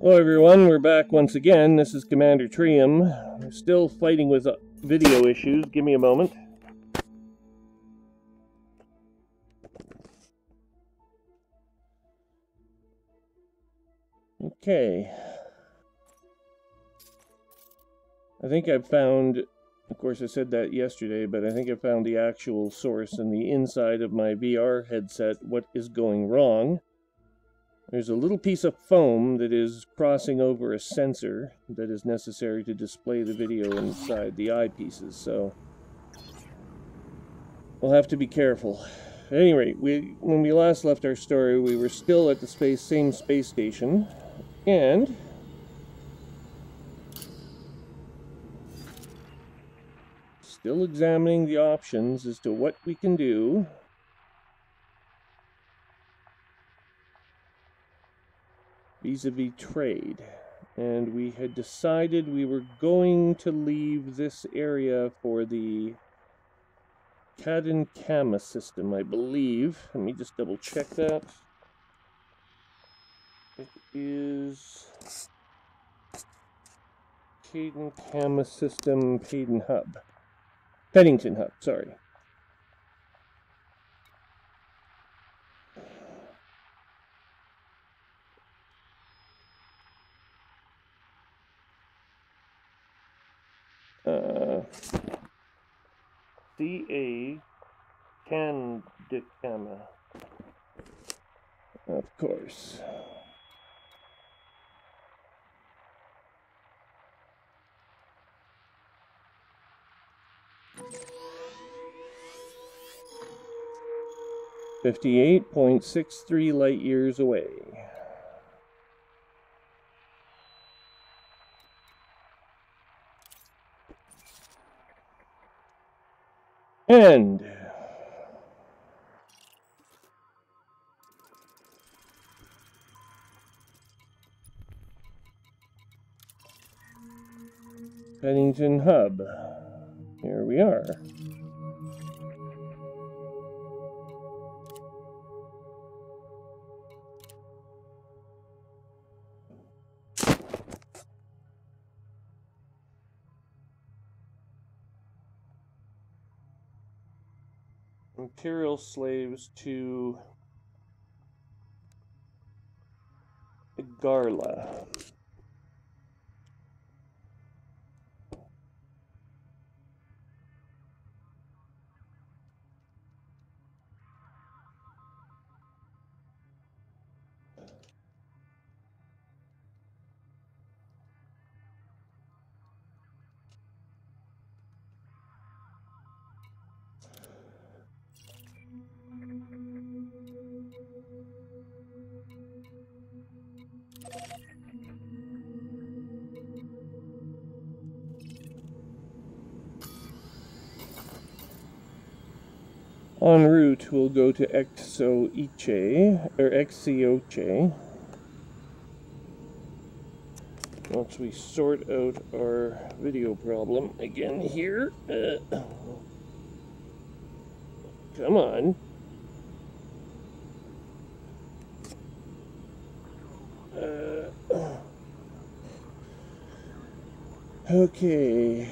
Hello everyone, we're back once again. This is Commander Trium. We're still fighting with video issues. Give me a moment. Okay. I think I've found, of course I said that yesterday, but I think I found the actual source in the inside of my VR headset, what is going wrong. There's a little piece of foam that is crossing over a sensor that is necessary to display the video inside the eyepieces, so we'll have to be careful. At any rate, when we last left our story, we were still at the same space station, and still examining the options as to what we can do vis-a-vis trade. And we had decided we were going to leave this area for the Kama system, I believe. Let me just double check that. It is Kama system Pennington Hub, sorry. CA Kama, of course. .63 light years away. And Pennington Hub. Here we are. Imperial slaves to Garla. En route, we'll go to Exioche. Once we sort out our video problem again here. Come on. Okay.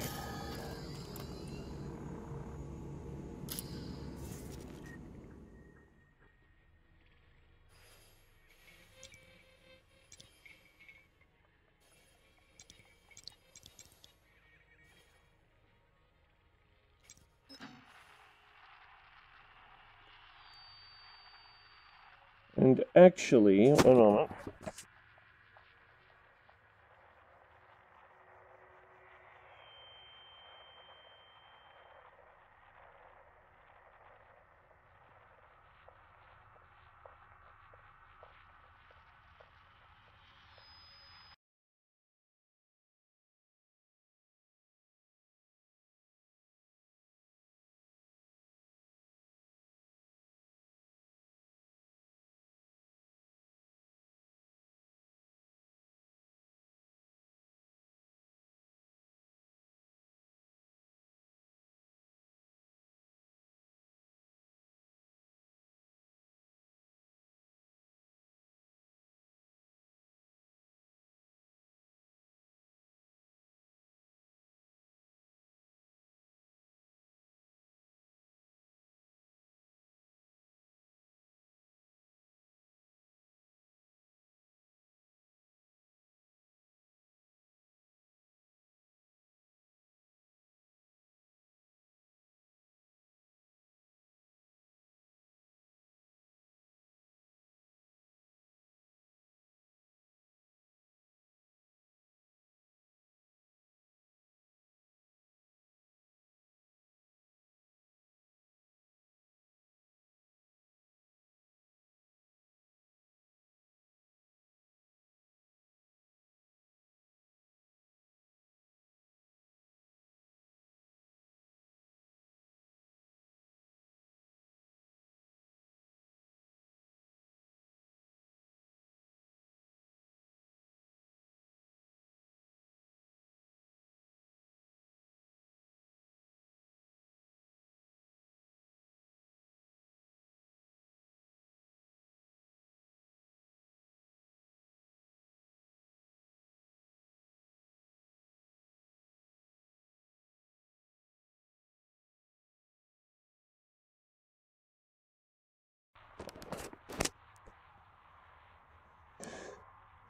And actually, one moment.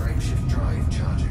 Frameshift drive charging.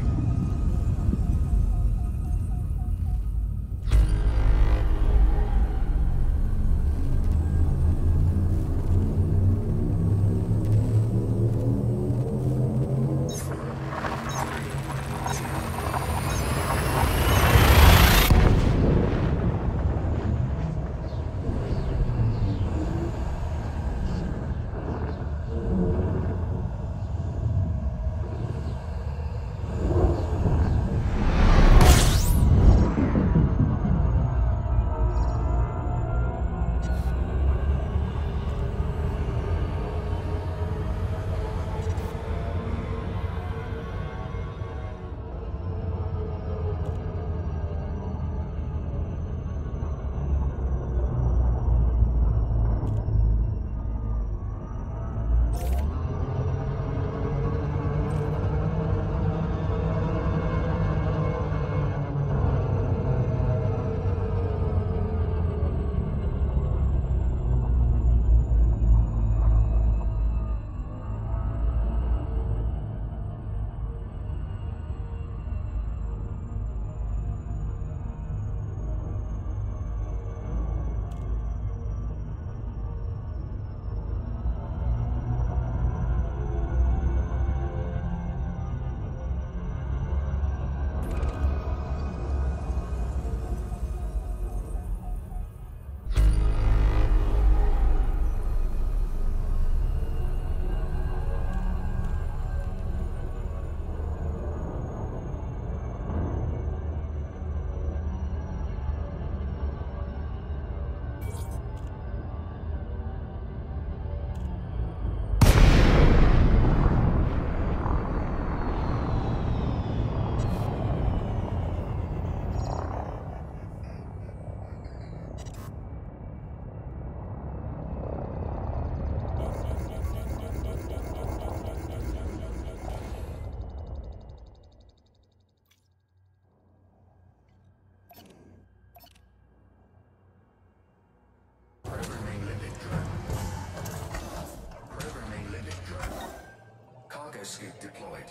scoop deployed.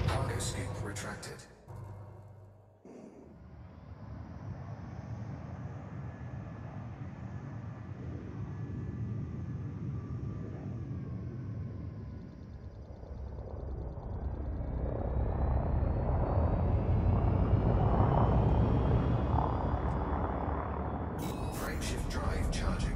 Cargo scoop retracted. Frameshift drive charging.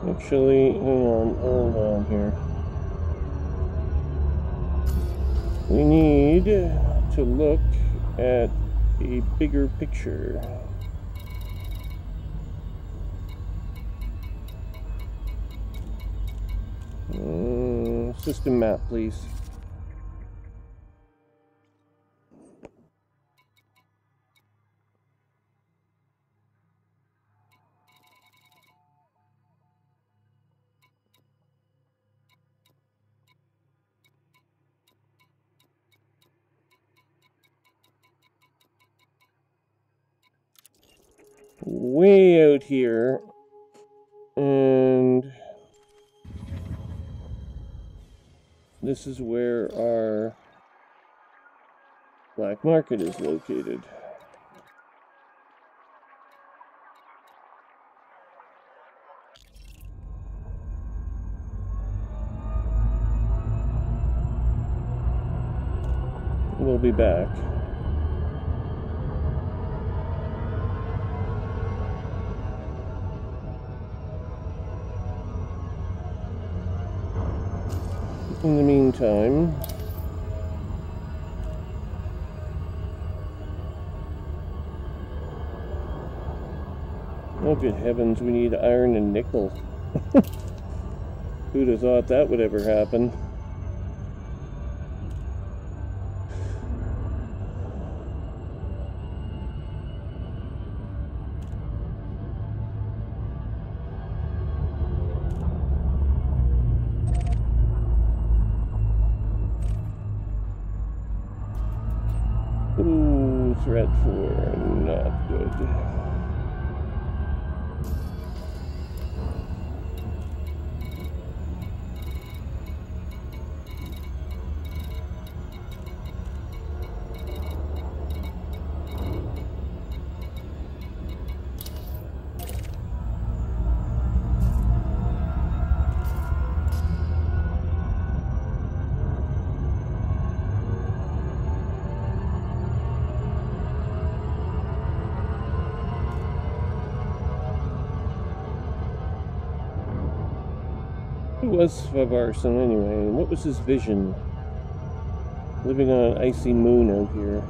Actually, hold on here. We need to look at a bigger picture. System map, please. Way out here, and this is where our black market is located. We'll be back. In the meantime, oh good heavens, we need iron and nickel. Who'd have thought that would ever happen? Ooh, threat 4, not good. Who was Favarson anyway? What was his vision? Living on an icy moon out here.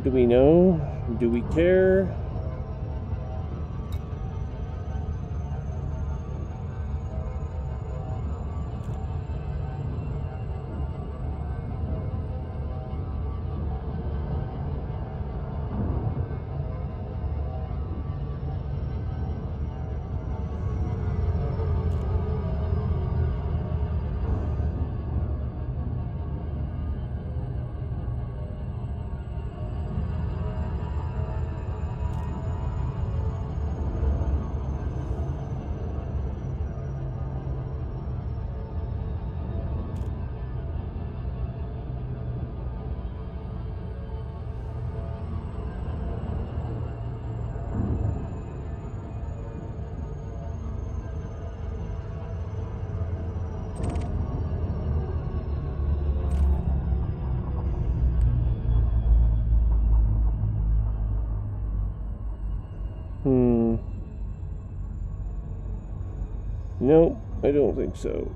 Do we know? Do we care? No, I don't think so.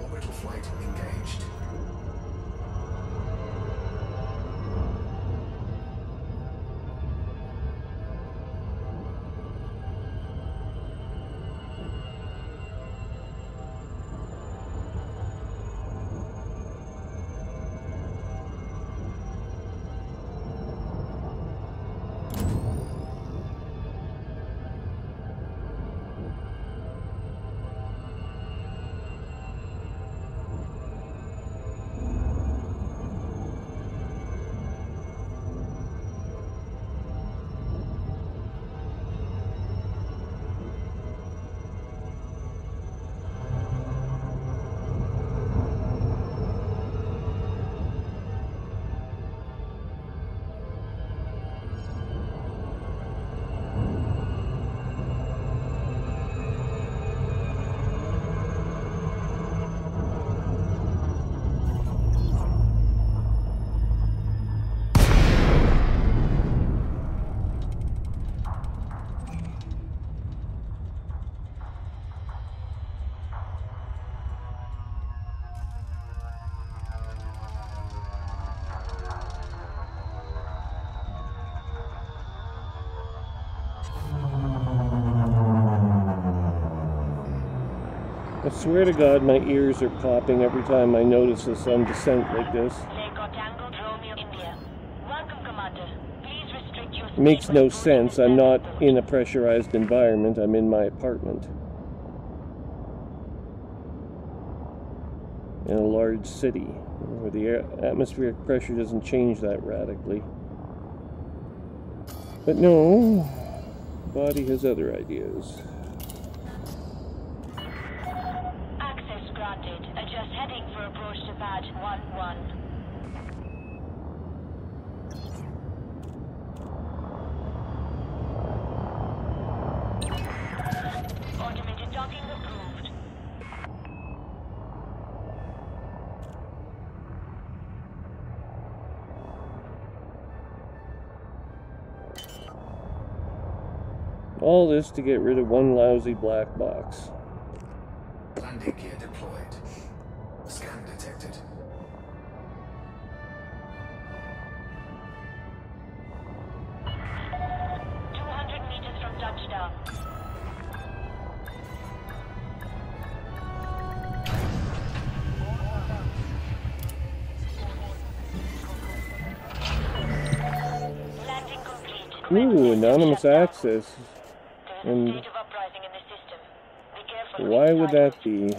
Orbital flight engaged. I swear to God, my ears are popping every time I notice this on descent like this. It makes no sense. I'm not in a pressurized environment. I'm in my apartment. In a large city, where the atmospheric pressure doesn't change that radically. But no, the body has other ideas. Access granted. Adjust heading for approach to pad 1-1. Automated docking approved. All this to get rid of one lousy black box. Landing gear deployed. Scan detected. Meters from touchdown. Landing complete. Ooh, anonymous access. There is a And state of uprising in the system. Be careful. why would that be?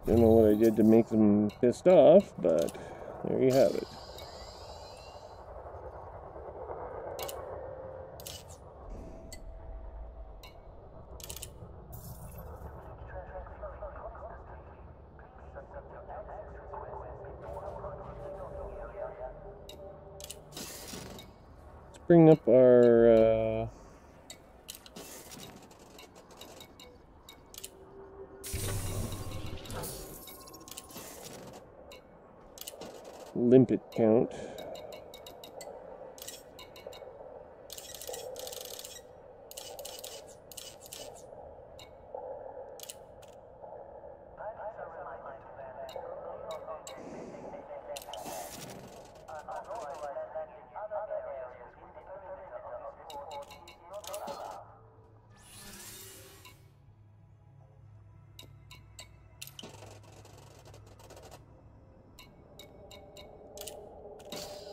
Don't know what I did to make them pissed off, but there you have it. Let's bring up our limpet count.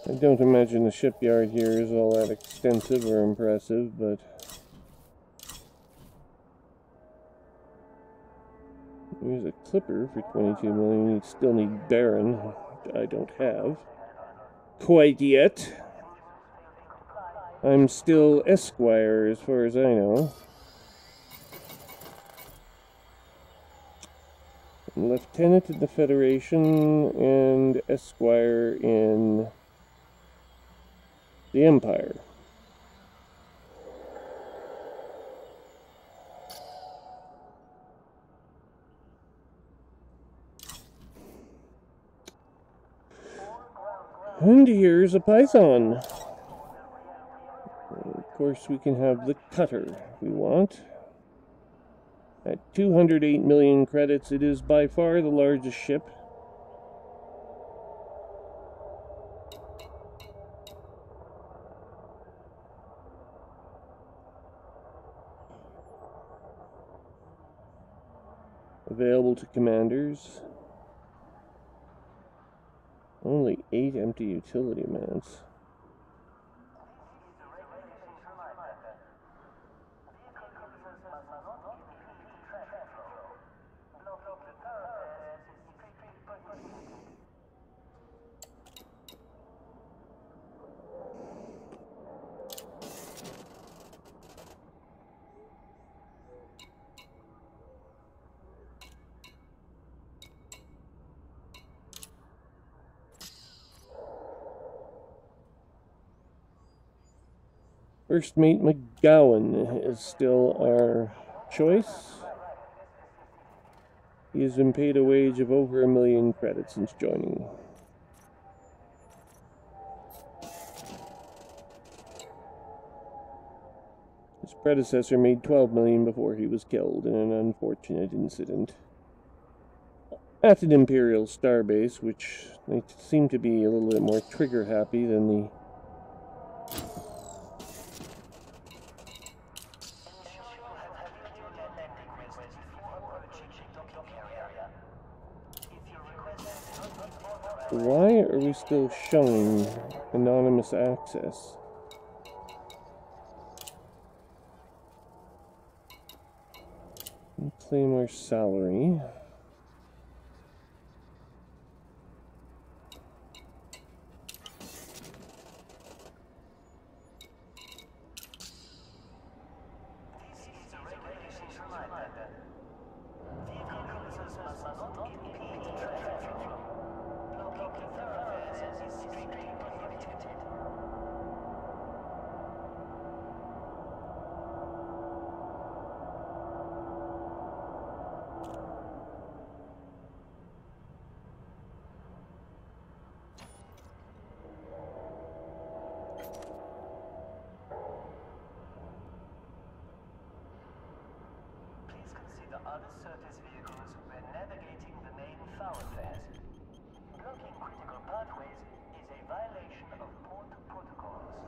I don't imagine the shipyard here is all that extensive or impressive, but there's a clipper for 22 million. You still need Baron, I don't have quite yet. I'm still Esquire as far as I know. Lieutenant in the Federation and Esquire in the Empire. And here's a Python. Of course, we can have the cutter if we want. At 208 million credits, it is by far the largest ship. Available to commanders. Only 8 empty utility mounts. First Mate McGowan is still our choice. He has been paid a wage of over 1 million credits since joining. His predecessor made 12 million before he was killed in an unfortunate incident at an Imperial starbase, which they seem to be a little bit more trigger happy than the Why are we still showing anonymous access? Claim our salary. Other surface vehicles when navigating the main thoroughfares. Blocking critical pathways is a violation of port protocols.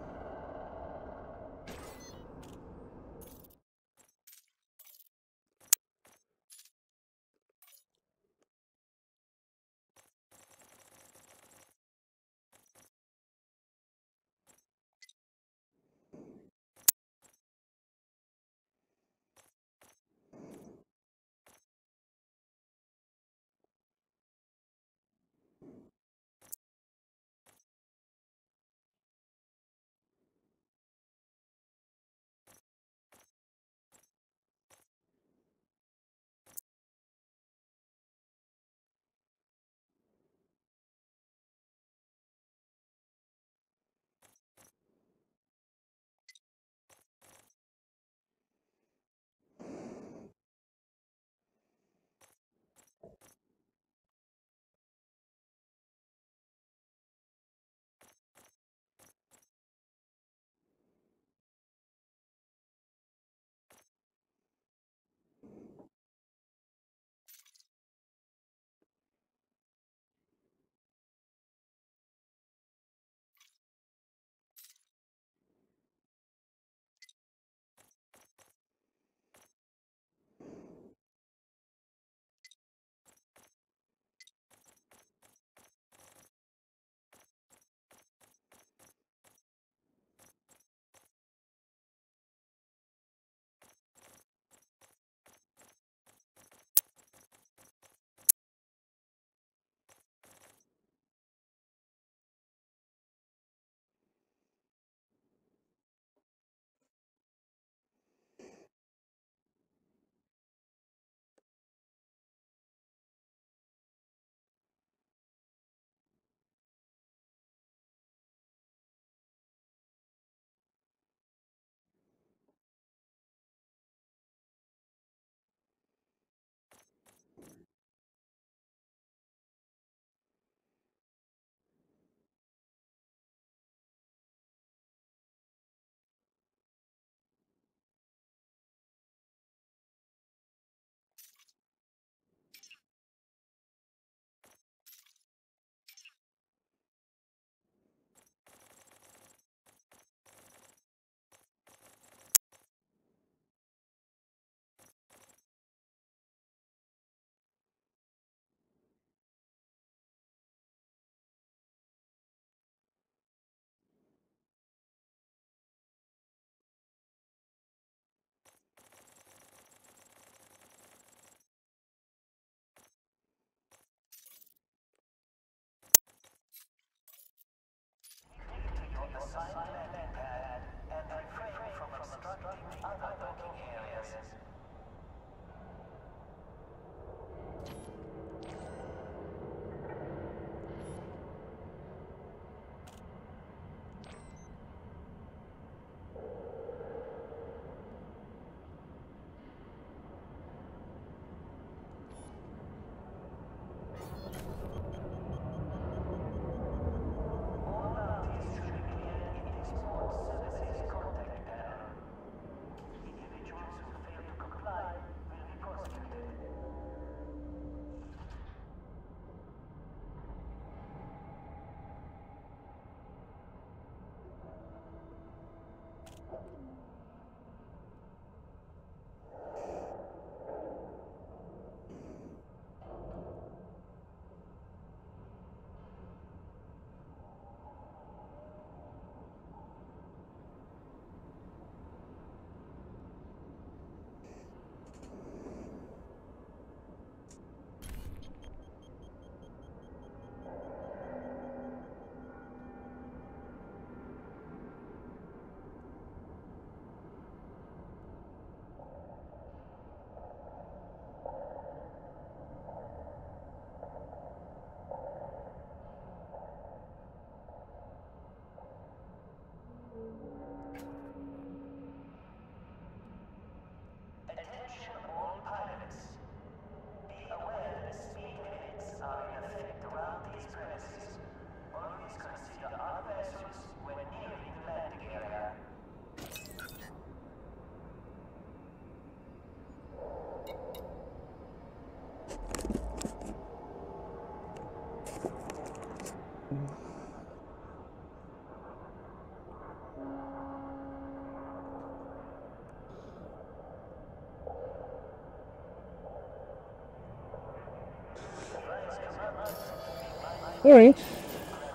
Alright,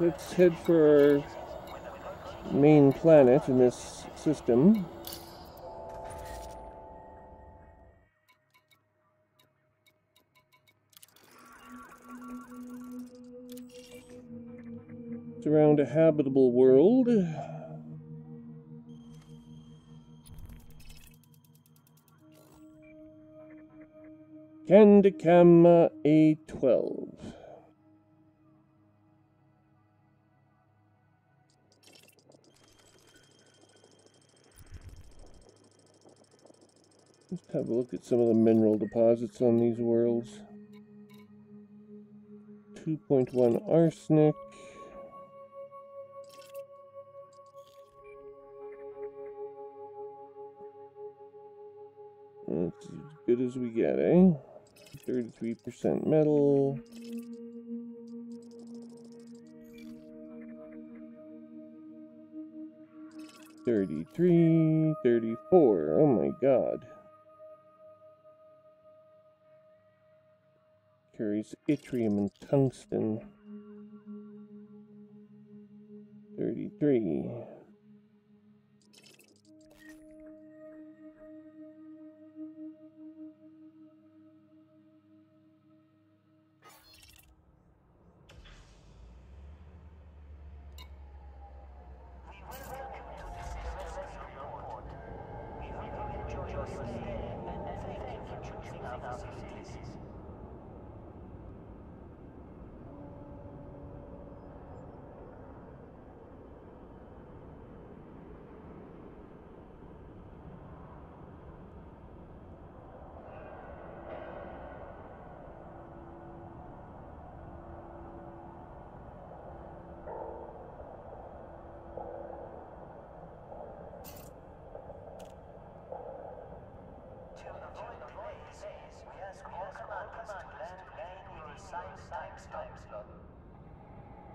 let's head for our main planet in this system. It's around a habitable world. Candicam A12. Let's have a look at some of the mineral deposits on these worlds. 2.1 arsenic. That's as good as we get, eh? 33% metal. $33, $34. Oh my god. Carries yttrium and tungsten. 33.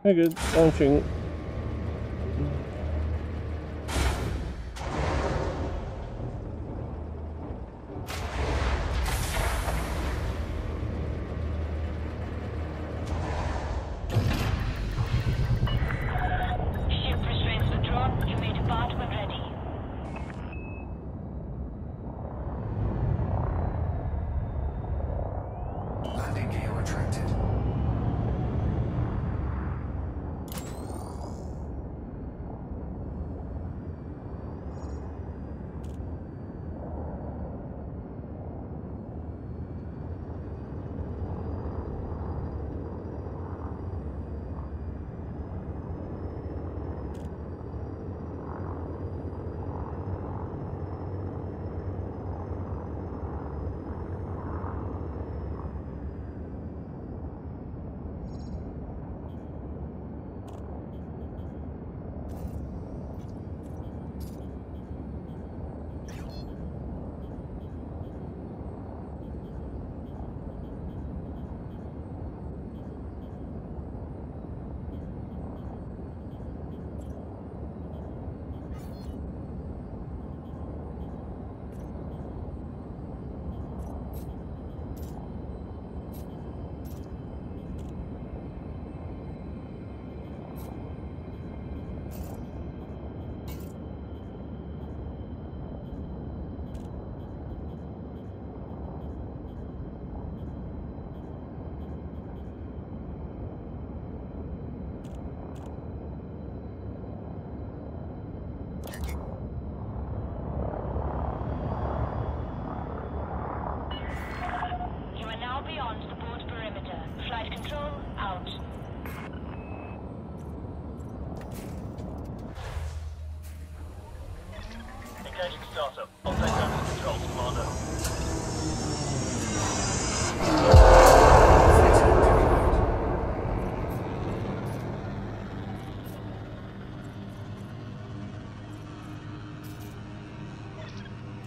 Very good. Launching. Ship restraints withdrawn. You may depart when ready. Landing gear retracted. You are now beyond the port perimeter. Flight control out. Engaging startup. I'll take over the controls, Commander.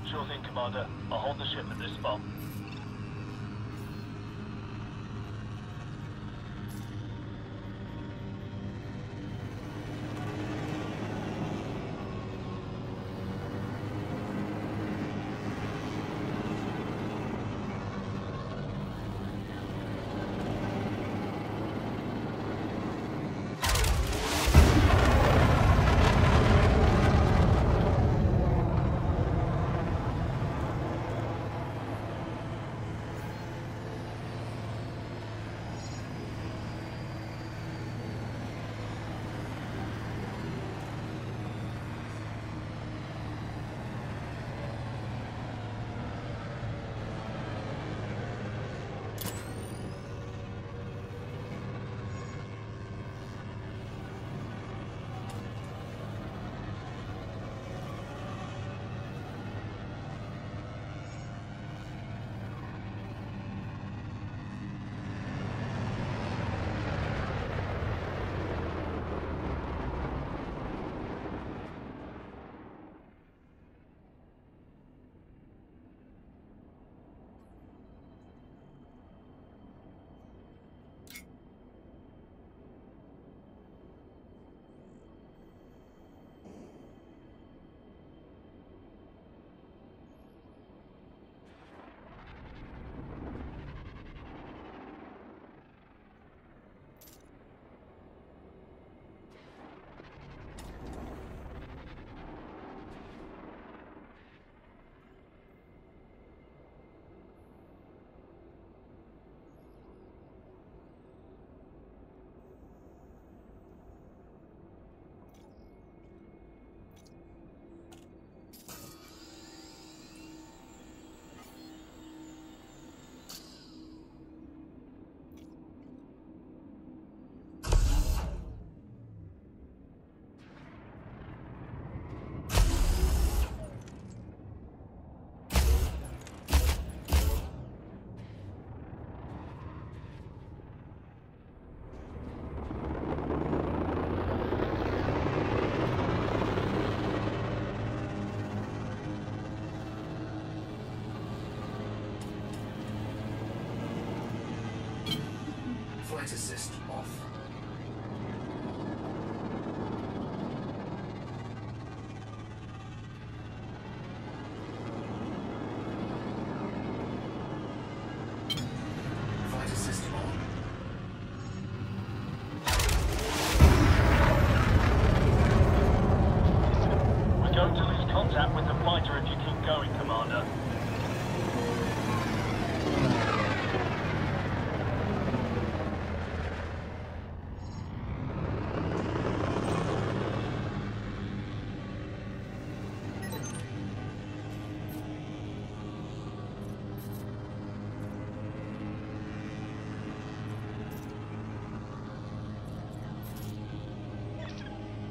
Sure thing, Commander. I'll hold the ship at this spot. 1 Flight assist off. Flight assist on. We're going to lose contact with the fighter if you keep going, Commander.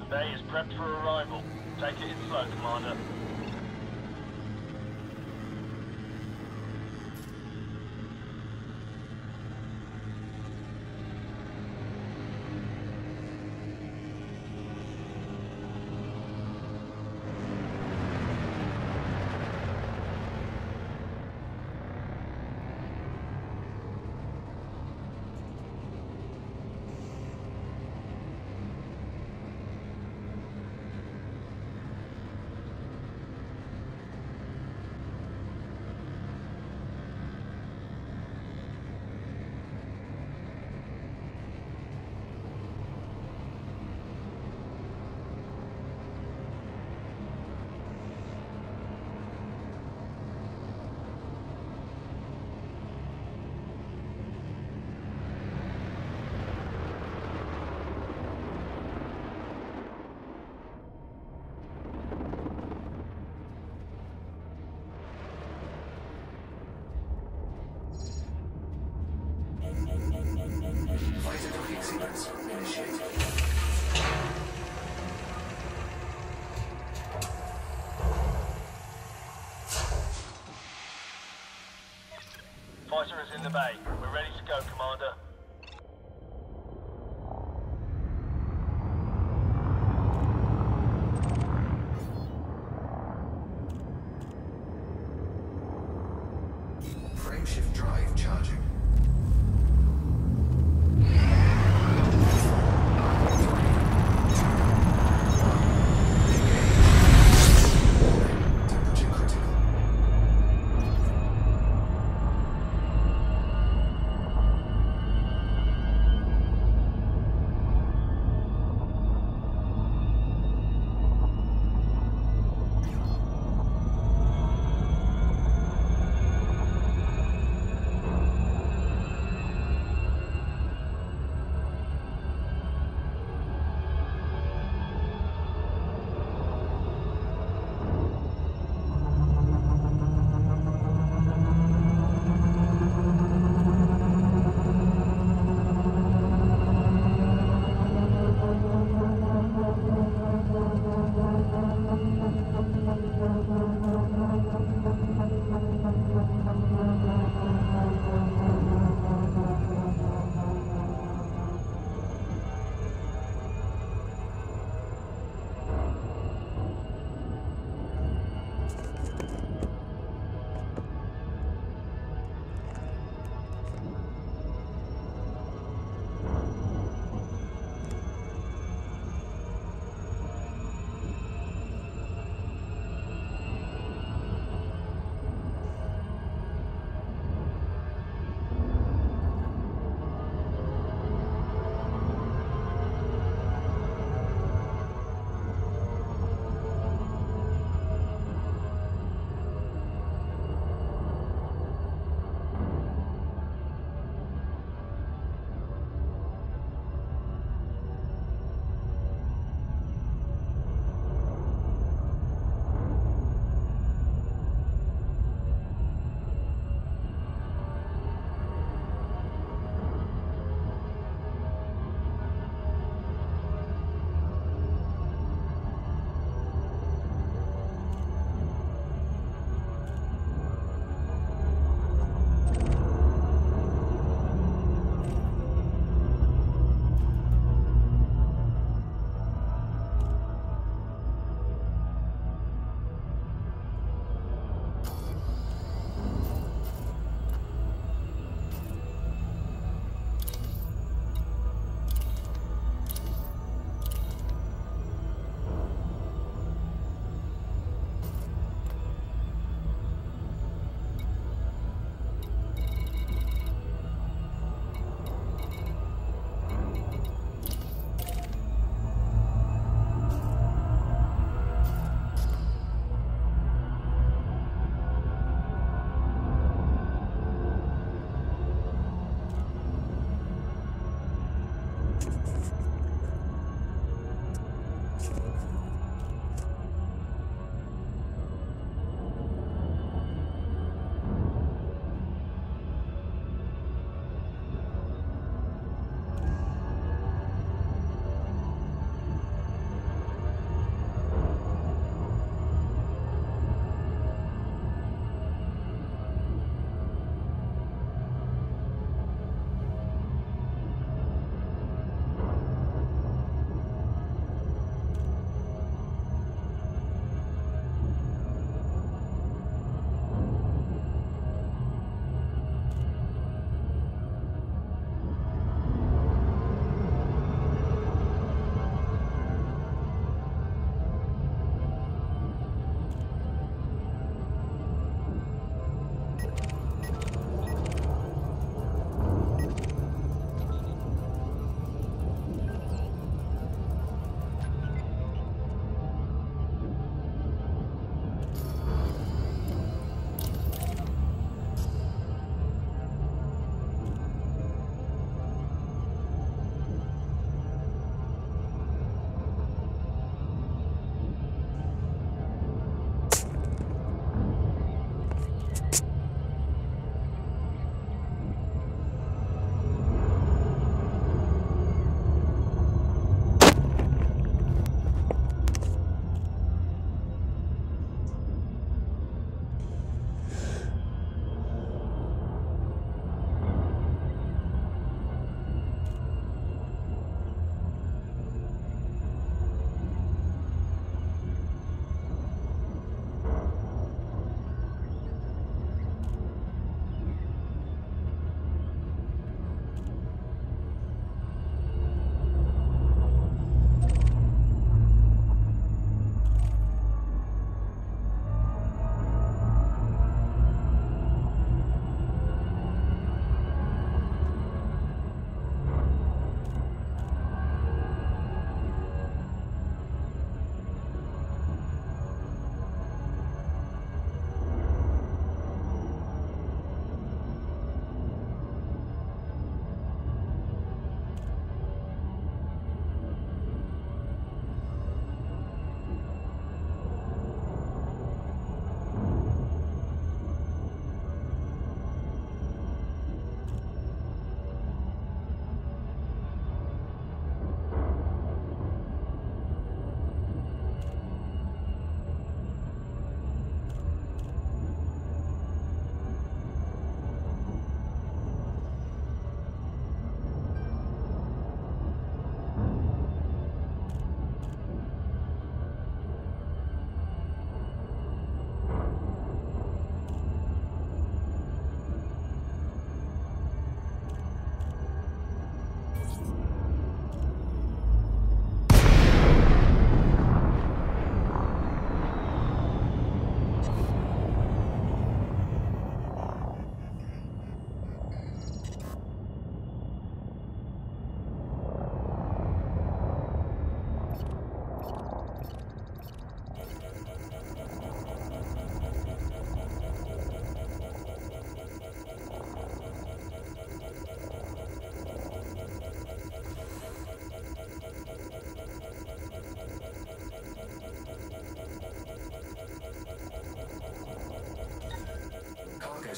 The bay is prepped for arrival. Take it in slow, Commander. Fighter docking sequence initiated. Fighter is in the bay. We're ready to go, Commander. Frameshift drive charging. Temperature critical.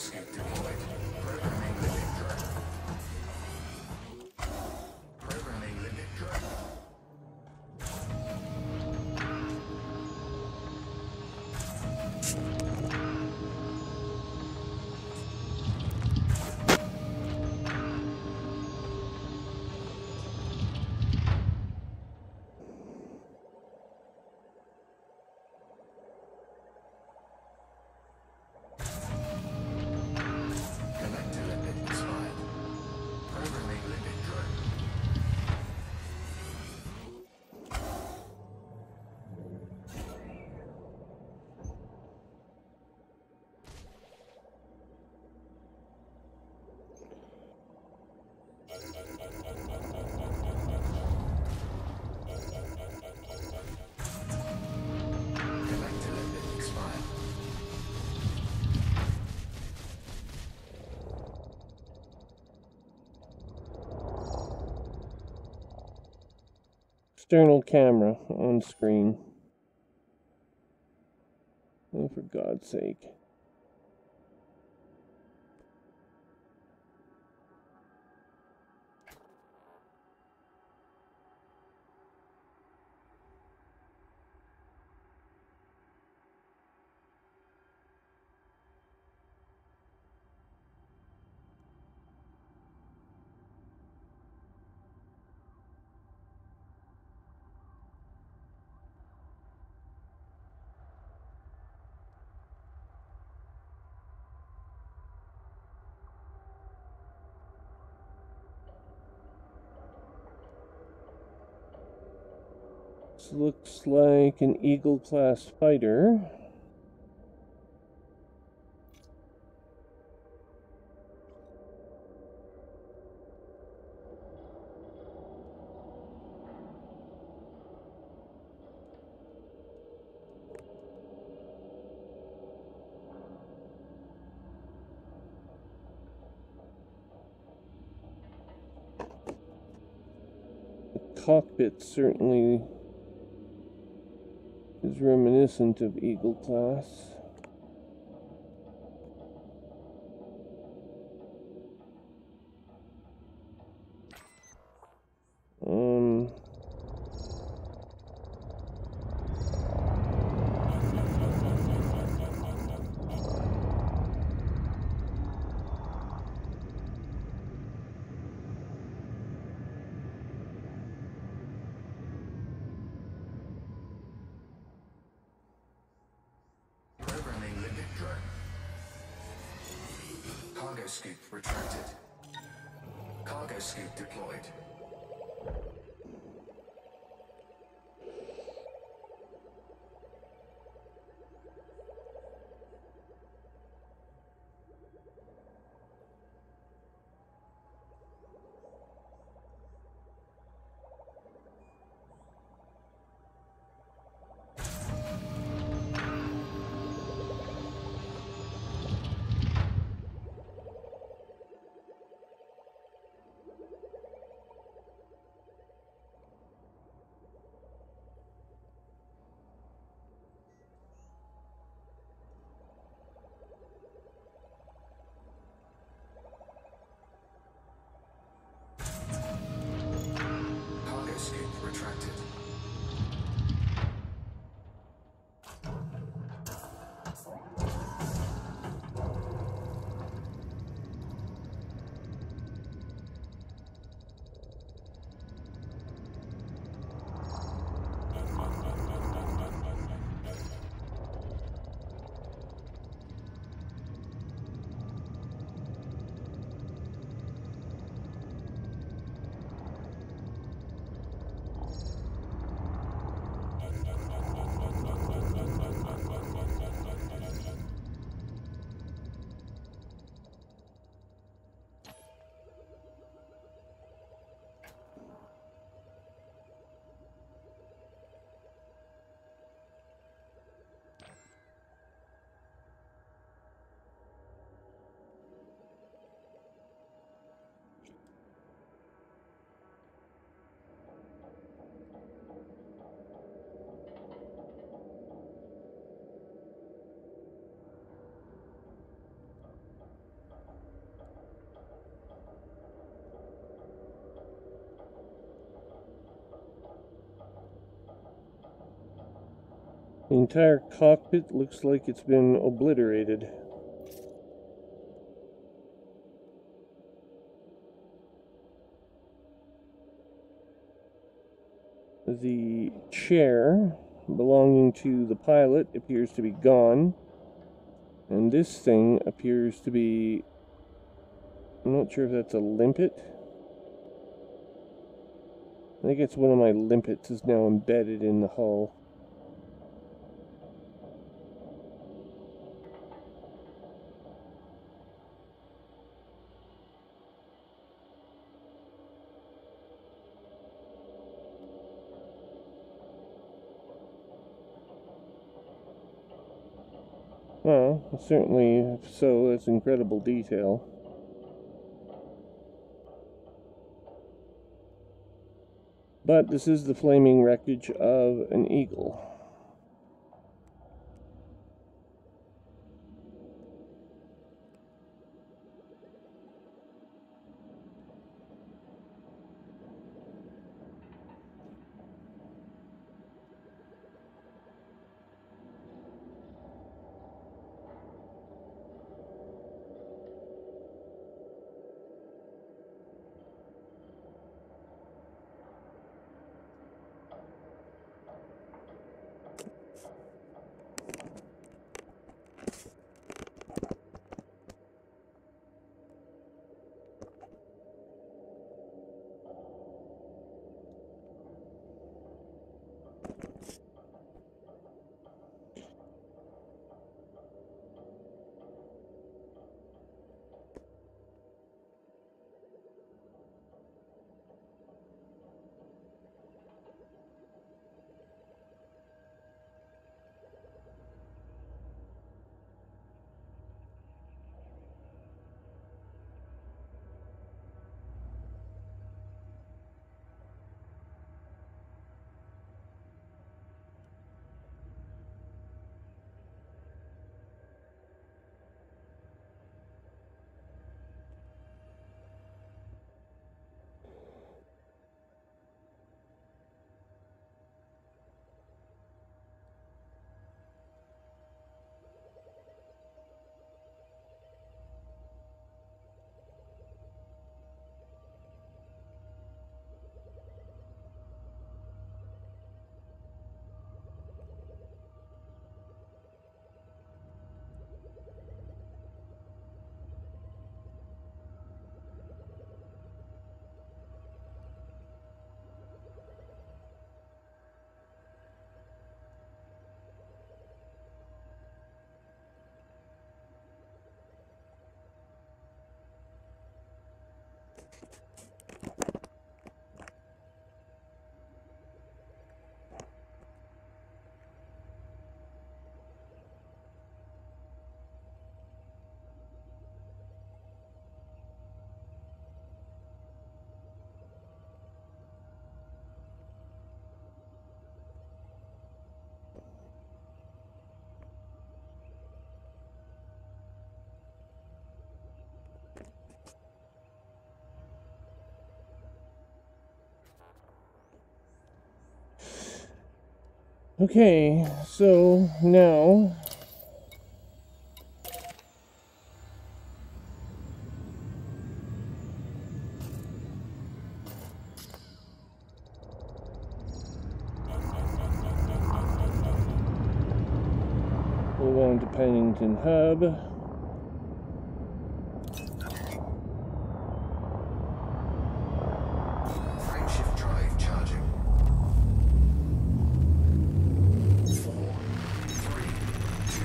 scoop deployed. Programming limit drone. Programming limit drone. Collector limit expired. Programming limit drone. Collector limit expired. External camera on screen. Oh, for God's sake. This looks like an Eagle-class fighter. The cockpit certainly is reminiscent of Eagle-class. Programming limit drone. Cargo scoop retracted. Cargo scoop deployed. The entire cockpit looks like it's been obliterated. The chair belonging to the pilot appears to be gone. And this thing appears to be... I'm not sure if that's a limpet. I think it's one of my limpets is now embedded in the hull. Well, certainly, so that's incredible detail. But this is the flaming wreckage of an Eagle. Okay, so now we'll go on to Pennington Hub. Frameshift drive charging. 4, 3, 2,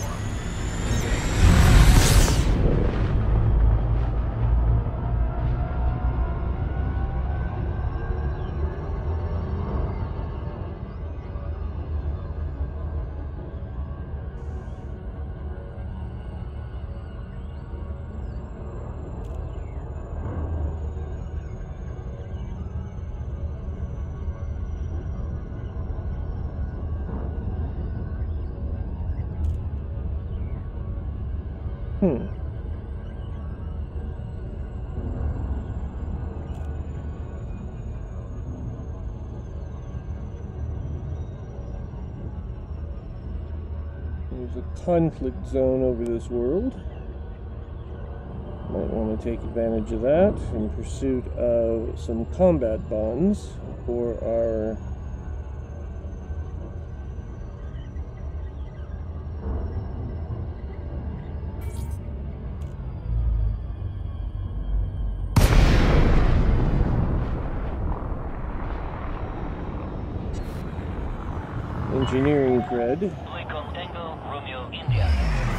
1. Engage. a conflict zone over this world. Might want to take advantage of that in pursuit of some combat bonds for our engineering cred. Lincoln Tango, Romeo, India.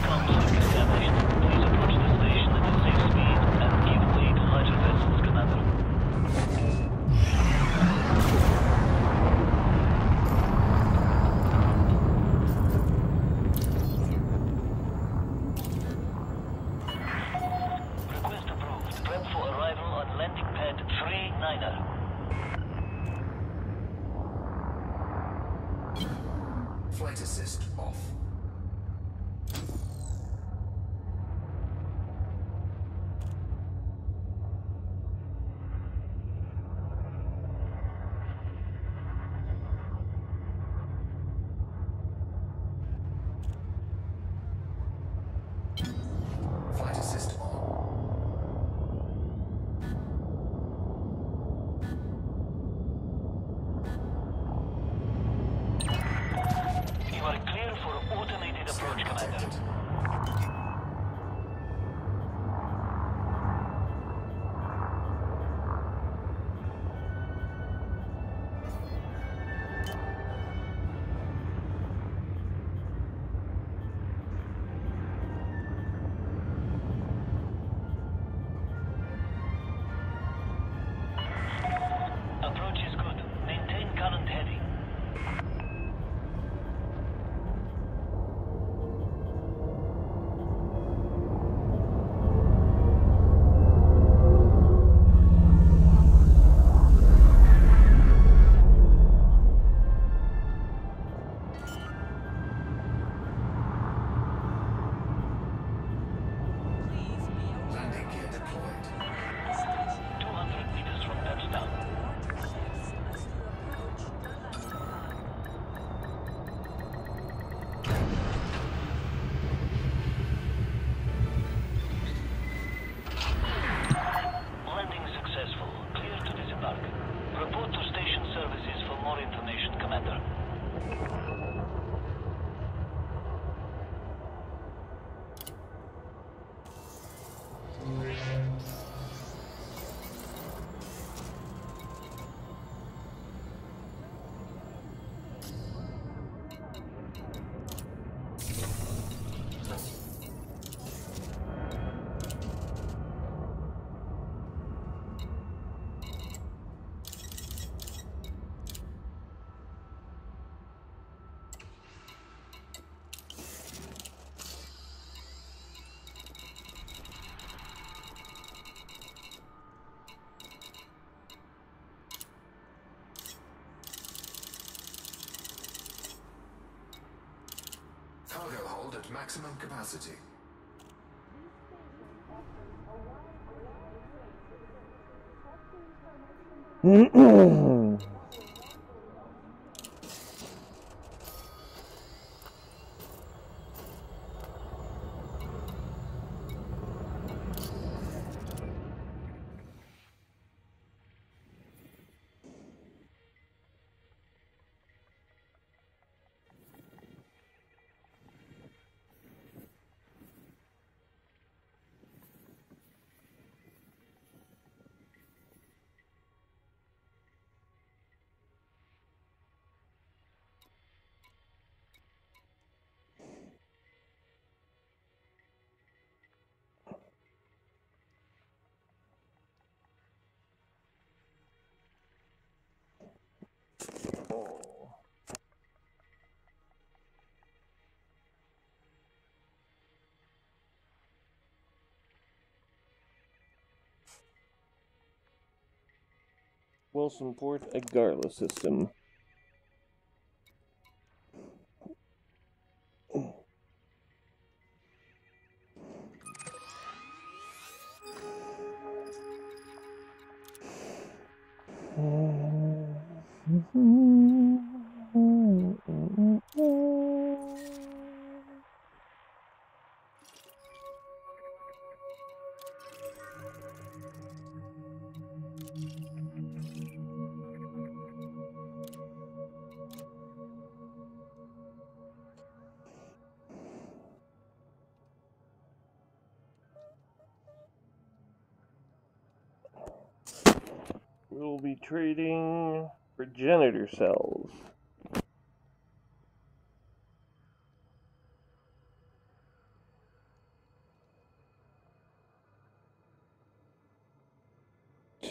Conflict established. Please approach the station at a safe speed and give way to larger vessels, Commander. Request approved. Prep for arrival on landing pad 39er. Flight assist off. Flight assist on. You are clear for automated approach, Commander. Detected. Approach is good. Maintain current heading. Landing gear deployed. 200 meters from touchdown. Landing successful. Clear to disembark. Report to station services for more information, Commander. Cargo hold at maximum capacity. Wilson Port, a Garla system. We'll be trading progenitor cells.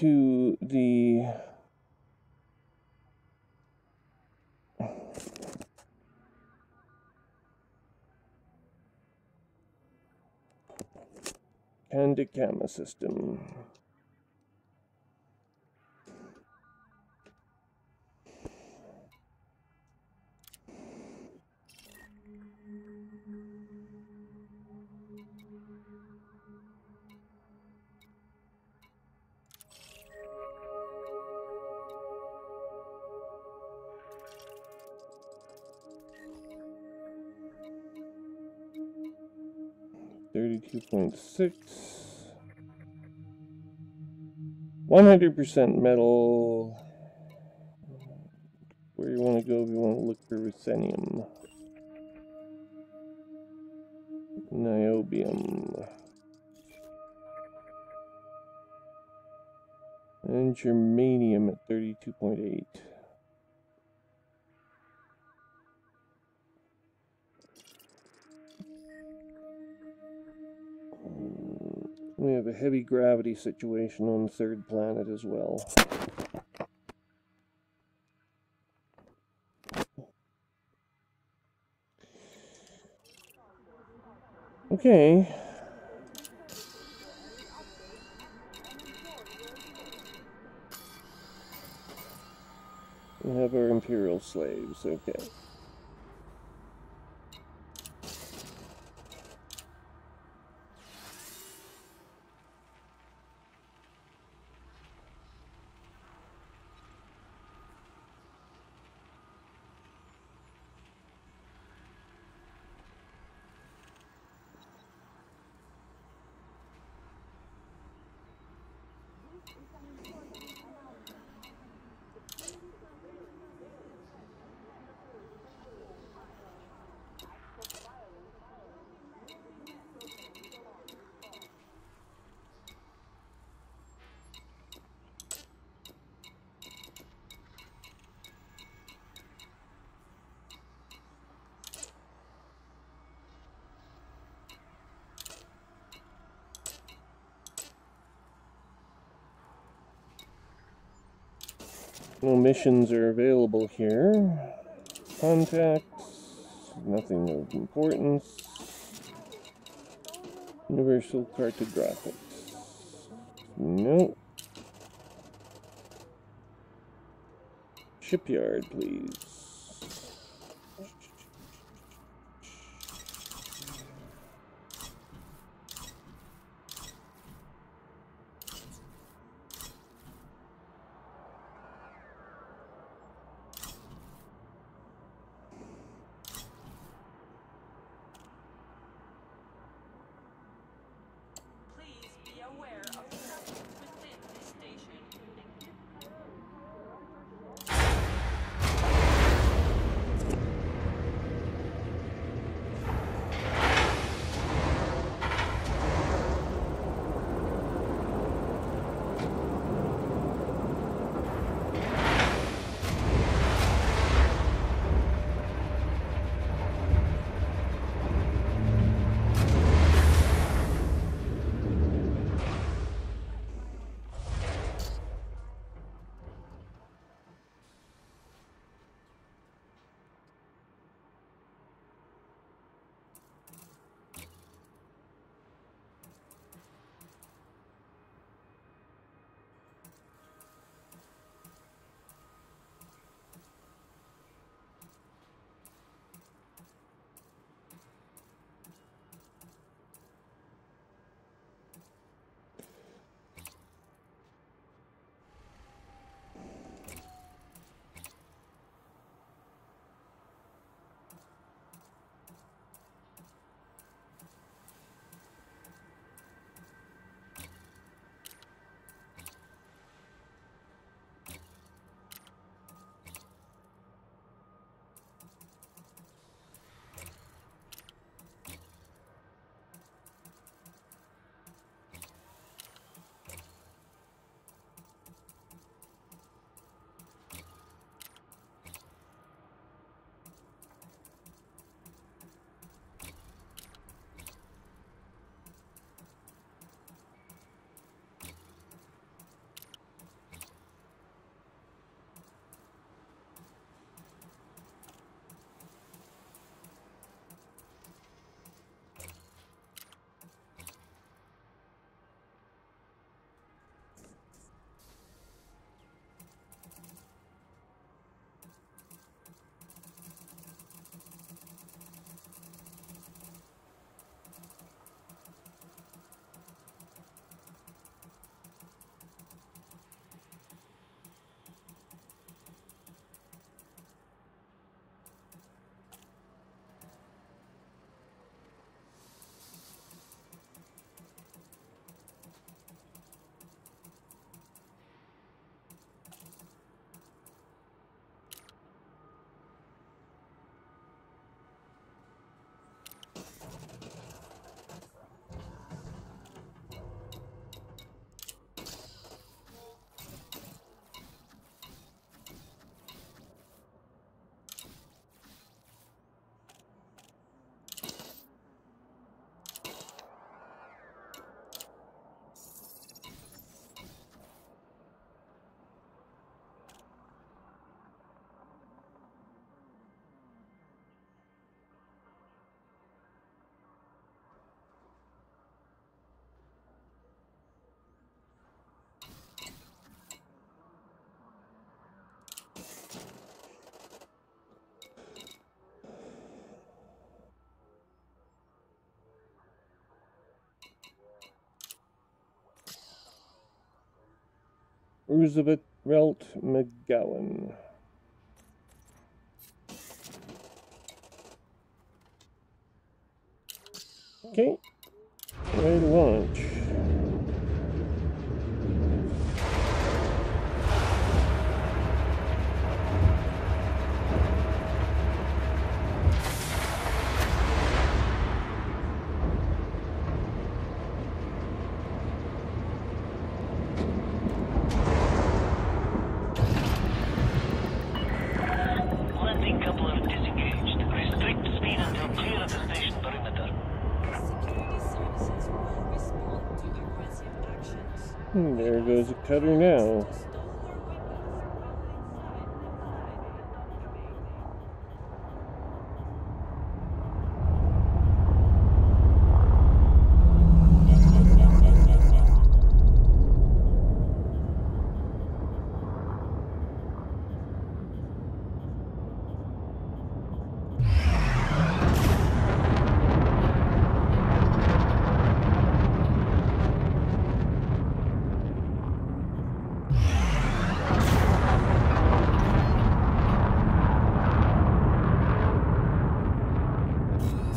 To the Candicama system. $32.6. 100% metal. Where you want to go if you want to look for ruthenium. Niobium. And germanium at 32.8. We have a heavy gravity situation on the third planet as well. Okay. We have our Imperial slaves, okay. No missions are available here. Contacts, nothing of importance. Universal cartographics. No. Shipyard, please. Roosevelt McGowan. Okay, ready to launch. Landing coupler disengaged. Restrict speed until clear of the station perimeter. Security services will respond to aggressive actions. There goes a cutter now. To stow our weapons while inside.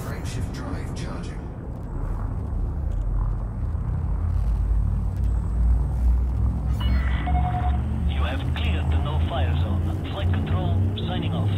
Frameshift drive charging. You have cleared the no-fire zone. Flight control signing off.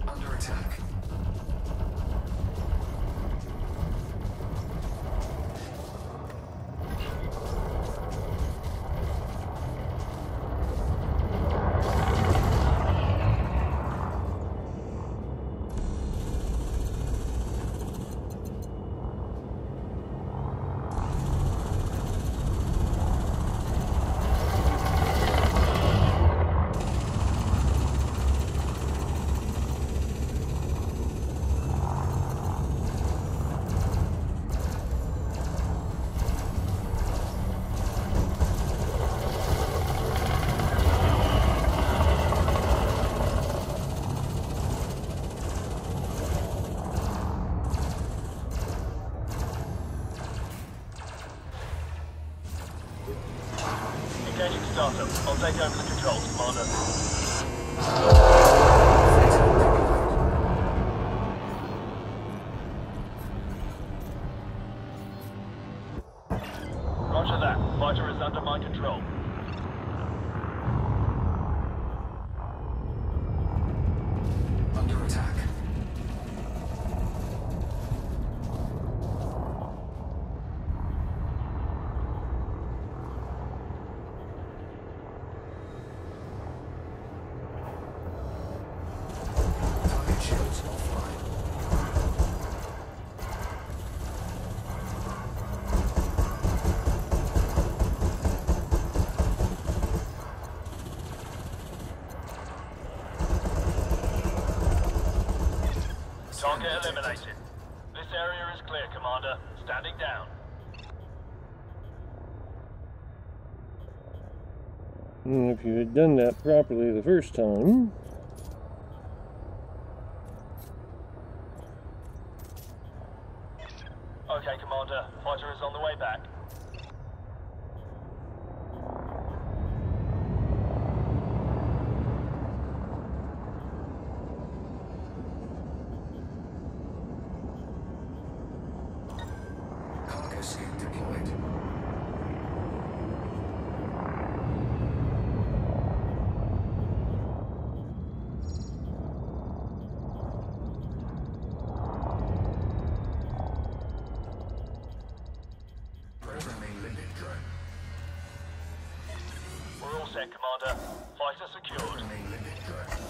Under attack. Engaging startup. I'll take over the controls, Commander. Roger that. Fighter is under my control. Under attack. Target shields offline. Target eliminated. This area is clear, Commander. Standing down. If you had done that properly the first time. Okay, Commander. Fighter is on the way back. Cargo scoop deployed. Programming limit drone. We're all set, Commander. Fighter secured. Programming limit drone.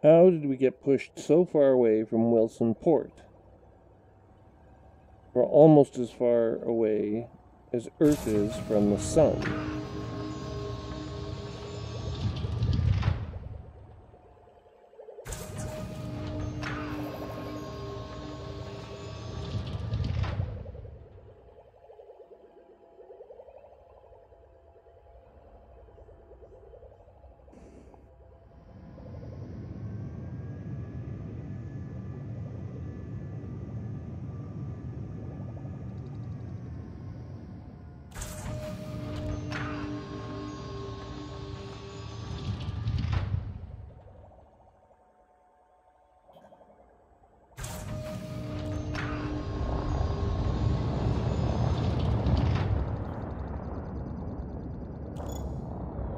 How did we get pushed so far away from Wilson Port? We're almost as far away as Earth is from the Sun.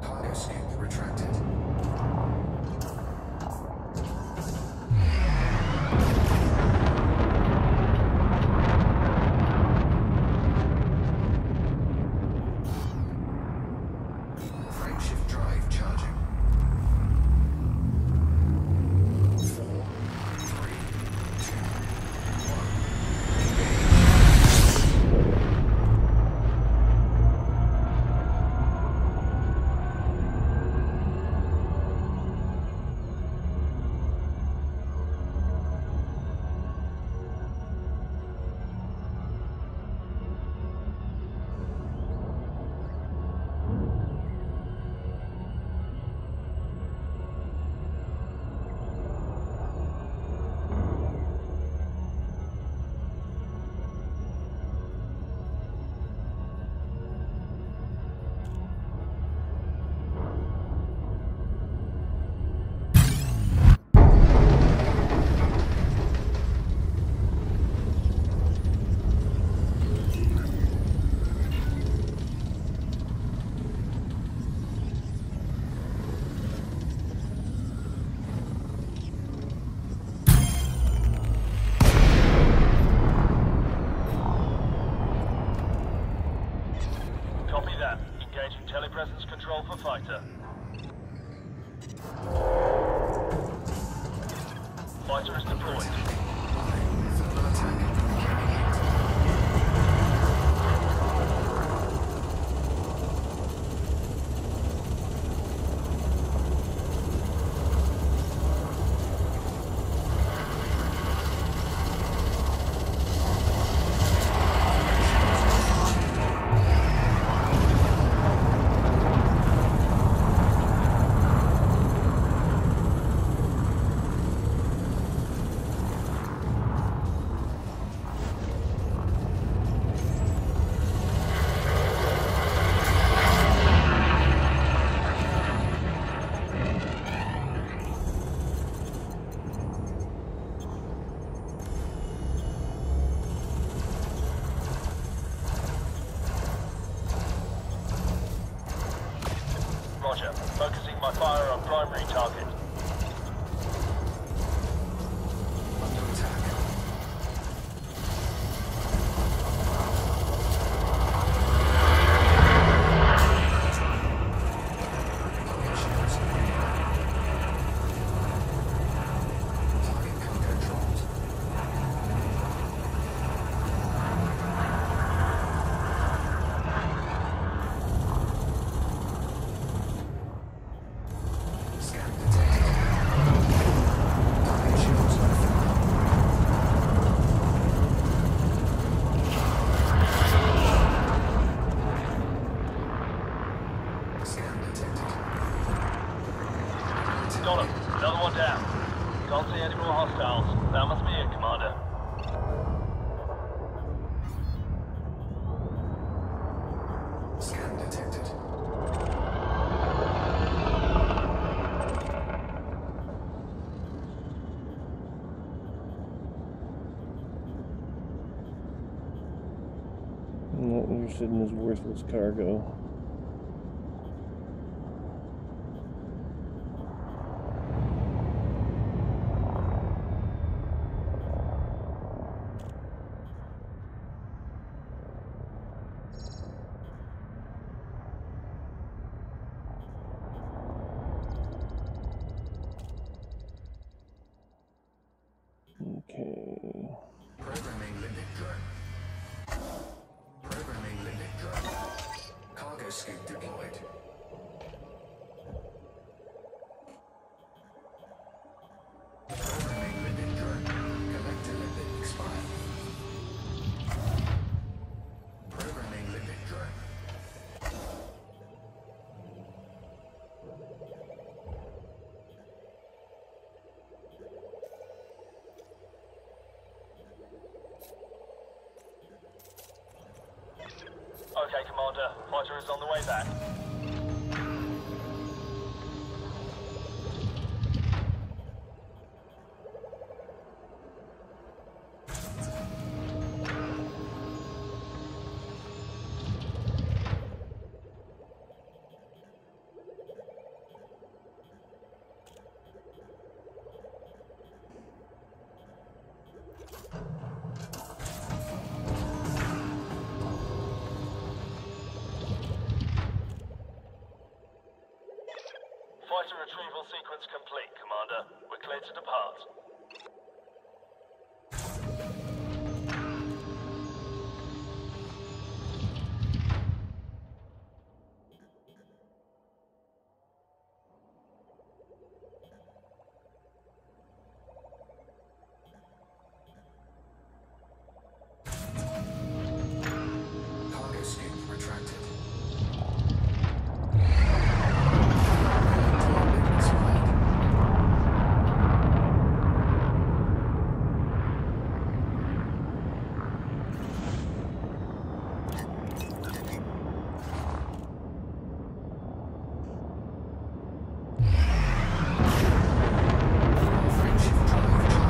Cargo scoop retracted. Frameshift drive charging. 4, 3, 2, 1. Copy that. Engaging telepresence control for fighter. Fighter is deployed. Thermal attack. see any more hostiles. That must be it, Commander. Scan detected. I'm not interested in his worthless cargo. Okay. Programming limit drone. Programming limit drone. Cargo scoop deployed. Programming limit drone. Collector limit expired. Programming limit drone. Okay, Commander. Fighter is on the way back. Fighter retrieval sequence complete, Commander. We're clear to depart. Cargo scoop retracted. Frameshift drive charging.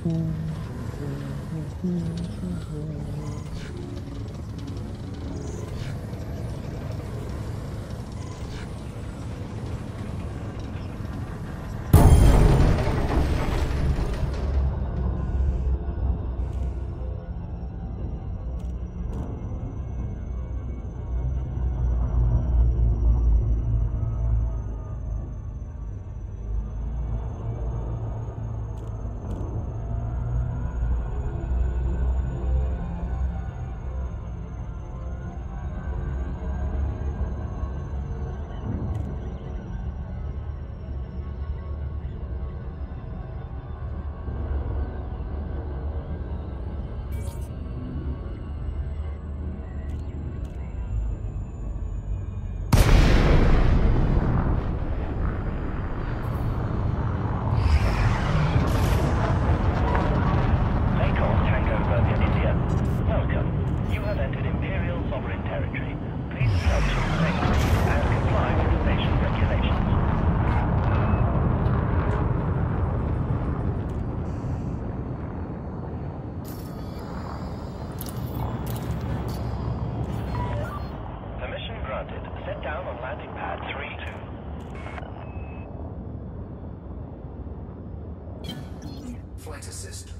4, 3, 2, 1.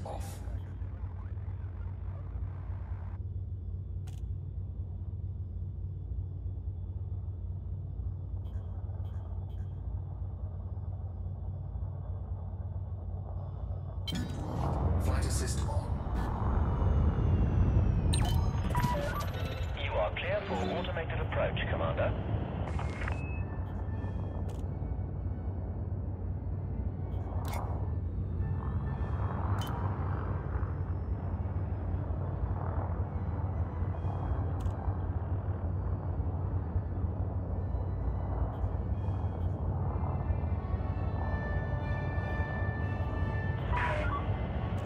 off. Flight assist on. You are clear for automated approach, Commander.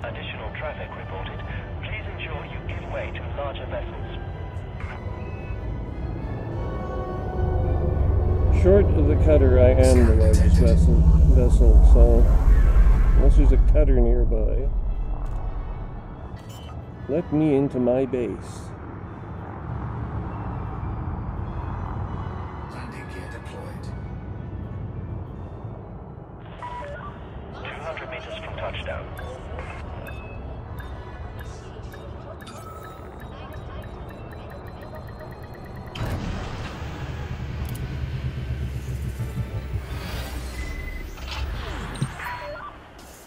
Additional traffic reported. Please ensure you give way to larger vessels. Short of the cutter, I am the largest vessel, so unless there's a cutter nearby, let me into my base. Landing gear deployed. 200 meters from touchdown.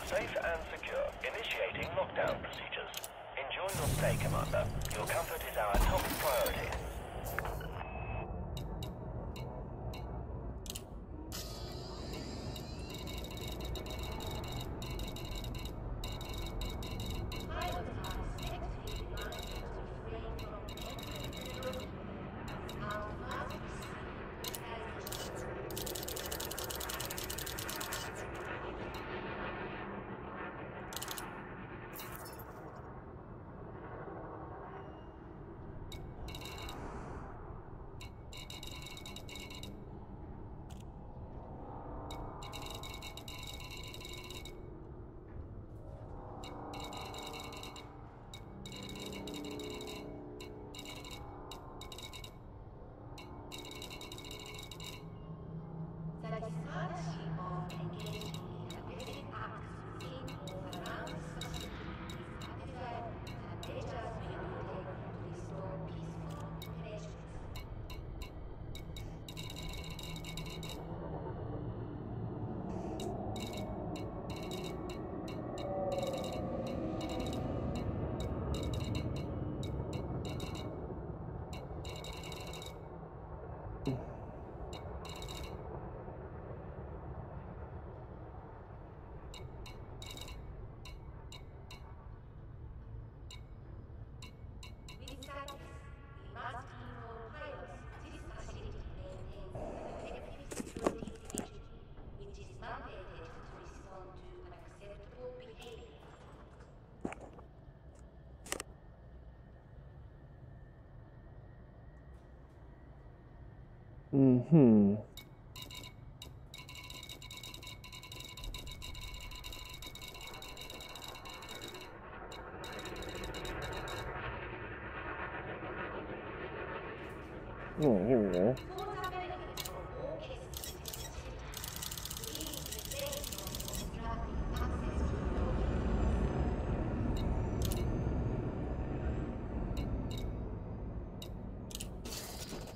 Safe and secure. Initiating lockdown procedures. Enjoy your stay, Commander. Your comfort is our top priority. Mm-hmm. Oh, here we go.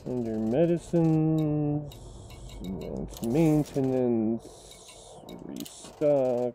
Under medicines, advanced maintenance, restock.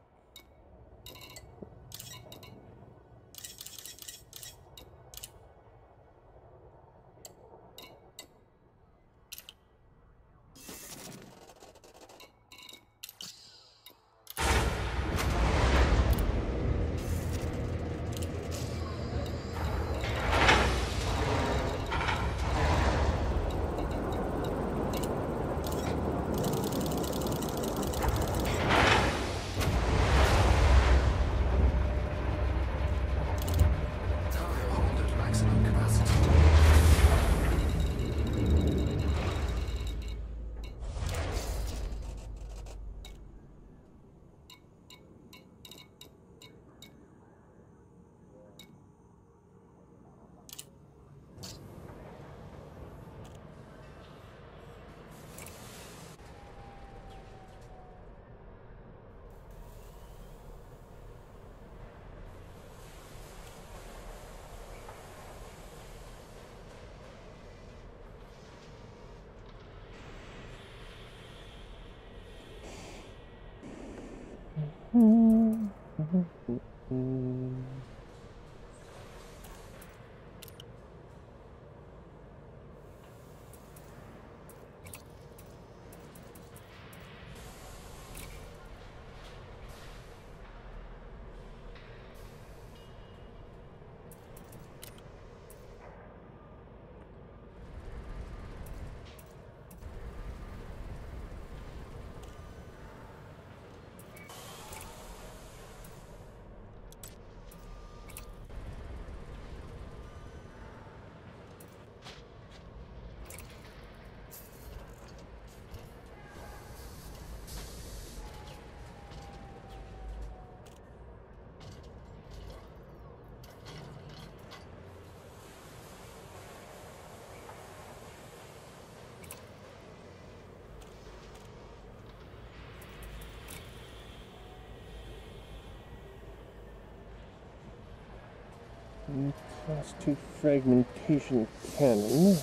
Class 2 fragmentation cannon.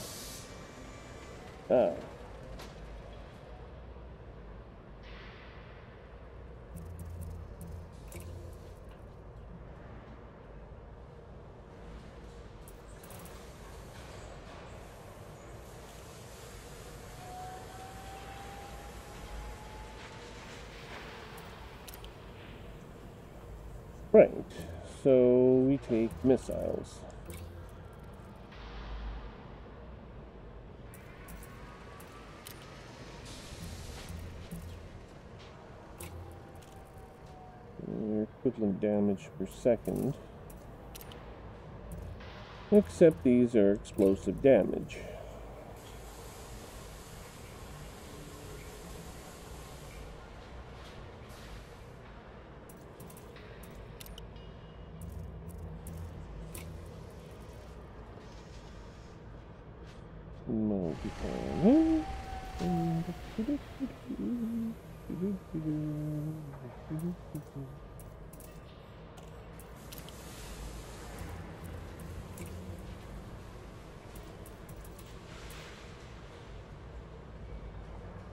Ah. Right, so we take missiles. Their equivalent damage per second. Except these are explosive damage.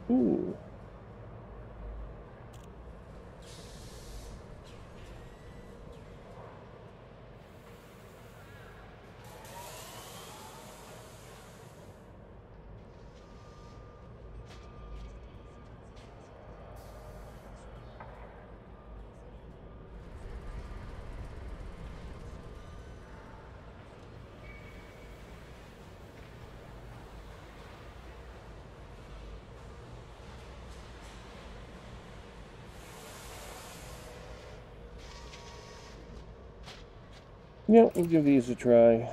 Ooh. Yeah, we'll give these a try.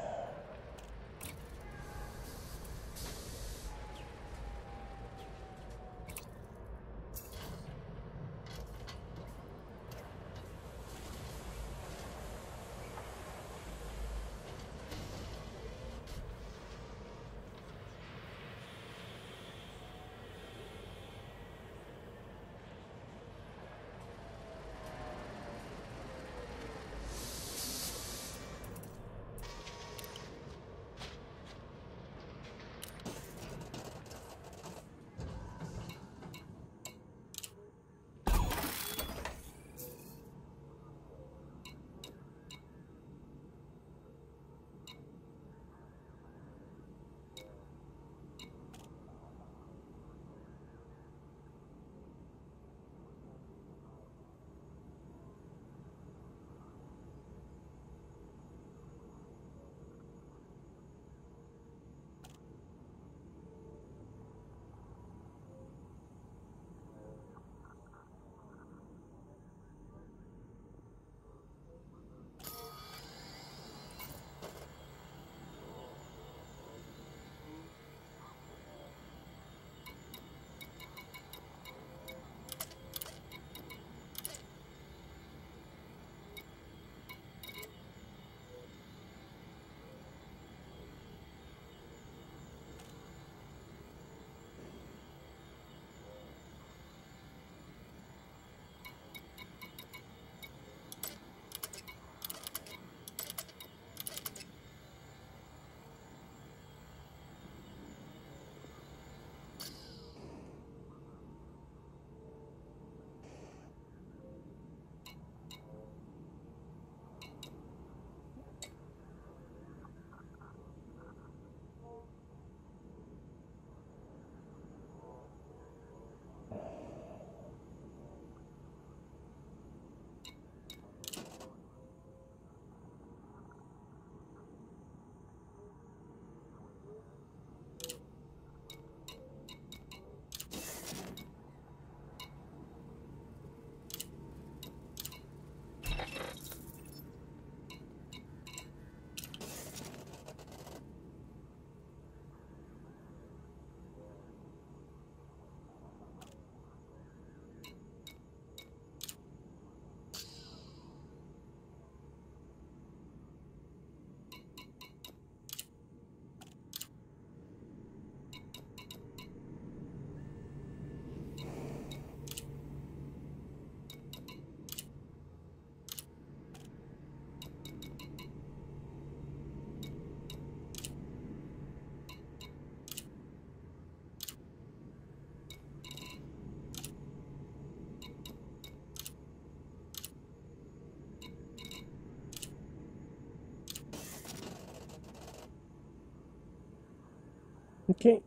Okay.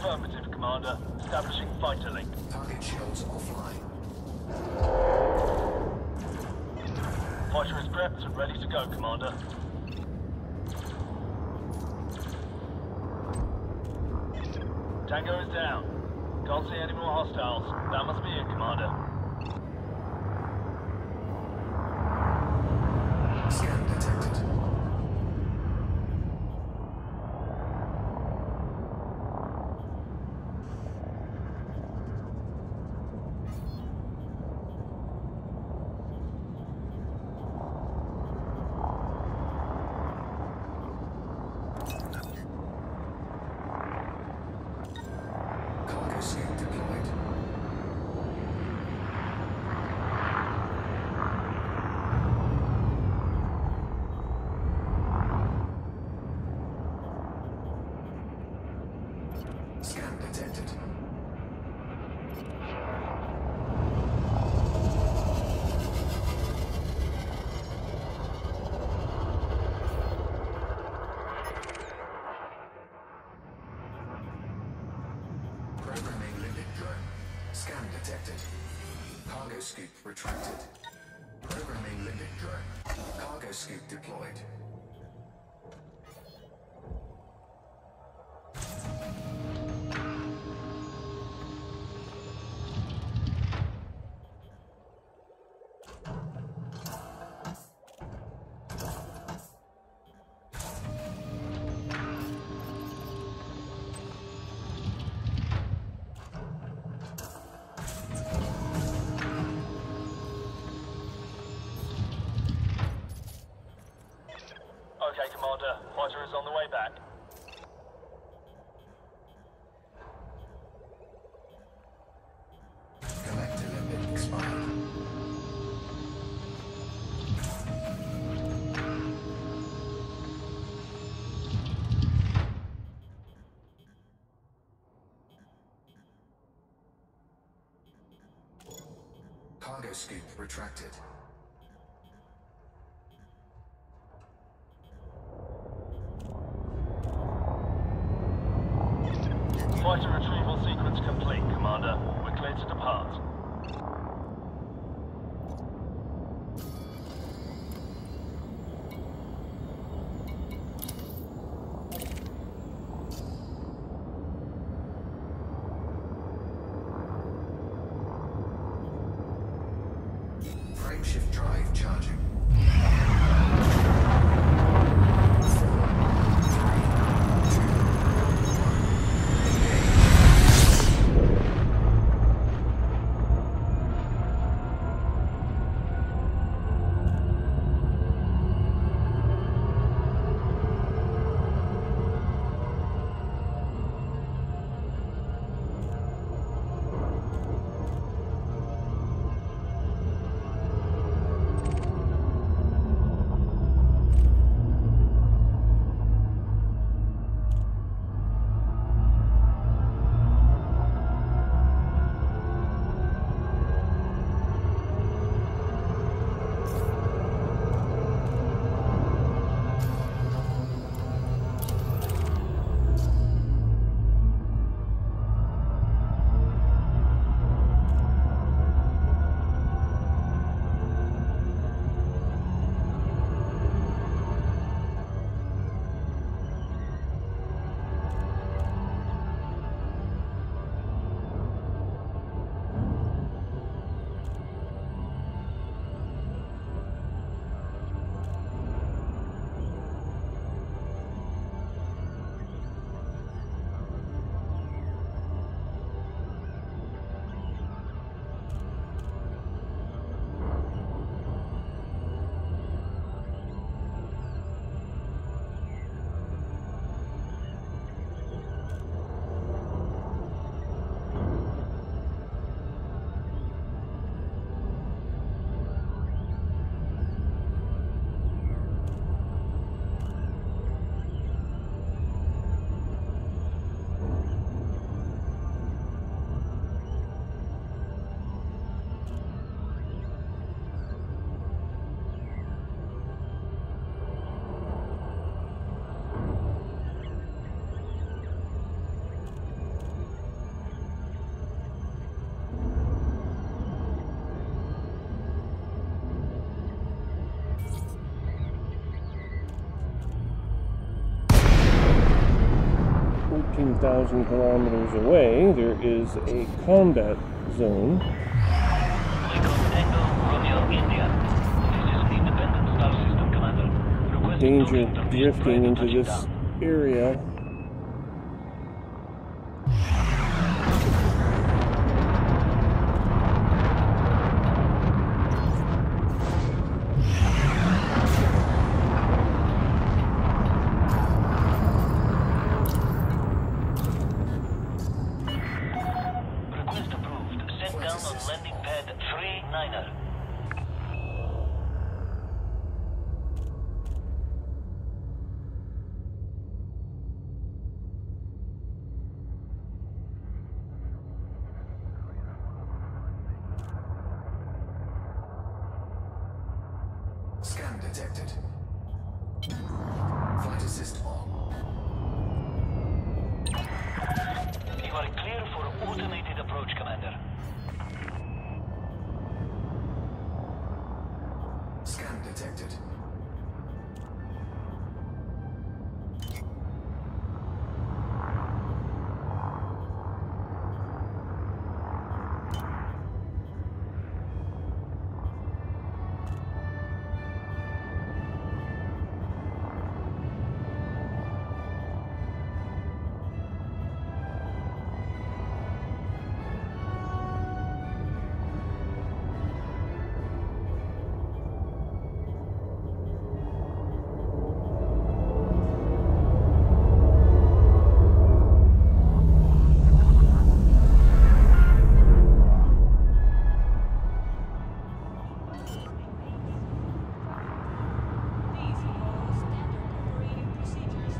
Affirmative, Commander. Establishing fighter link. Target shields offline. Fighter is prepped and ready to go, Commander. Tango is down. Can't see any more hostiles. That must be it, Commander. Scan detected. Cargo scoop deployed. Scan detected. Programming limit drone. Scan detected. Cargo scoop retracted. Programming limit drone. Cargo scoop deployed. Okay, Commander. Fighter is on the way back. Collector limit expired. Cargo scoop retracted. Fighter retrieval sequence complete, Commander. We're clear to depart. Frameshift drive charging. 4, 3, 2, 1. Engage. 2,000 kilometers away, there is a combat zone. Recon Tango, Romeo, India. This is Independent Star System Commander. Requesting Danger no intervention drifting prior to into touching this down. area. Request approved. Set down on landing pad 39er. Scan detected. Flight assist on. You are clear for automated approach, Commander. Scan detected. Please follow standard operating procedures.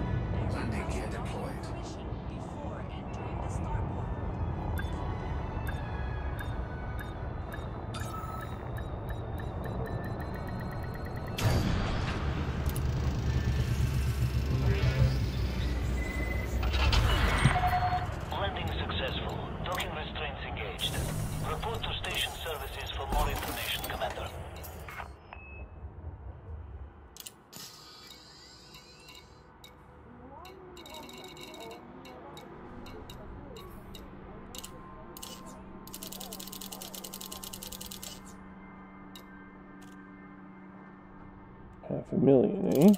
Landing gear deployed. Permission before entering the starport. Landing successful. Docking restraints engaged. Report to station services for more information, Commander. $500,000, eh?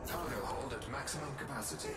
Cargo hold at maximum capacity.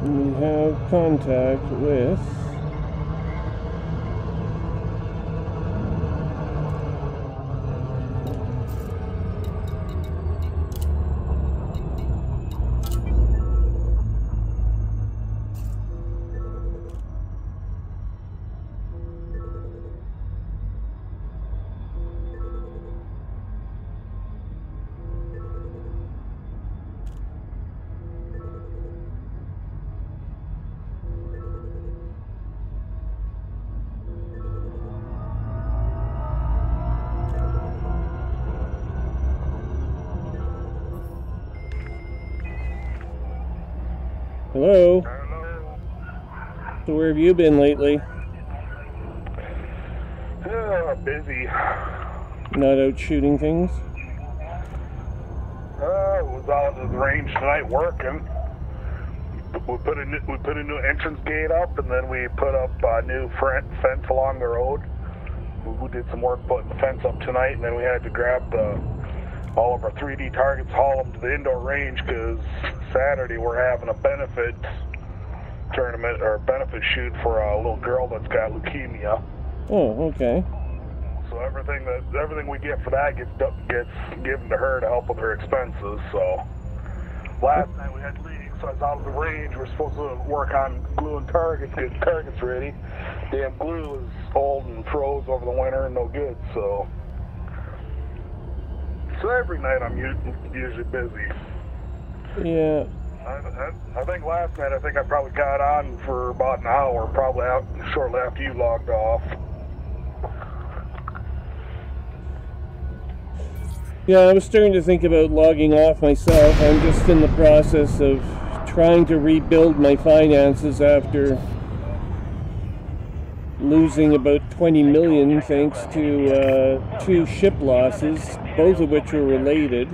We have contact with... Hello? So where have you been lately? Busy. Not out shooting things? Was out at the range tonight working. We put a new entrance gate up, and then we put up a new fence along the road. We did some work putting the fence up tonight, and then we had to grab all of our 3D targets, haul them to the indoor range, because Saturday we're having a benefit tournament or benefit shoot for a little girl that's got leukemia. Oh, okay. So everything we get for that gets given to her to help with her expenses. So last night we had league, so I was out of the range. We're supposed to work on gluing targets, getting targets ready. Damn glue is old and froze over the winter and no good. So every night I'm usually busy. Yeah. I think last night I probably got on for about an hour, probably out shortly after you logged off. Yeah, I was starting to think about logging off myself. I'm just in the process of trying to rebuild my finances after losing about 20 million thanks to 2 ship losses, both of which were related.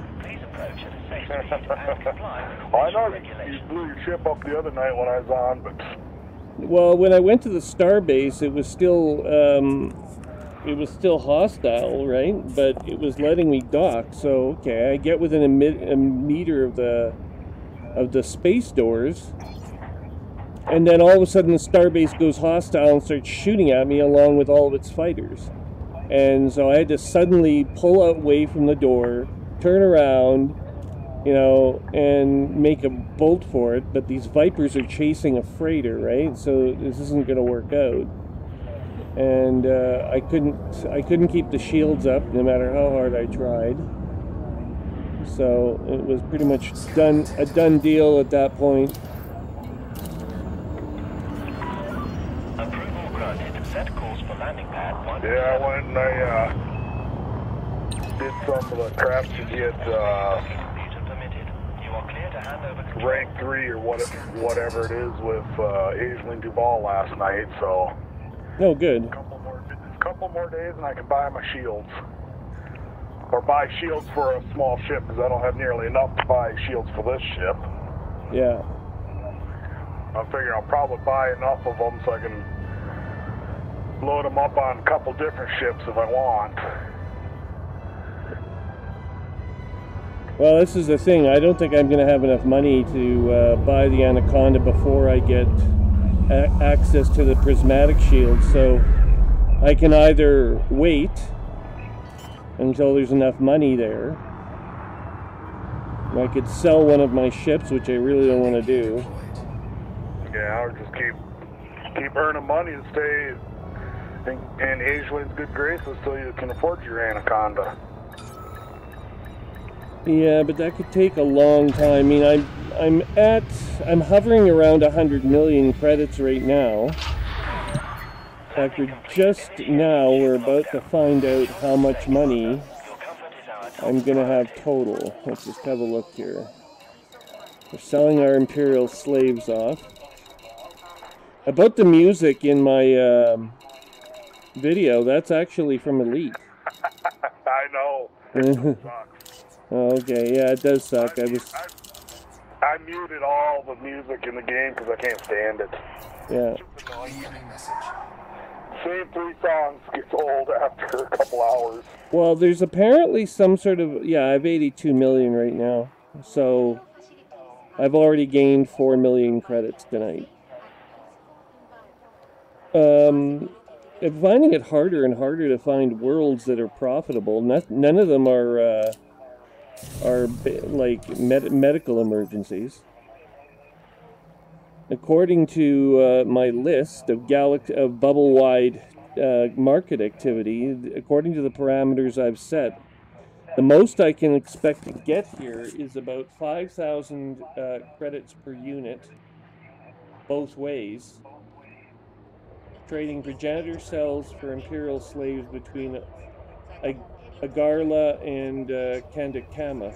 Well, I know you blew your ship up the other night when I was on, but... Well, when I went to the starbase, it was still hostile, right? But it was letting me dock. So okay, I get within a meter of the space doors, and then all of a sudden the starbase goes hostile and starts shooting at me along with all of its fighters. And so I had to suddenly pull away from the door, turn around, you know, and make a bolt for it. But these Vipers are chasing a freighter, right? So this isn't going to work out. And I couldn't keep the shields up no matter how hard I tried. So it was pretty much a done deal at that point. Approval granted. Set course for landing pad 1. Yeah, I went and I did some of the crap to get rank 3 or whatever it is with Aislinn Duval last night, so... Oh, good. A couple more days and I can buy my shields. Or buy shields for a small ship, because I don't have nearly enough to buy shields for this ship. Yeah. I figure I'll probably buy enough of them so I can load them up on a couple different ships if I want. Well, this is the thing. I don't think I'm going to have enough money to buy the Anaconda before I get access to the prismatic shield. So I can either wait until there's enough money there. I could sell one of my ships, which I really don't want to do. Yeah, or just keep earning money and stay in Aislinn's good graces so you can afford your Anaconda. Yeah, but that could take a long time. I mean, I'm hovering around 100 million credits right now. After just now, we're about to find out how much money I'm gonna have total. Let's just have a look here. We're selling our Imperial slaves off. About the music in my video, that's actually from Elite. I know. It sucks. Okay, yeah, it does suck. I muted all the music in the game because I can't stand it. Yeah. Incoming message. Same 3 songs gets old after a couple hours. Well, there's apparently some sort of... Yeah, I have 82 million right now. So I've already gained 4 million credits tonight. I'm finding it harder and harder to find worlds that are profitable. None of them are like medical emergencies. According to my list of bubble-wide market activity, according to the parameters I've set, the most I can expect to get here is about 5,000 credits per unit, both ways, trading progenitor cells for imperial slaves between Agarla and Kandakama,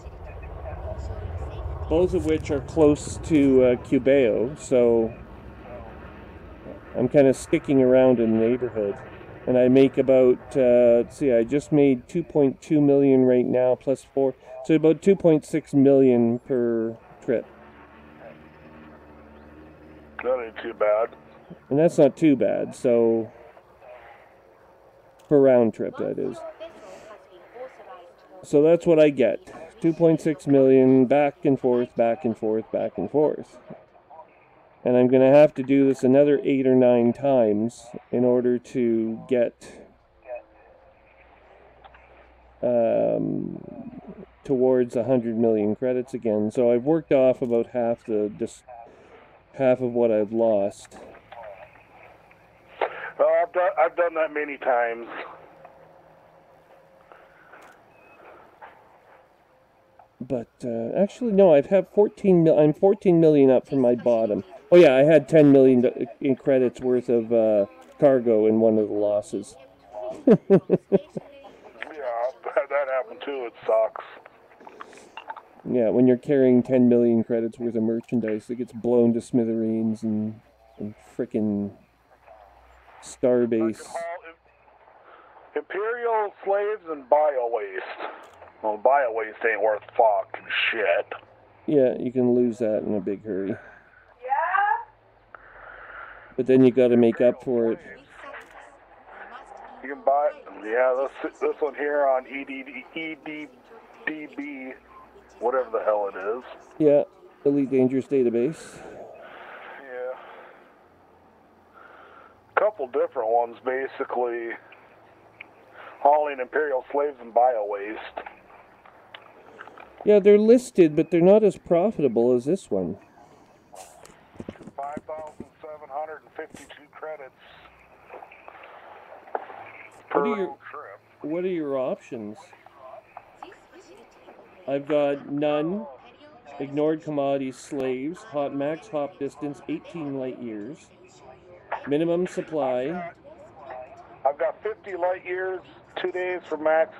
both of which are close to Cubeo, so I'm kind of sticking around in the neighborhood. And I make about, let's see, I just made 2.2 million right now, plus 4, so about 2.6 million per trip. That ain't too bad. And that's not too bad, so, per round trip, that is. So that's what I get. 2.6 million, back and forth, back and forth, back and forth. And I'm going to have to do this another 8 or 9 times in order to get towards 100 million credits again. So I've worked off about half of what I've lost. Well, I've done that many times. But actually, no, I've had 14 mil. I'm 14 million up from my bottom. Oh yeah, I had 10 million in credits worth of cargo in one of the losses. Yeah, that happened too. It sucks. Yeah, when you're carrying 10 million credits worth of merchandise, it gets blown to smithereens and frickin' Starbase. Imperial slaves and bio-waste. Well, bio-waste ain't worth fucking shit. Yeah, you can lose that in a big hurry. Yeah? But then you gotta make up for it. You can buy, yeah, this one here on EDDB, whatever the hell it is. Yeah, Elite Dangerous Database. Yeah. Couple different ones, basically. Hauling Imperial slaves and bio-waste. Yeah, they're listed, but they're not as profitable as this one. 5,752 credits What are your options? I've got none, ignored commodities, slaves, max hop distance, 18 light years, minimum supply. I've got 50 light years, 2 days for max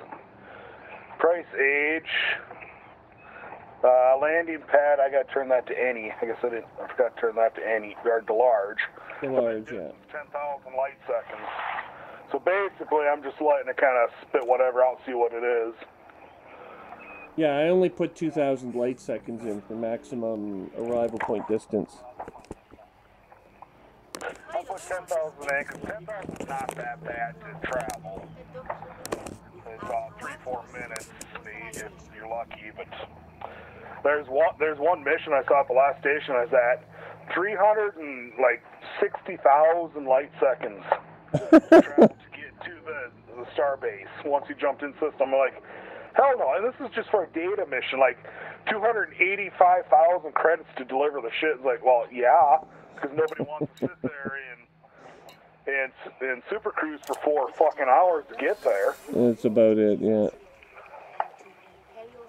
price age. Landing pad, I got to turn that to any. I guess I forgot to turn that to any, or to large. To large, yeah. 10,000 light seconds. So basically, I'm just letting it kind of spit whatever out, see what it is. Yeah, I only put 2,000 light seconds in for maximum arrival point distance. I put 10,000 in, because 10,000 is not that bad to travel. It's about 3-4 minutes, if you're lucky, but there's one mission I saw at the last station I was at, 360,000 light seconds to travel to get to the Starbase. Once you jumped in system, I'm like, hell no, and this is just for a data mission, like 285,000 credits to deliver the shit. It's like, well, yeah, because nobody wants to sit there and Super Cruise for 4 fucking hours to get there. That's about it, yeah.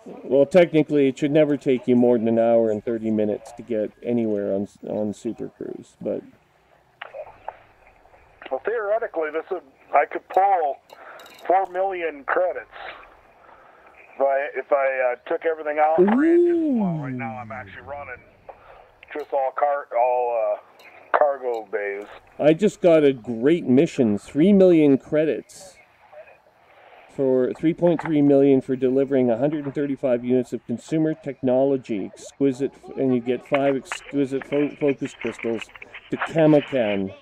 Well, technically, it should never take you more than an hour and 30 minutes to get anywhere on Super Cruise, but... Well, theoretically, I could pull 4 million credits if I took everything out and ran just, well, right now I'm actually running just all cargo bays. I just got a great mission, 3 million credits for 3.3 million for delivering 135 units of consumer technology, and you get 5 exquisite focus crystals to Kamakan,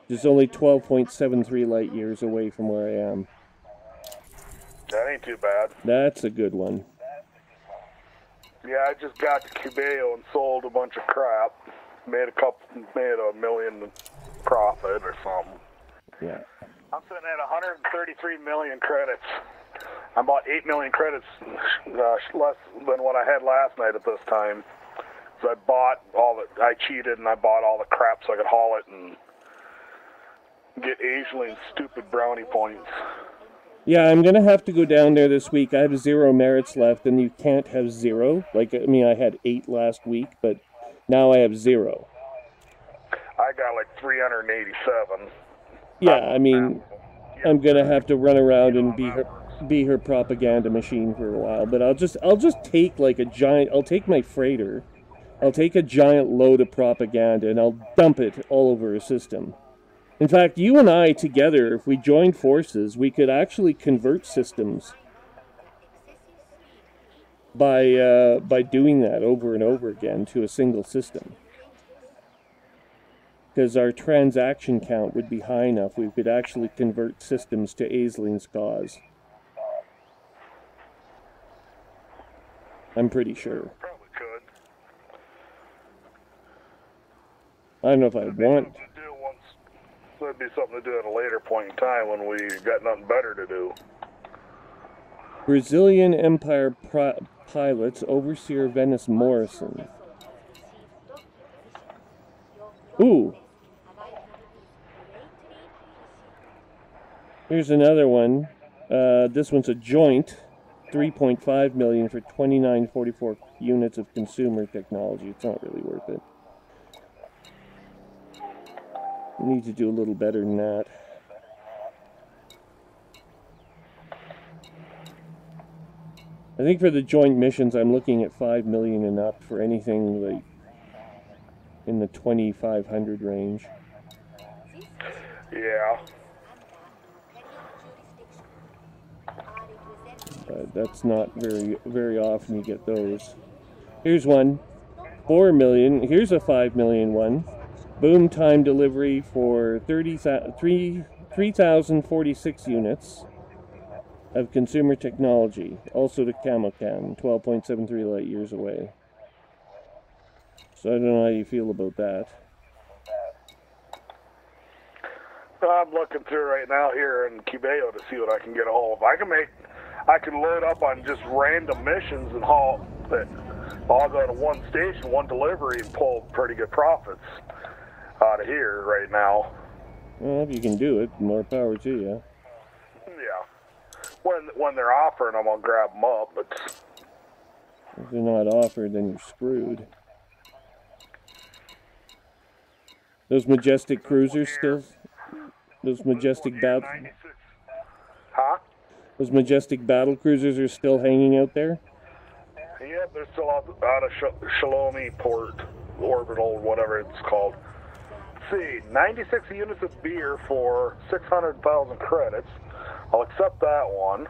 which is only 12.73 light years away from where I am. That ain't too bad. That's a good one. Yeah, I just got to Cubeo and sold a bunch of crap. Made $1 million profit or something. Yeah. I'm sitting at 133 million credits. I bought 8 million credits less than what I had last night at this time. So I bought I cheated and I bought all the crap so I could haul it and get Aisling's stupid brownie points. Yeah, I'm gonna have to go down there this week. I have 0 merits left, and you can't have 0. Like, I mean, I had 8 last week, but now I have 0. I got like 387. Yeah, I mean, I'm gonna have to run around and be her propaganda machine for a while. But I'll just take like a giant. I'll take my freighter. I'll take a giant load of propaganda and I'll dump it all over a system. In fact, you and I together, if we joined forces, we could actually convert systems by doing that over and over again to a single system. Because our transaction count would be high enough, we could actually convert systems to Aisling's cause. I'm pretty sure. Probably could. I don't know if I want. That'd be something to do at a later point in time when we got nothing better to do. Brazilian Empire pilots, Overseer Venice Morrison. Ooh. Here's another one. This one's a joint. 3.5 million for 2944 units of consumer technology. It's not really worth it. We need to do a little better than that. I think for the joint missions, I'm looking at 5 million and up for anything like in the 2,500 range. Yeah. But that's not very often you get those. Here's one. 4 million. Here's a 5 million one. Boom time delivery for 3,046 units of consumer technology. Also to Camocan, 12.73 light years away. So I don't know how you feel about that. I'm looking through right now here in Cubeo to see what I can get a hold of. I can load up on just random missions and haul that. I'll go to one station, one delivery, and pull pretty good profits out of here right now. Well, if you can do it, more power to you. Yeah. When they're offering them, I'll grab them up, but if they're not offered, then you're screwed. Those majestic cruisers still? Those majestic battle... Huh? Those majestic battle cruisers are still hanging out there? Yeah, they're still out of Shalomi Port, Orbital, whatever it's called. Let's see, 96 units of beer for 600,000 credits. I'll accept that one.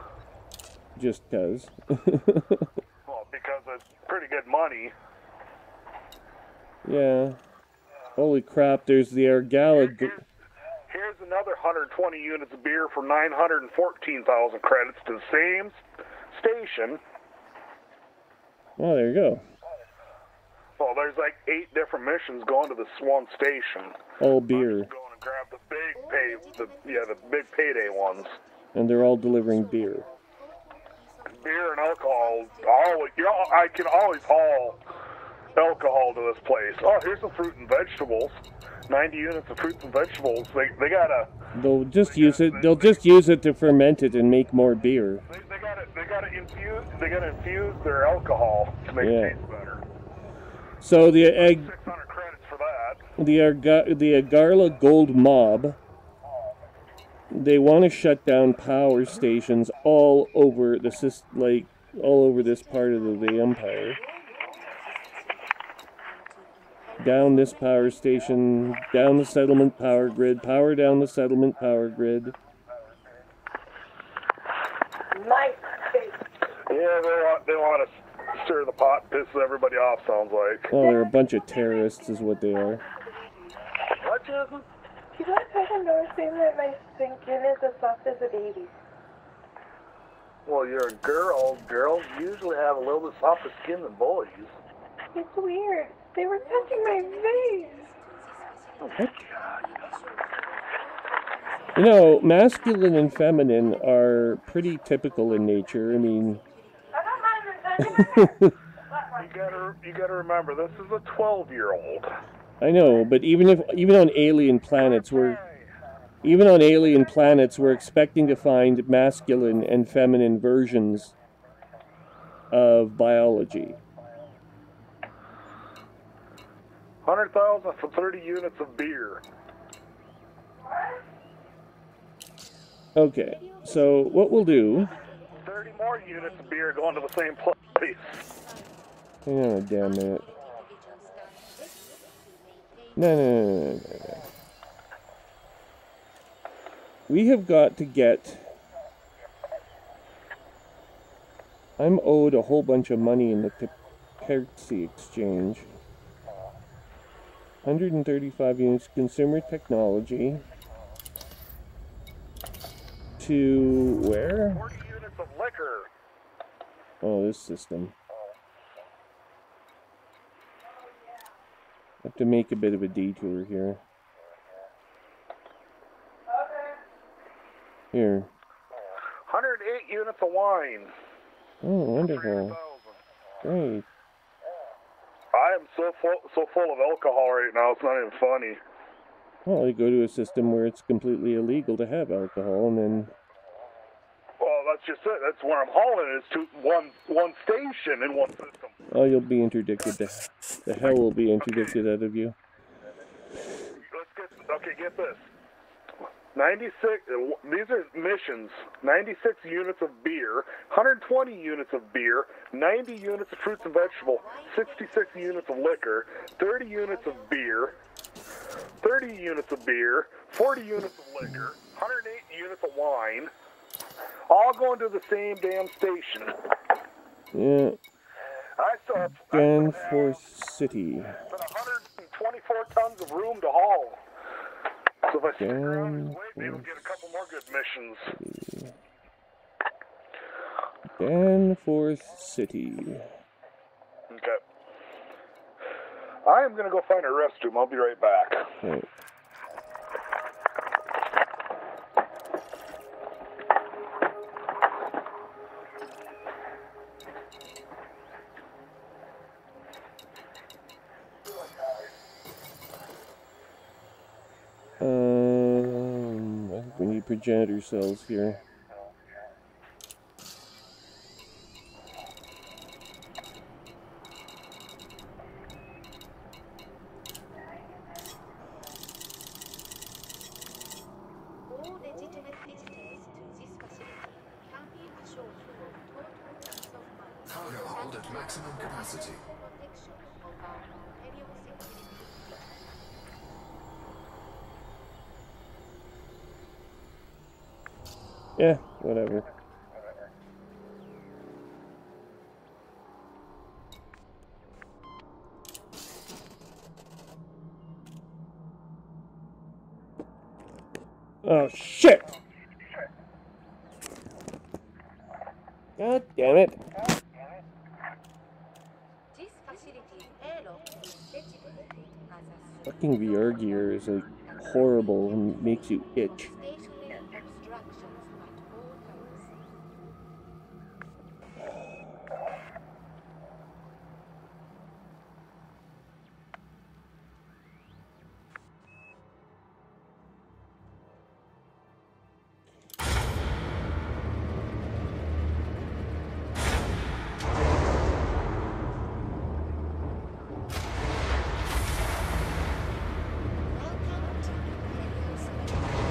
Just cause. Well, because it's pretty good money. Yeah. Holy crap, there's the Argala... Here's another 120 units of beer for 914,000 credits to the same station. Oh, there you go. Well, there's like 8 different missions going to this one station. All beer. I'm just going to grab the big payday ones. And they're all delivering beer. Beer and alcohol. I can always haul alcohol to this place. Oh, here's some fruit and vegetables. 90 units of fruits and vegetables. They gotta. They'll just use it. They'll just use it to ferment it and make more beer. They gotta infuse their alcohol to make it taste better. So the 600 credits for that. The Agarla Gold Mob. They want to shut down power stations all over all over this part of the empire. Down this power station, down the settlement power grid, power down the settlement power grid. Nice. Yeah, they want to stir the pot, piss everybody off, sounds like. Oh, they're a bunch of terrorists is what they are. What, Jasmine? You guys ever notice that my skin is as soft as a baby? Well, you're a girl. Girls usually have a little bit softer skin than boys. It's weird. They were touching my face. Oh my God. You know, masculine and feminine are pretty typical in nature. I mean, You gotta remember, this is a 12-year-old. I know, but even on alien planets, we're expecting to find masculine and feminine versions of biology. 100,000 for 30 units of beer. Okay, so what we'll do... 30 more units of beer going to the same place. Hang on a damn minute. No. We have got to get... I'm owed a whole bunch of money in the currency exchange. 135 units consumer technology. To where? 40 units of liquor. Oh, this system. I have to make a bit of a detour here. Here. 108 units of wine. Oh, wonderful. Great. I am so full of alcohol right now, it's not even funny. Well, you go to a system where it's completely illegal to have alcohol, and then... Well, that's just it. That's where I'm hauling is to one station in one system. Oh, you'll be interdicted. The hell will be interdicted out of you. Get this. 96, these are missions. 96 units of beer, 120 units of beer, 90 units of fruits and vegetables, 66 units of liquor, 30 units of beer, 30 units of beer, 40 units of liquor, 108 units of wine, all going to the same damn station. Yeah. I still have Danforth City. 124 tons of room to haul. So if I stick around and wait, maybe we'll get a couple more good missions. Danforth City. Okay. I am going to go find a restroom. I'll be right back. Right. I think we need progenitor cells here. All legitimate visitors to this facility can be assured of total peace of mind. Cargo hold at maximum capacity. Protection of our imperial security features. Yeah, whatever. Oh, shit! God damn it. This facility airlock is designated as a Fucking VR gear is like horrible and makes you itch. stationary obstructions at all times. Welcome to Imperial Security.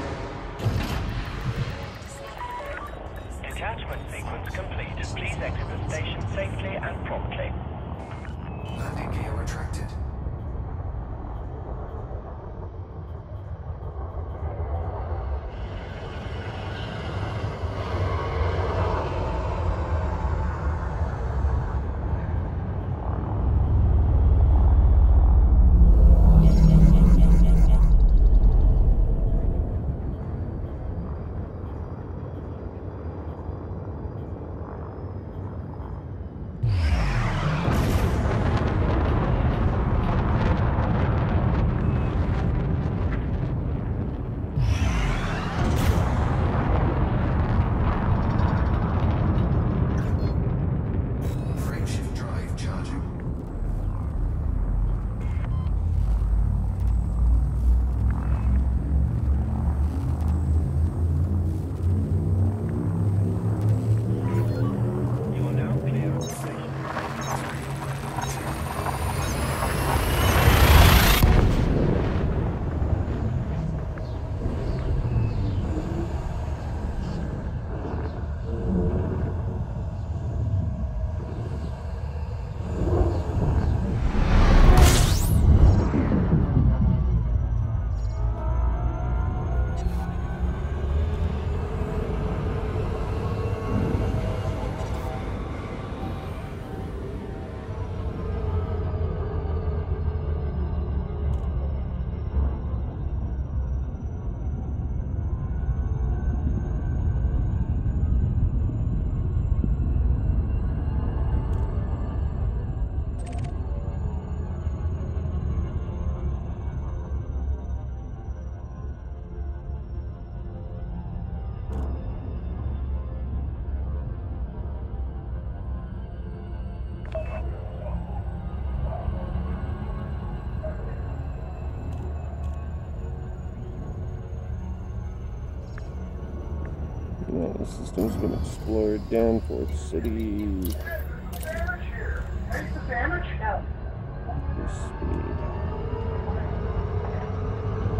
The system's been explored. Danforth City. Speed.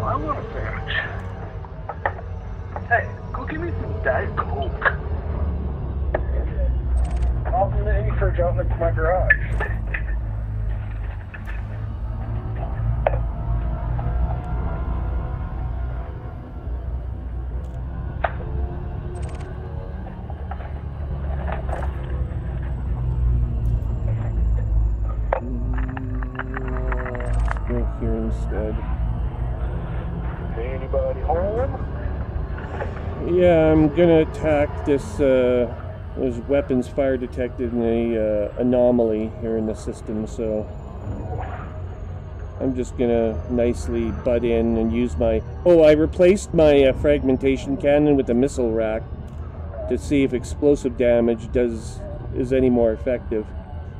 I want a sandwich. Hey, go give me some Diet Coke. I'll open the any fridge out next to my garage. Go here instead. Anybody home? Yeah, I'm gonna attack this. There's weapons fire detected in a anomaly here in the system, so I'm just gonna nicely butt in and use my. Oh, I replaced my fragmentation cannon with a missile rack to see if explosive damage is any more effective.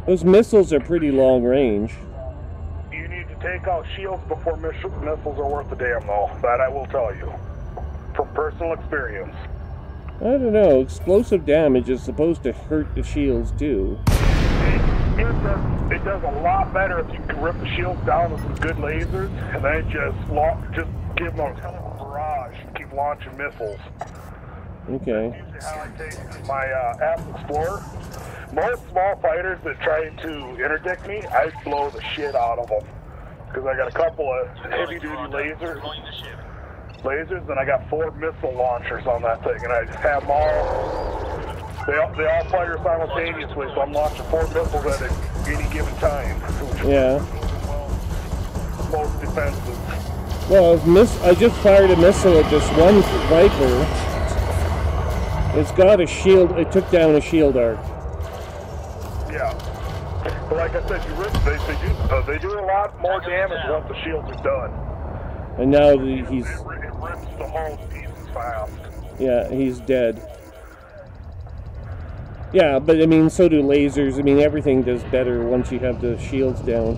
Those missiles are pretty long range. You need to take out shields before missiles are worth a damn, though. That I will tell you. From personal experience. I don't know. Explosive damage is supposed to hurt the shields, too. It does a lot better if you can rip the shields down with some good lasers, and then just give them a barrage and keep launching missiles. Okay. That's usually how I take my Apple Explorer. Most small fighters that try to interdict me, I blow the shit out of them. Because I got a couple of heavy-duty lasers, and I got 4 missile launchers on that thing, and I have them all. They all fire simultaneously, so I'm launching 4 missiles at any given time. Yeah. Most defensive. Well, I just fired a missile at this one Viper. It's got a shield. It took down a shield arc. Yeah. But like I said, they do a lot more damage once the shields are done. And now It he's. rips the whole pieces fast. Yeah, he's dead. Yeah, but I mean, so do lasers. I mean, everything does better once you have the shields down.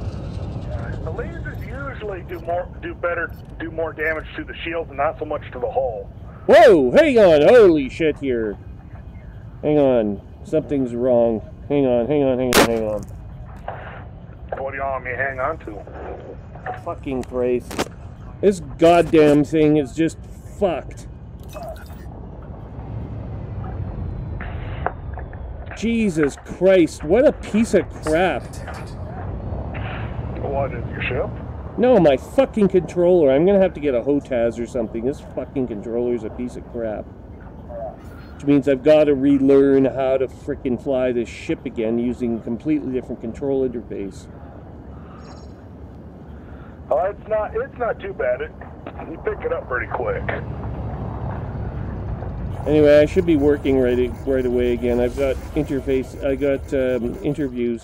The lasers usually do more damage to the shields and not so much to the hull. Whoa! Hang on! Holy shit here! Hang on. Something's wrong. Hang on. What do you want me to hang on to? Fucking Christ. This goddamn thing is just fucked. Jesus Christ, what a piece of crap. What is your ship? No, my fucking controller. I'm gonna have to get a HOTAS or something. This fucking controller's a piece of crap. Which means I've got to relearn how to frickin' fly this ship again using a completely different control interface. Oh, it's not too bad. You pick it up pretty quick. Anyway, I should be working right away again. I've got interviews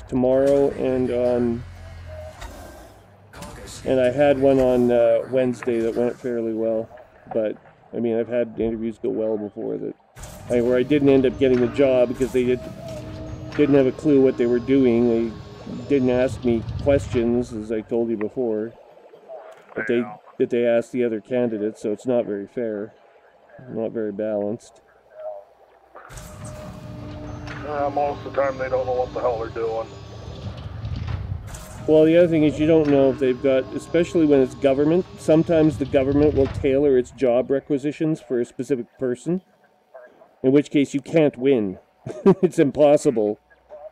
tomorrow and I had one on Wednesday that went fairly well. But I mean, I've had interviews go well before that, where I didn't end up getting the job because they didn't have a clue what they were doing. They didn't ask me questions, as I told you before, that they asked the other candidates. So it's not very fair. Not very balanced. Most of the time they don't know what the hell they're doing. Well, the other thing is you don't know if they've got, especially when it's government, sometimes the government will tailor its job requisitions for a specific person, in which case you can't win. It's impossible,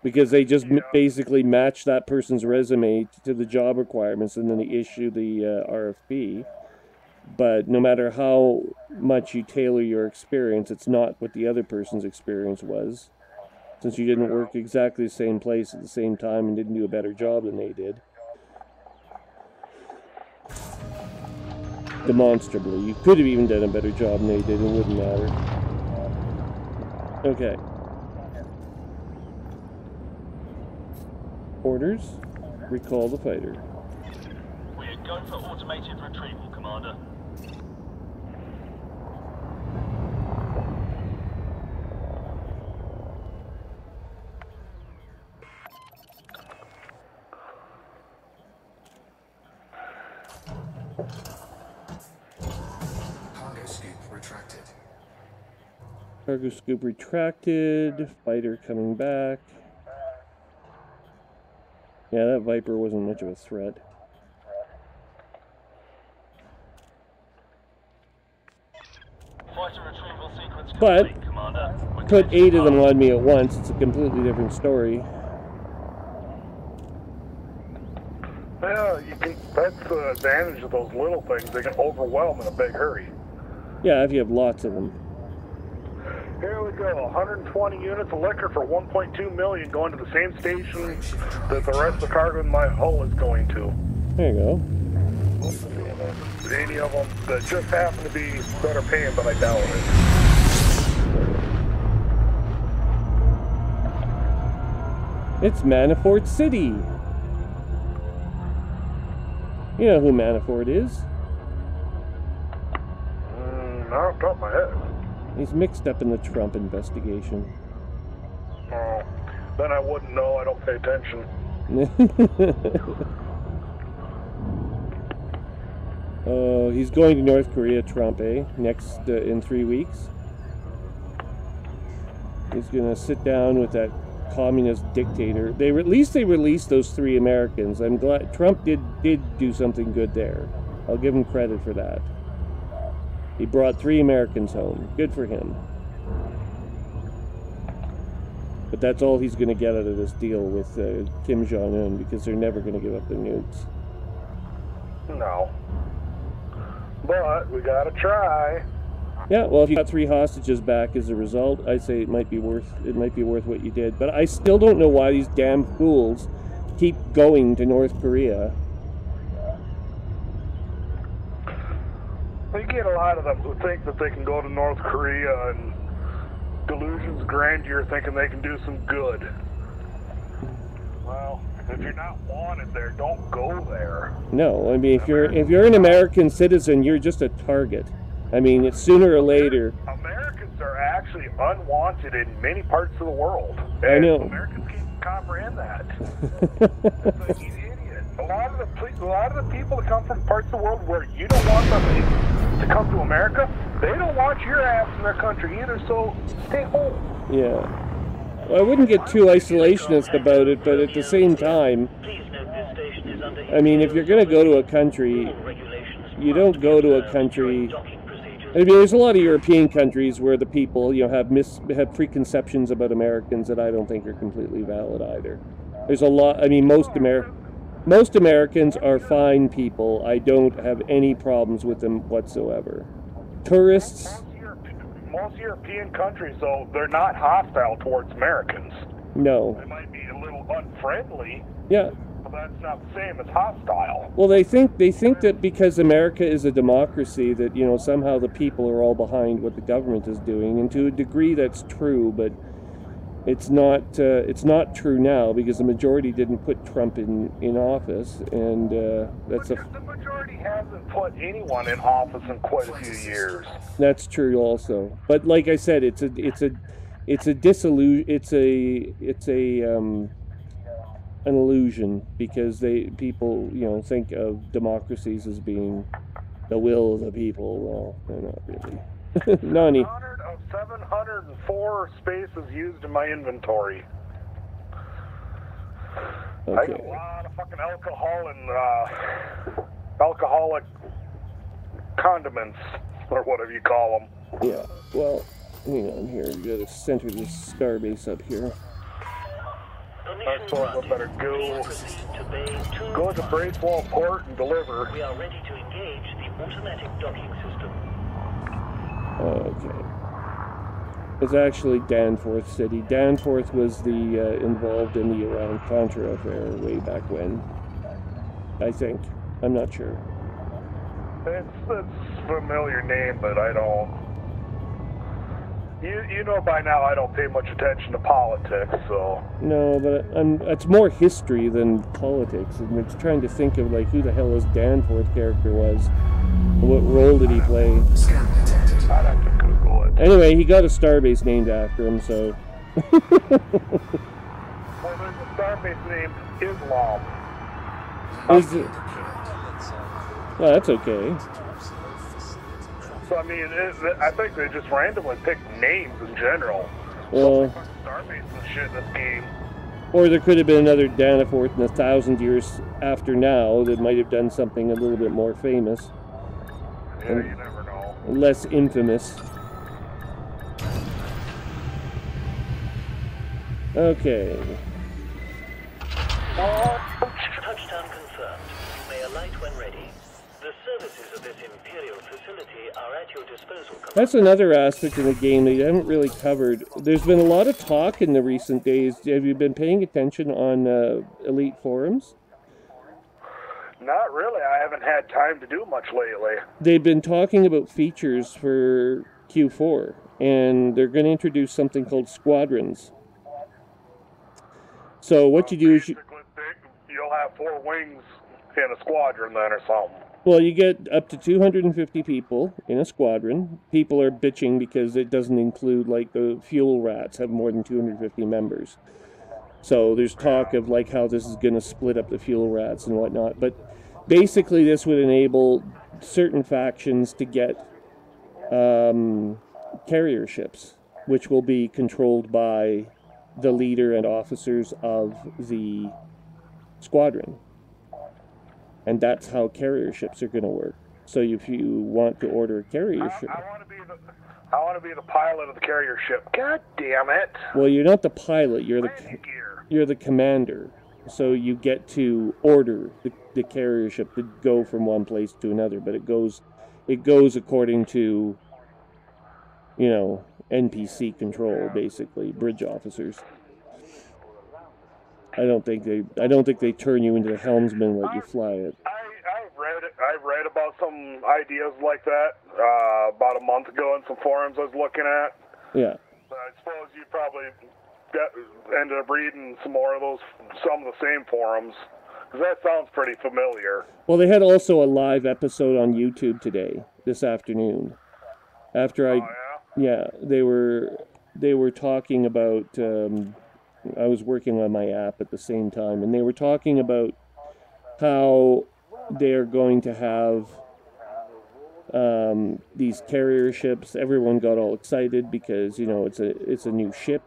because they just basically match that person's resume to the job requirements and then they issue the RFP. But no matter how much you tailor your experience, it's not what the other person's experience was. Since you didn't work exactly the same place at the same time and didn't do a better job than they did. Demonstrably. You could have even done a better job than they did, it wouldn't matter. Okay. Orders. Recall the fighter. We're go for automated retrieval, Commander. Cargo scoop retracted. Cargo scoop retracted. Fighter coming back. Yeah, that Viper wasn't much of a threat. Fighter retrieval sequence But complete, Commander. We're put clear to 8 of them depart. on me at once, it's a completely different story. Yeah, that's the advantage of those little things. They can overwhelm in a big hurry. Yeah, if you have lots of them. Here we go, 120 units of liquor for 1.2 million going to the same station that the rest of the cargo in my hull is going to. There you go. Any of them that just happen to be better paying, but I doubt it. It's Manafort City. You know who Manafort is. Not off the top of my head. He's mixed up in the Trump investigation. Oh, then I wouldn't know. I don't pay attention. Oh, he's going to North Korea, Trump, eh? Next, in 3 weeks. He's gonna sit down with that communist dictator. At least they released those 3 Americans. I'm glad Trump did do something good there. I'll give him credit for that. He brought 3 Americans home. Good for him. But that's all he's going to get out of this deal with Kim Jong-un, because they're never going to give up their nukes. No. But we gotta try. Yeah, well, if you got 3 hostages back as a result, I say it might be worth what you did. But I still don't know why these damn fools keep going to North Korea. You get a lot of them who think that they can go to North Korea and delusions of grandeur, thinking they can do some good. Well, if you're not wanted there, don't go there. No, I mean, if you're an American citizen, you're just a target. I mean, it's sooner or later. Americans are actually unwanted in many parts of the world. And I know. Americans can't comprehend that. It's like, you idiot. A lot of the people that come from parts of the world where you don't want them to come to America, they don't want your ass in their country either, so stay home. Yeah. Well, I wouldn't get too isolationist about it, but at the same time, I mean, if you're going to go to a country, you don't go to a country. I mean, there's a lot of European countries where the people, you know, have preconceptions about Americans that I don't think are completely valid either. There's a lot. I mean, most Americans are fine people. I don't have any problems with them whatsoever. Tourists. Most European countries, though, they're not hostile towards Americans. No. They might be a little unfriendly. Yeah. But that's not the same as hostile. Well, they think that because America is a democracy, that, you know, somehow the people are all behind what the government is doing, and to a degree that's true, but it's not true now, because the majority didn't put Trump in office, and that's the majority hasn't put anyone in office in quite a few years. That's true also. But like I said, it's an illusion, because people, you know, think of democracies as being the will of the people. Well, they're not really. Nani. 100 of 704 spaces used in my inventory. Okay. I got a lot of fucking alcohol and alcoholic condiments, or whatever you call them. Yeah. Well, hang on here. We gotta center this starbase up here. I suppose I better go to Bracewell Port and deliver. We are ready to engage the automatic docking system. Okay. It's actually Danforth City. Danforth was the involved in the Iran-Contra affair way back when. I think. I'm not sure. It's a familiar name, but I don't. You know by now I don't pay much attention to politics, so. No, but it's more history than politics. I'm just trying to think of, like, who the hell this Danforth character was. What role did he play? Scan detected. I'd have to Google it. Anyway, he got a starbase named after him, so. Well, there's a starbase named Islam. Is it? Well, that's okay. So, I mean, I think they just randomly pick names in general. Well, Starbase and shit in this game. or there could have been another Danaforth in 1,000 years after now that might have done something a little bit more famous. Yeah, you never know. Less infamous. Okay. Touchdown confirmed. You may alight when ready. The services of this Imperial facility are at your disposal. That's another aspect of the game that you haven't really covered. There's been a lot of talk in the recent days. Have you been paying attention on Elite forums? Not really. I haven't had time to do much lately. They've been talking about features for Q4, and they're going to introduce something called squadrons. So what you do is you'll have 4 wings in a squadron then or something. Well, you get up to 250 people in a squadron. People are bitching because it doesn't include, like, the fuel rats have more than 250 members. So there's talk of, like, how this is going to split up the fuel rats and whatnot. But basically this would enable certain factions to get carrier ships, which will be controlled by the leader and officers of the squadron. And that's how carrier ships are going to work. So if you want to order a carrier ship... I want to be the pilot of the carrier ship. God damn it. Well, you're not the pilot. You're the commander. So you get to order the carrier ship to go from one place to another. But it goes according to, you know, NPC control, basically, bridge officers. I don't think they turn you into the helmsman and let you fly it. I've read about some ideas like that about a month ago in some forums I was looking at. Yeah. But I suppose you probably ended up reading some more of those, some of the same forums, because that sounds pretty familiar. Well, they had also a live episode on YouTube today, this afternoon. After I, yeah, they were talking about. I was working on my app at the same time, and they were talking about how they're going to have these carrier ships. Everyone got all excited because, you know, it's a new ship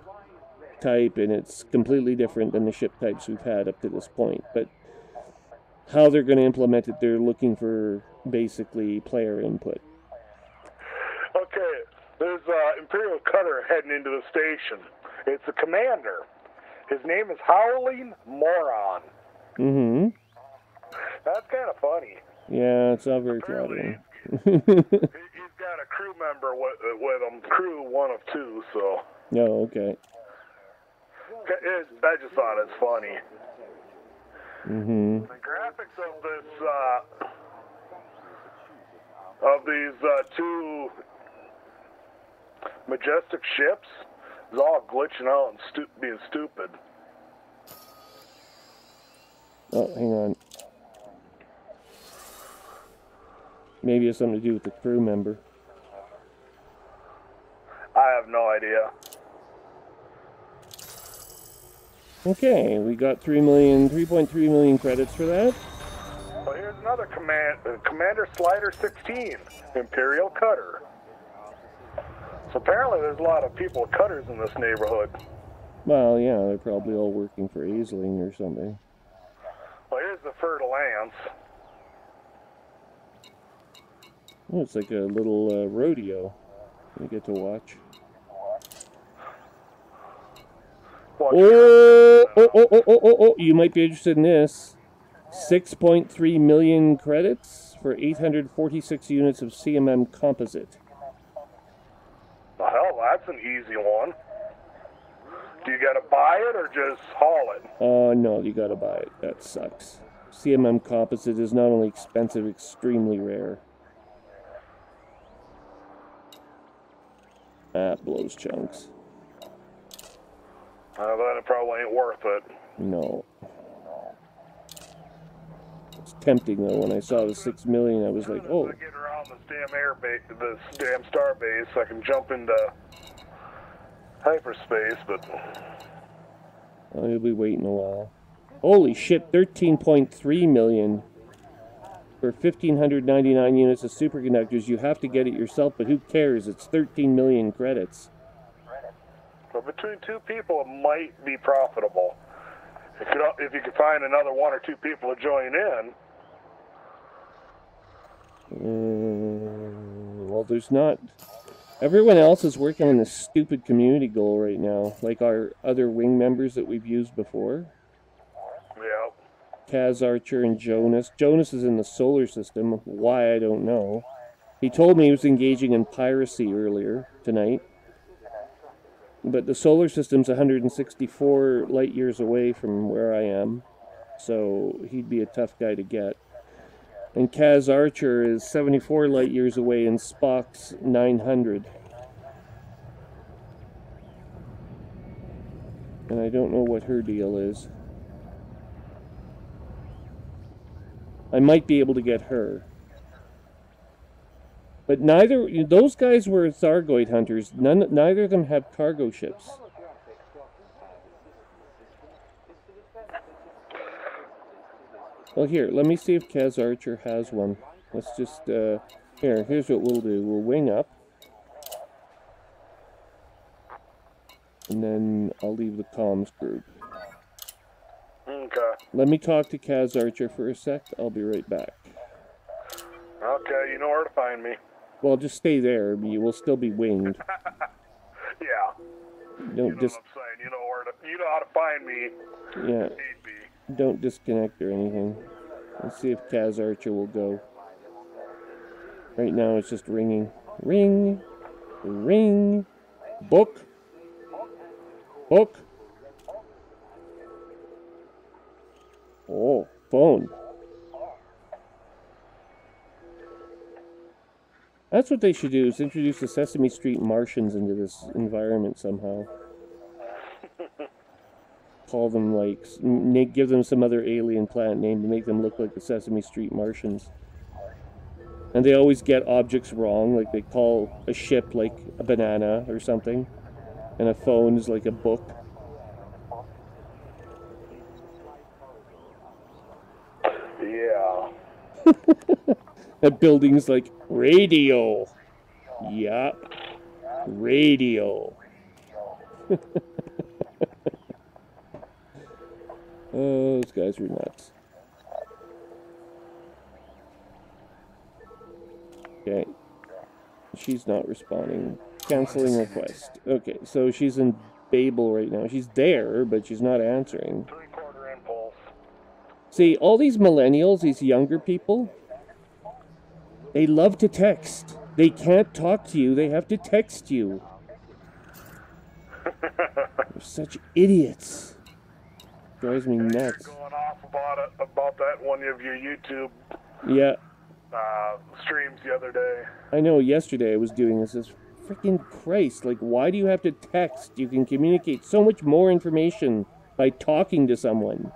type, and it's completely different than the ship types we've had up to this point. But how they're going to implement it, they're looking for basically player input. Okay, there's an Imperial cutter heading into the station. It's a commander. His name is Howling Moron. Mm-hmm. That's kind of funny. Yeah, it's not very flattering. He's got a crew member with him. Crew 1 of 2, so... Oh, okay. I just thought it's funny. Mm-hmm. The graphics of these 2 majestic ships is all glitching out and being stupid. Oh, hang on. Maybe it's something to do with the crew member. I have no idea. Okay, we got 3.3 million credits for that. Well, here's another Commander Slider 16, Imperial Cutter. So apparently there's a lot of people with cutters in this neighborhood. Well, yeah, they're probably all working for Aisling or something. Well, here's the Fer de Lance. Oh, it's like a little rodeo you get to watch. Oh, you might be interested in this. 6.3 million credits for 846 units of CMM composite. The hell, that's an easy one. Do you gotta buy it or just haul it? No, you gotta buy it. That sucks. CMM composite is not only expensive, extremely rare. That blows chunks. Then it probably ain't worth it. No. It's tempting though. When I saw the 6 million, I was like, oh. If I get around this damn this damn star base, I can jump into hyperspace, but I'll be waiting a while. Holy shit, 13.3 million. for 1,599 units of superconductors. You have to get it yourself, but who cares? It's 13 million credits. But between two people, it might be profitable. If you could find another one or two people to join in. Well, there's not. Everyone else is working on this stupid community goal right now, like our other wing members that we've used before. Yeah. Kaz Archer and Jonas. Jonas is in the solar system. Why, I don't know. He told me he was engaging in piracy earlier tonight. But the solar system's 164 light years away from where I am, so he'd be a tough guy to get. And Kaz Archer is 74 light years away in Spock's 900. And I don't know what her deal is. I might be able to get her. But those guys were Thargoid hunters. Neither of them have cargo ships. Well, here, let me see if Kaz Archer has one. Let's just, here's what we'll do. We'll wing up. And then I'll leave the comms group. Okay. Let me talk to Kaz Archer for a sec. I'll be right back. Okay, you know where to find me. Well, just stay there. You will still be winged. Yeah. Don't what I'm saying. You know how to find me. Yeah. Don't disconnect or anything. Let's see if Kaz Archer will go. Right now it's just ringing. Ring. Ring. Book. Book. Oh, phone. That's what they should do, is introduce the Sesame Street Martians into this environment somehow. Call them, like, give them some other alien planet name to make them look like the Sesame Street Martians. And they always get objects wrong, like they call a ship like a banana or something, and a phone is like a book. Yeah. A building's like radio. Yup. Radio. Oh, those guys were nuts. Okay. She's not responding. Canceling request. Okay, so she's in Babel right now. She's there, but she's not answering. 3/4 impulse. See, all these millennials, these younger people, they love to text. They can't talk to you, they have to text you. They're such idiots. Drives me nuts. You're going off about that one of your YouTube streams the other day. I know, yesterday I was doing this. It's freaking Christ. Like, why do you have to text? You can communicate so much more information by talking to someone.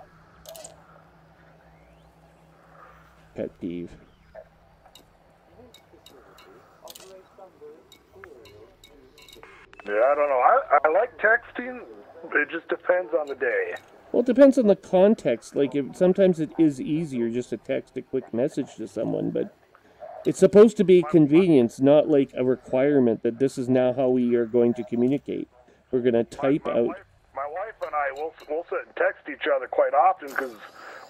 Pet peeve. Yeah, I don't know. I like texting. It just depends on the day. Well, it depends on the context. Like, sometimes it is easier just to text a quick message to someone, but it's supposed to be a convenience, not like a requirement that this is now how we are going to communicate. We're going to type out. My wife and I will sit and text each other quite often because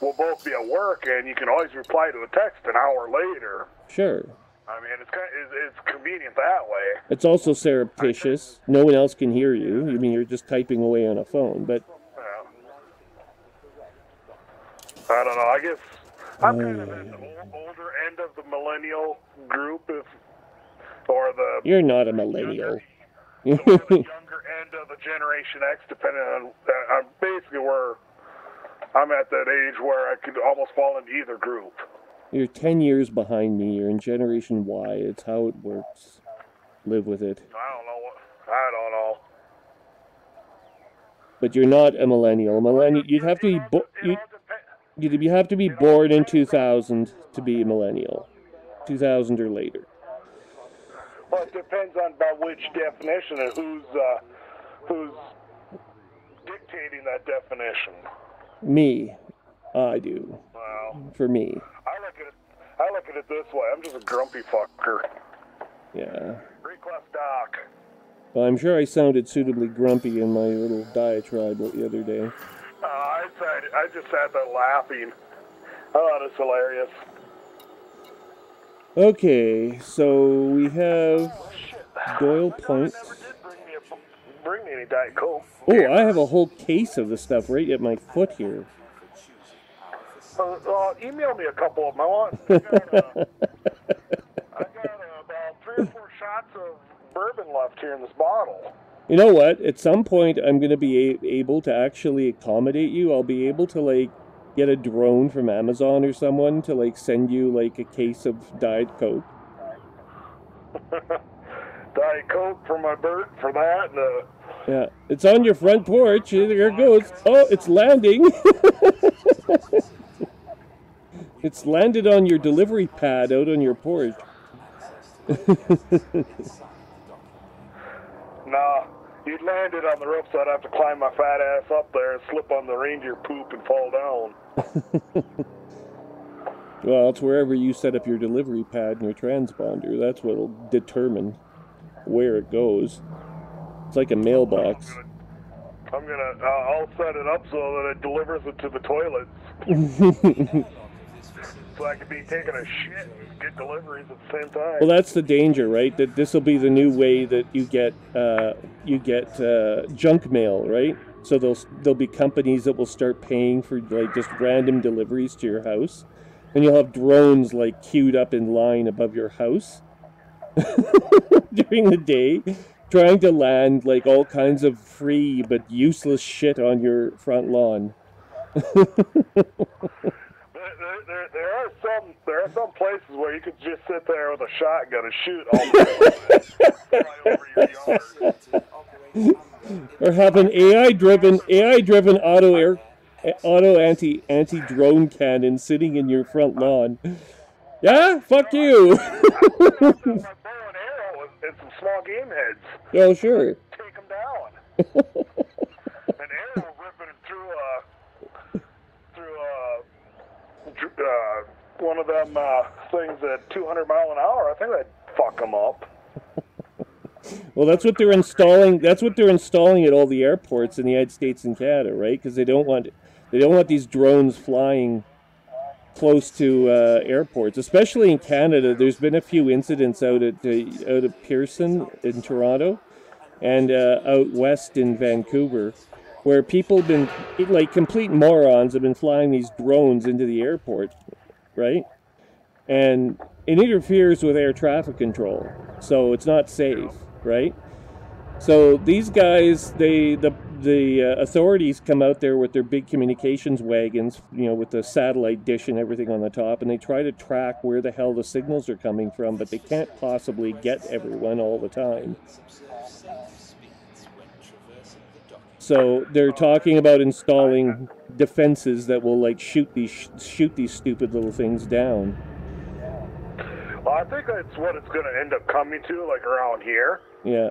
we'll both be at work, and you can always reply to a text an hour later. Sure. I mean, it's convenient that way. It's also surreptitious. No one else can hear you. I mean, you're just typing away on a phone, but... I don't know. I guess I'm kind of at the older end of the millennial group, or the... You're not a millennial. The younger end of the Generation X, depending on... basically where I'm at that age where I could almost fall into either group. You're 10 years behind me. You're in Generation Y. It's how it works. Live with it. I don't know. But you're not a millennial. You'd have to be... You have to be born in 2000 to be a millennial. 2000 or later. Well, it depends on by which definition and who's dictating that definition. Me. I do. Well, for me. I put it this way. I'm just a grumpy fucker. Yeah. Request Doc. Well, I'm sure I sounded suitably grumpy in my little diatribe the other day. I just sat there laughing. Oh, that's hilarious. Okay, so we have Doyle Point. Never did bring me any Diet Coke. Oh, I have a whole case of the stuff right at my foot here. Email me a couple of them. I got about 3 or 4 shots of bourbon left here in this bottle. You know what? At some point, I'm going to be able to actually accommodate you. I'll be able to, like, get a drone from Amazon or someone to, like, send you, like, a case of Diet Coke. Diet Coke for my bird, for that. Yeah, it's on your front porch. There it goes. Oh, it's landing. It's landed on your delivery pad out on your porch. Nah, you'd landed on the roof, so I'd have to climb my fat ass up there and slip on the reindeer poop and fall down. Well, it's wherever you set up your delivery pad and your transponder. That's what'll determine where it goes. It's like a mailbox. I'll set it up so that it delivers it to the toilets. So I could be taking a shit and get deliveries at the same time. Well, that's the danger, right? That this will be the new way that you get junk mail, right? So there'll be companies that will start paying for like just random deliveries to your house, and you'll have drones like queued up in line above your house during the day, trying to land like all kinds of free but useless shit on your front lawn. There are some places where you could just sit there with a shotgun and shoot all fly over your yard. Or have an AI-driven auto anti-drone cannon sitting in your front lawn. Yeah, fuck you. My bow and arrow and some small game heads. Oh, sure. Take them down. An arrow ripping through one of them things at 200 mile an hour. I think that'd fuck them up. Well, that's what they're installing. That's what they're installing at all the airports in the United States and Canada, right? Because they don't want these drones flying close to airports, especially in Canada. There's been a few incidents out at Pearson in Toronto, and out west in Vancouver, where people have been like complete morons have been flying these drones into the airport, right? And it interferes with air traffic control, so it's not safe, right? So these guys, the authorities come out there with their big communications wagons, you know, with the satellite dish and everything on the top, and they try to track where the hell the signals are coming from, but they can't possibly get everyone all the time. So they're talking about installing defenses that will like shoot these stupid little things down. Well, I think that's what it's going to end up coming to, like around here. Yeah.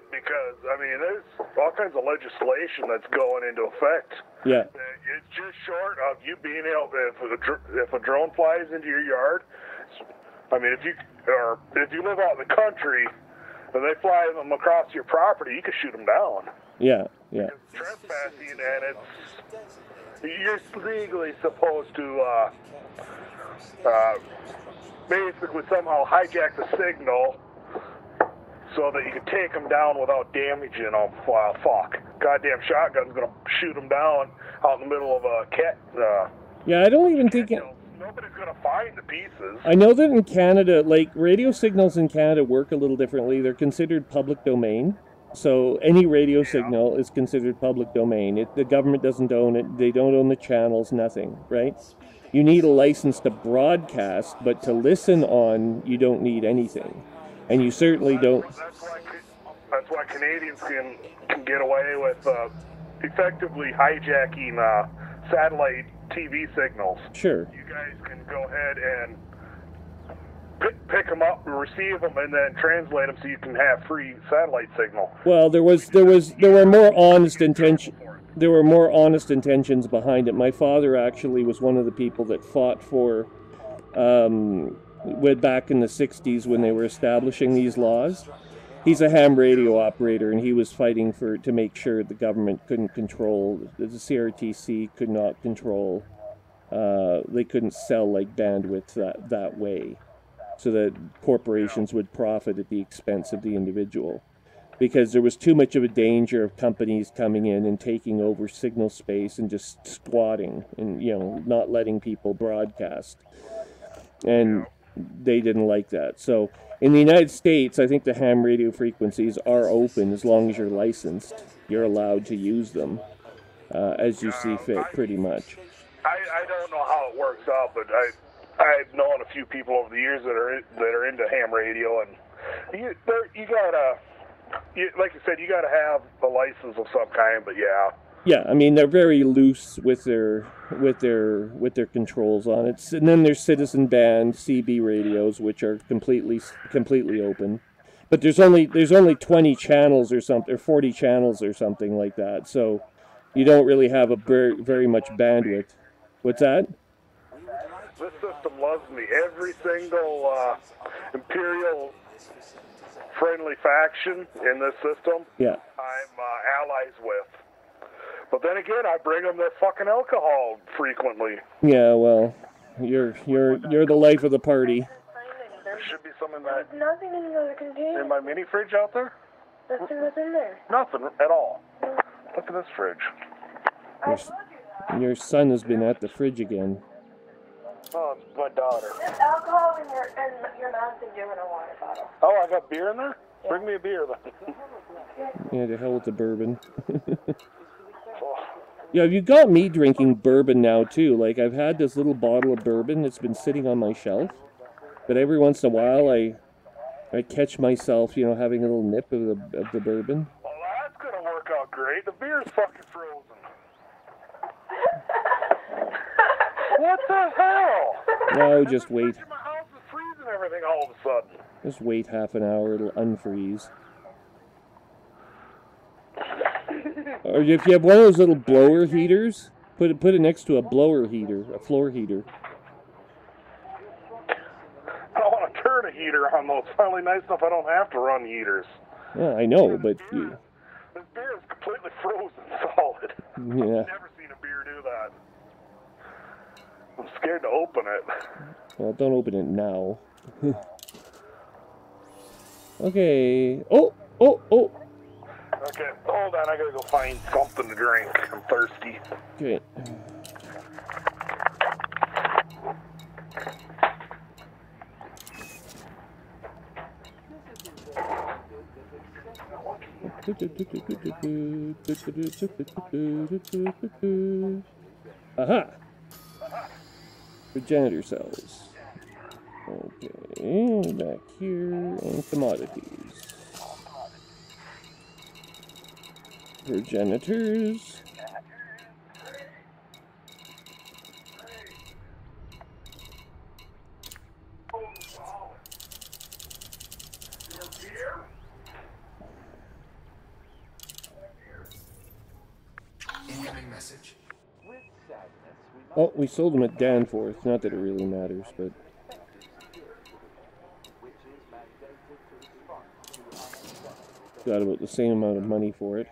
Because, I mean, there's all kinds of legislation that's going into effect. Yeah. It's just short of you being able, if a drone flies into your yard, I mean, if you live out in the country and they fly them across your property, you can shoot them down. Yeah, yeah. It's trespassing, and you're legally supposed to basically somehow hijack the signal so that you can take them down without damaging them. Well, fuck. Goddamn shotgun's gonna shoot them down out in the middle of a cat. Yeah, I don't even think nobody's gonna find the pieces. I know that in Canada, like radio signals in Canada work a little differently. They're considered public domain. So any radio signal is considered public domain. The government doesn't own it. They don't own the channels, nothing, right? You need a license to broadcast, but to listen on, you don't need anything. And you certainly don't. That's why Canadians can get away with effectively hijacking satellite TV signals. Sure. You guys can go ahead and pick them up, receive them, and then translate them so you can have free satellite signal. Well, there were more honest intentions. There were more honest intentions behind it. My father actually was one of the people that fought for back in the 60s when they were establishing these laws. He's a ham radio operator, and he was fighting to make sure the government couldn't control, the CRTC could not control, they couldn't sell like bandwidth that way, so that corporations would profit at the expense of the individual, because there was too much of a danger of companies coming in and taking over signal space and just squatting and, you know, not letting people broadcast. And they didn't like that. So in the United States, I think the ham radio frequencies are open as long as you're licensed. You're allowed to use them as you see fit, pretty much. I don't know how it works out, but I've known a few people over the years that are into ham radio, and you gotta, like you said, you gotta have a license of some kind. But yeah. Yeah, I mean, they're very loose with their controls on it. And then there's citizen band CB radios, which are completely open. But there's only 20 channels or something, or 40 channels or something like that. So you don't really have a very much bandwidth. What's that? This system loves me. Every single Imperial friendly faction in this system, yeah, I'm allies with. But then again, I bring them their fucking alcohol frequently. Yeah, well, you're the life of the party. There should be some in that. There's nothing in the other container. In my mini fridge out there? Nothing was in there. Nothing at all. Look at this fridge. Your son has been at the fridge again. Oh, it's my daughter. There's alcohol in your Mountain Dew in a water bottle. Oh, I got beer in there? Yeah. Bring me a beer then. Yeah, to hell with the bourbon. Yeah, you got me drinking bourbon now too. Like, I've had this little bottle of bourbon that's been sitting on my shelf, but every once in a while I catch myself, you know, having a little nip of the bourbon. Well, that's gonna work out great. The beer's fucking frozen. What the hell? No, just wait. My house is freezing everything all of a sudden. Just wait half an hour; it'll unfreeze. Or if you have one of those little blower heaters, put it next to a blower heater, a floor heater. I don't want to turn a heater on though. It's finally nice enough I don't have to run heaters. Yeah, I know, but you... This beer is completely frozen solid. Yeah. I've never seen a beer do that. I'm scared to open it. Well, don't open it now. Okay. Oh! Okay, hold on, I gotta go find something to drink. I'm thirsty. Okay. Aha! Progenitor cells. Okay, back here, and commodities. Progenitors. Incoming message. Oh, we sold them at Danforth. Not that it really matters, but... got about the same amount of money for it.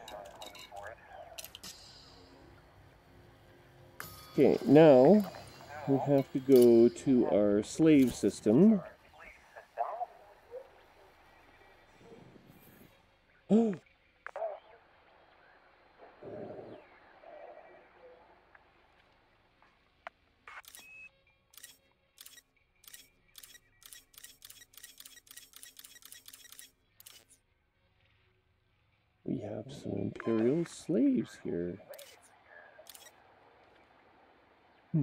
Okay, now we have to go to our slave system. We have some Imperial slaves here. Yeah.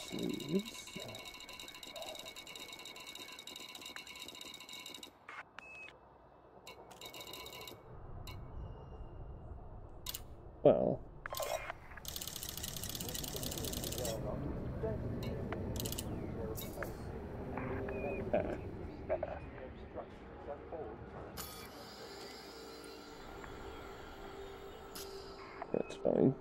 Slaves. Well. Ah. That's fine.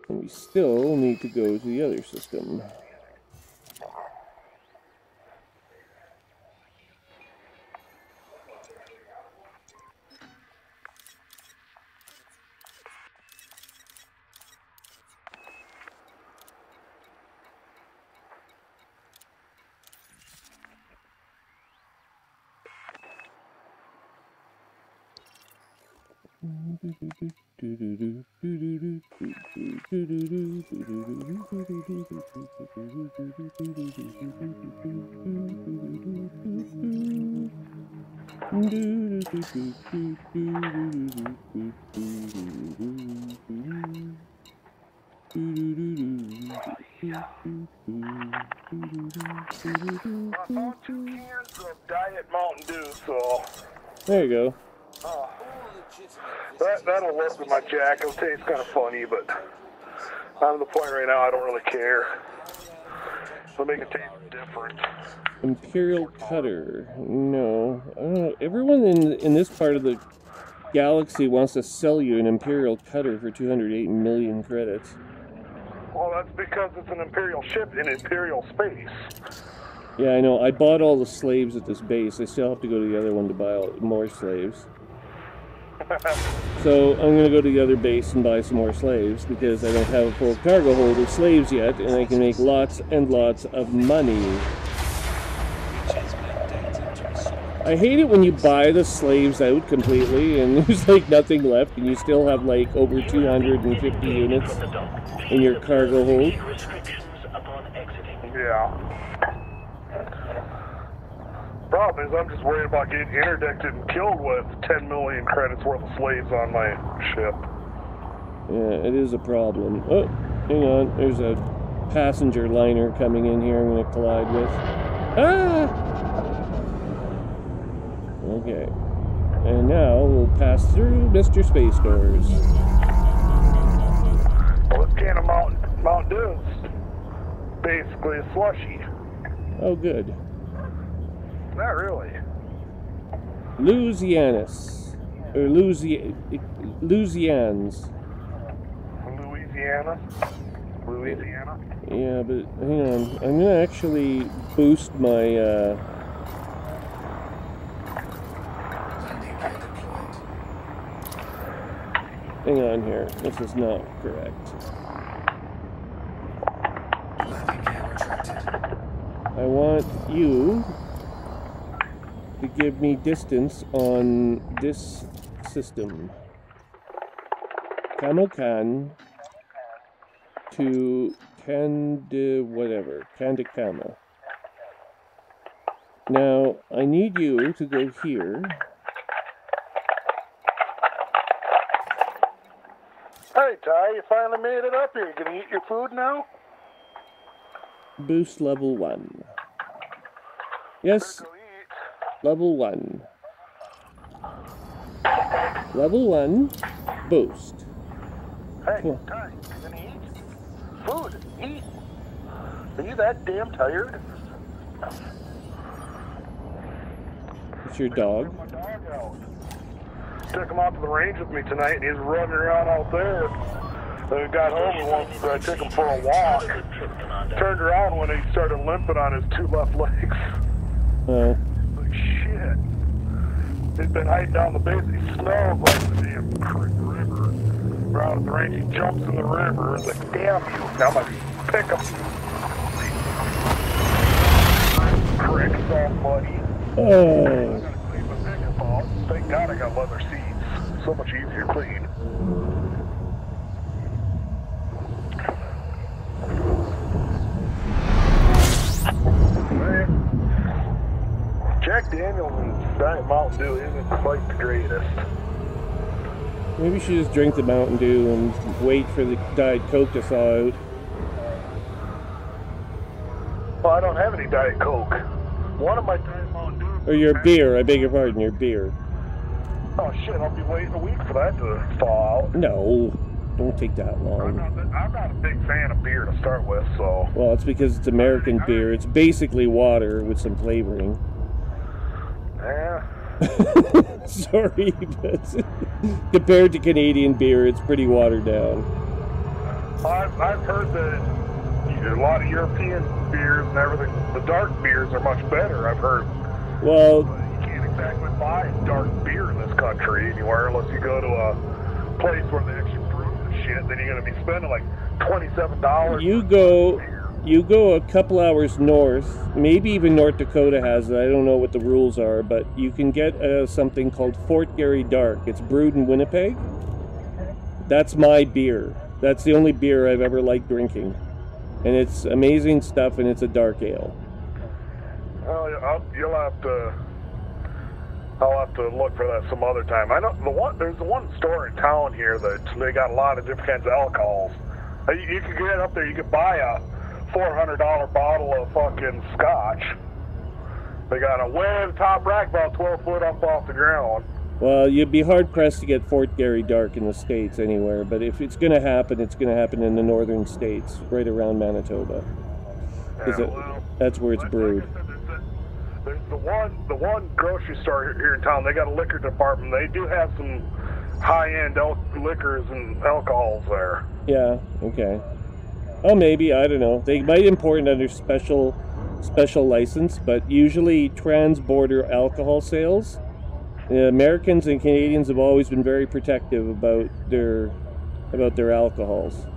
And we still need to go to the other system. Diet Mountain Dew, so There you go. that'll work with my Jack. It'll taste kind of funny, but I'm at the point right now I don't really care. It'll make it taste different. Imperial Cutter. No. I don't know. Everyone in this part of the galaxy wants to sell you an Imperial Cutter for 208 million credits. Well, that's because it's an Imperial ship in Imperial space. Yeah, I know. I bought all the slaves at this base. I still have to go to the other one to buy more slaves. So I'm going to go to the other base and buy some more slaves because I don't have a full cargo hold of slaves yet, and I can make lots and lots of money. I hate it when you buy the slaves out completely and there's like nothing left and you still have like over 250 units in your cargo hold. Yeah. Problem is, I'm just worried about getting interdicted and killed with 10 million credits worth of slaves on my ship. Yeah, it is a problem. Oh, hang on. There's a passenger liner coming in here I'm going to collide with. Ah! Okay. And now we'll pass through Mr. Space Doors. Well, this can of Mountain Dew is basically a slushy. Oh, good. Not really. Louisianas. Or Louisians. Louisiana? Yeah, but hang on. I'm going to actually boost my, Landing gear deployed. hang on here. This is not correct. Landing gear retracted. I want you to give me distance on this system. Kamokan to Kandakama. Now, I need you to go here. Hey, Ty, you finally made it up here. You gonna eat your food now? Boost level 1. Yes, level 1. Level 1, boost. Hey, Cool. Ty, you gonna eat? Food, eat. Are you that damn tired? It's your dog. My dog out. Took him out to the range with me tonight, and he's running around out there. Then we got home and I took him for a walk. Turned around when he started limping on his two left legs. Oh. Like, shit. He'd been hiding down the base. He smells like the damn river. We're out at the range. He jumps in the river. It's like, damn you. Now I'm going to pick him. Prick, soft buddy. Oh. I gotta clean my pickup off. Thank God I got leather seats. So much easier to clean. Jack Daniels and Diet Mountain Dew isn't quite the greatest. Maybe you should just drink the Mountain Dew and wait for the Diet Coke to thaw out. Well, I don't have any Diet Coke. One of my Diet Mountain Dew... Or your beer, I beg your pardon, your beer. Oh shit, I'll be waiting a week for that to thaw out. No. don't take that long. I'm not a big fan of beer to start with, so... Well, it's because it's American beer. It's basically water with some flavoring. Yeah. Sorry, but compared to Canadian beer, it's pretty watered down. I've heard that a lot of European beers and everything, the dark beers are much better, I've heard. Well, you can't exactly buy dark beer in this country anywhere unless you go to a place where they actually brew the shit. Then you're going to be spending like $27. You go a couple hours north, maybe even North Dakota has it. I don't know what the rules are, but you can get something called Fort Garry Dark. It's brewed in Winnipeg. That's my beer. That's the only beer I've ever liked drinking. And it's amazing stuff, and it's a dark ale. Well, I'll have to look for that some other time. I know there's one store in town here that they got a lot of different kinds of alcohols. You could get up there, you could buy a $400 bottle of fucking scotch. They got a way top rack about 12 foot up off the ground. Well, you'd be hard-pressed to get Fort Garry Dark in the States anywhere, but if it's going to happen, it's going to happen in the northern states, right around Manitoba. Yeah, that's where it's brewed. Like I said, there's the one grocery store here in town. They got a liquor department. They do have some high-end liquors and alcohols there. Yeah, okay. Oh, maybe, I don't know. They might import it under special license, but usually trans-border alcohol sales, Americans and Canadians have always been very protective about their alcohols.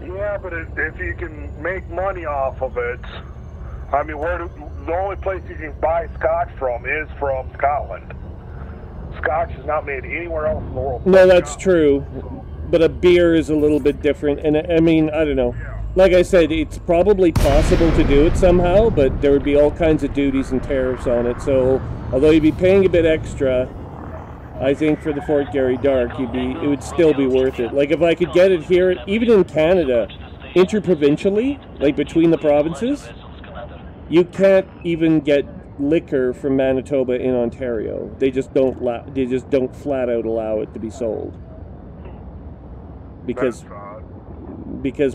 Yeah, but if you can make money off of it, I mean, the only place you can buy scotch from is from Scotland. Scotch is not made anywhere else in the world. No, that's true. But a beer is a little bit different, and I mean, I don't know. Like I said, it's probably possible to do it somehow, but there would be all kinds of duties and tariffs on it. So, although you'd be paying a bit extra, I think for the Fort Garry Dark, it would still be worth it. Like if I could get it here, even in Canada, interprovincially, like between the provinces, you can't even get liquor from Manitoba in Ontario. They just don't flat out allow it to be sold. Because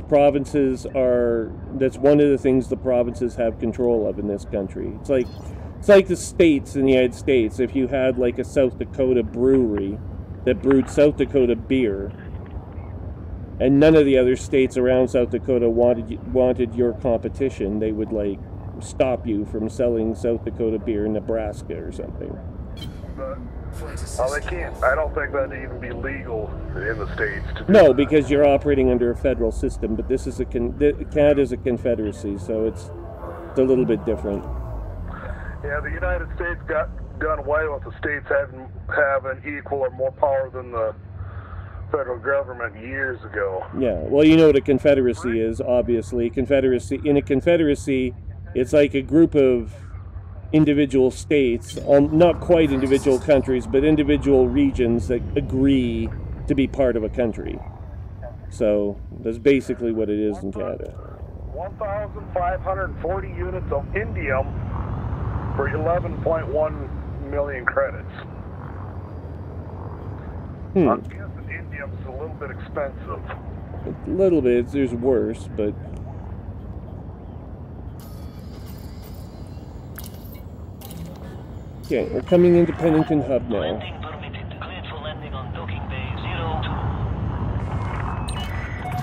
provinces that's one of the things the provinces have control of in this country. It's like the states in the United States. If you had like a South Dakota brewery that brewed South Dakota beer, and none of the other states around South Dakota wanted your competition, they would like stop you from selling South Dakota beer in Nebraska or something. Well, they can't. I don't think that'd even be legal in the States to do No, that. because you're operating under a federal system, but this is Canada's a confederacy, so it's a little bit different. Yeah, the United States got done away with the states having equal or more power than the federal government years ago. Yeah, well, you know what a confederacy is, obviously. In a confederacy, it's like a group of individual states, not quite individual countries, but individual regions that agree to be part of a country. So that's basically what it is in Canada. 1,540 units of indium for 11.1 million credits. I'm guessing indium's a little bit expensive. A little bit. There's worse, but... Okay, we're coming into Pennington Hub now. Landing permitted. Cleared for landing on docking bay 02.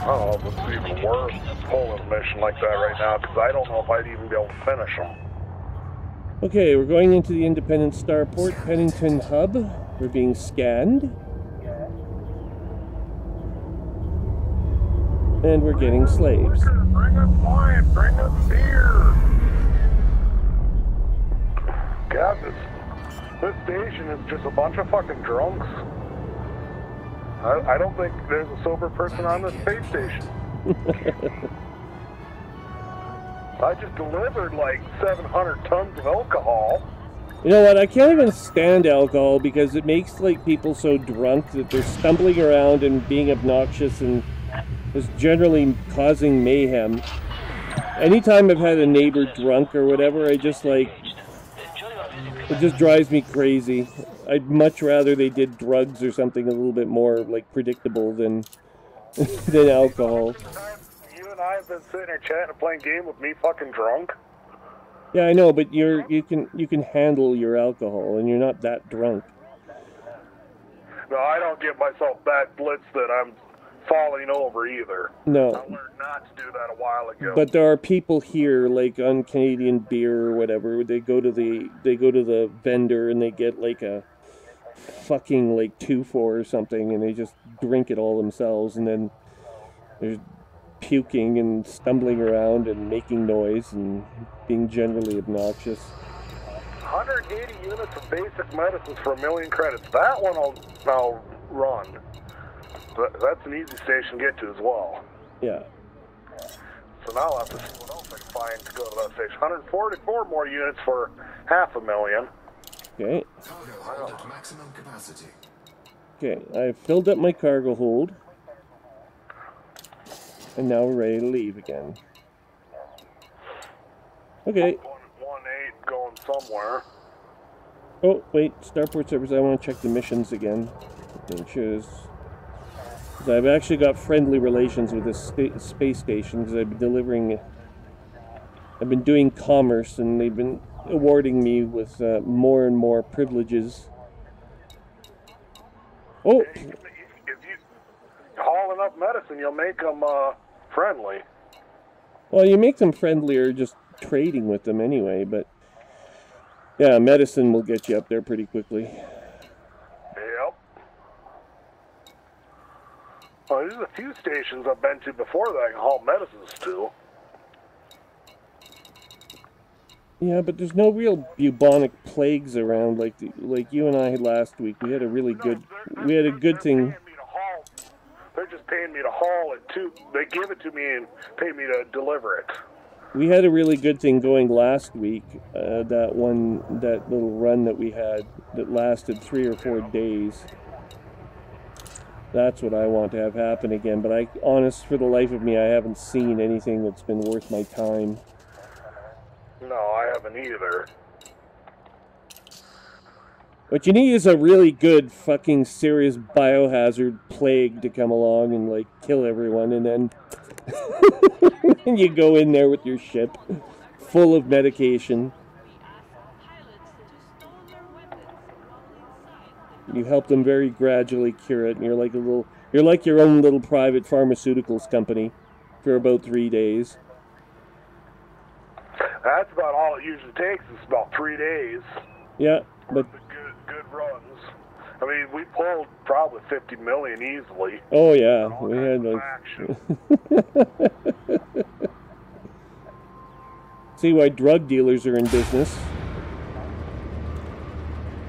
Oh, it's even worse pulling a mission like that right now because I don't know if I'd even be able to finish them. Okay, we're going into the Independent Starport, Pennington Hub. We're being scanned. And we're getting slaves. Bring us wine, bring us beer. God, this station is just a bunch of fucking drunks. I don't think there's a sober person on this space station. I just delivered like 700 tons of alcohol. You know what, I can't even stand alcohol because it makes like people so drunk that they're stumbling around and being obnoxious and is generally causing mayhem. Anytime I've had a neighbor drunk or whatever, I just like, it just drives me crazy. I'd much rather they did drugs or something a little bit more like predictable than than alcohol. You and I have been sitting here chatting and playing game with me fucking drunk. Yeah, I know, but you can handle your alcohol and you're not that drunk. No, I don't get myself that blitzed that I'm falling over either. No. I learned not to do that a while ago. But there are people here, like on Canadian beer or whatever. They go to the vendor and they get like a fucking like 2-4 or something, and they just drink it all themselves, and then there's puking and stumbling around and making noise and being generally obnoxious. 180 units of basic medicines for 1 million credits. That one I'll run. That's an easy station to get to as well. Yeah. So now I'll have to see what else I can find to go to that station. 144 more units for 500,000. Okay. Cargo hold at maximum capacity. Okay, I've filled up my cargo hold. And now we're ready to leave again. Okay. 1-8 going somewhere. Oh, wait, Starport servers, I want to check the missions again. Make sure I've actually got friendly relations with this space station because I've been doing commerce and they've been awarding me with more and more privileges. Oh! If you haul enough medicine, you'll make them friendly. Well, you make them friendlier just trading with them anyway, but yeah, medicine will get you up there pretty quickly. Yep. Well, there's a few stations I've been to before that I can haul medicines to. Yeah, but there's no real bubonic plagues around like you and I had last week. We had a really good thing. They're just paying me to haul it too. They give it to me and pay me to deliver it. We had a really good thing going last week. That little run that we had that lasted 3 or 4 days. That's what I want to have happen again. But for the life of me, I haven't seen anything that's been worth my time. No, I haven't either. What you need is a really good fucking serious biohazard plague to come along and like kill everyone, and then and you go in there with your ship full of medication. You help them very gradually cure it, and you're like your own little private pharmaceuticals company for about 3 days. That's about all it usually takes. It's about 3 days. Yeah, but good runs. I mean, we pulled probably 50 million easily. Oh yeah, we had like. See why drug dealers are in business.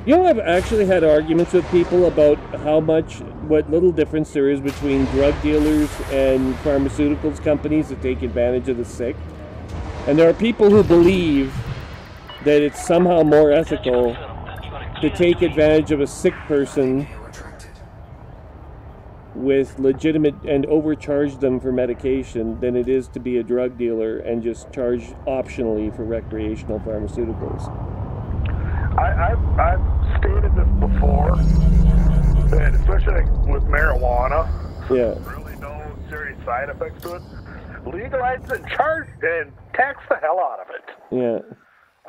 You know, I've actually had arguments with people about what little difference there is between drug dealers and pharmaceuticals companies that take advantage of the sick. And there are people who believe that it's somehow more ethical to take advantage of a sick person with legitimate and overcharge them for medication than it is to be a drug dealer and just charge optionally for recreational pharmaceuticals. I've stated this before, that especially with marijuana, really no serious side effects to it. Legalize it, charge and tax the hell out of it. Yeah.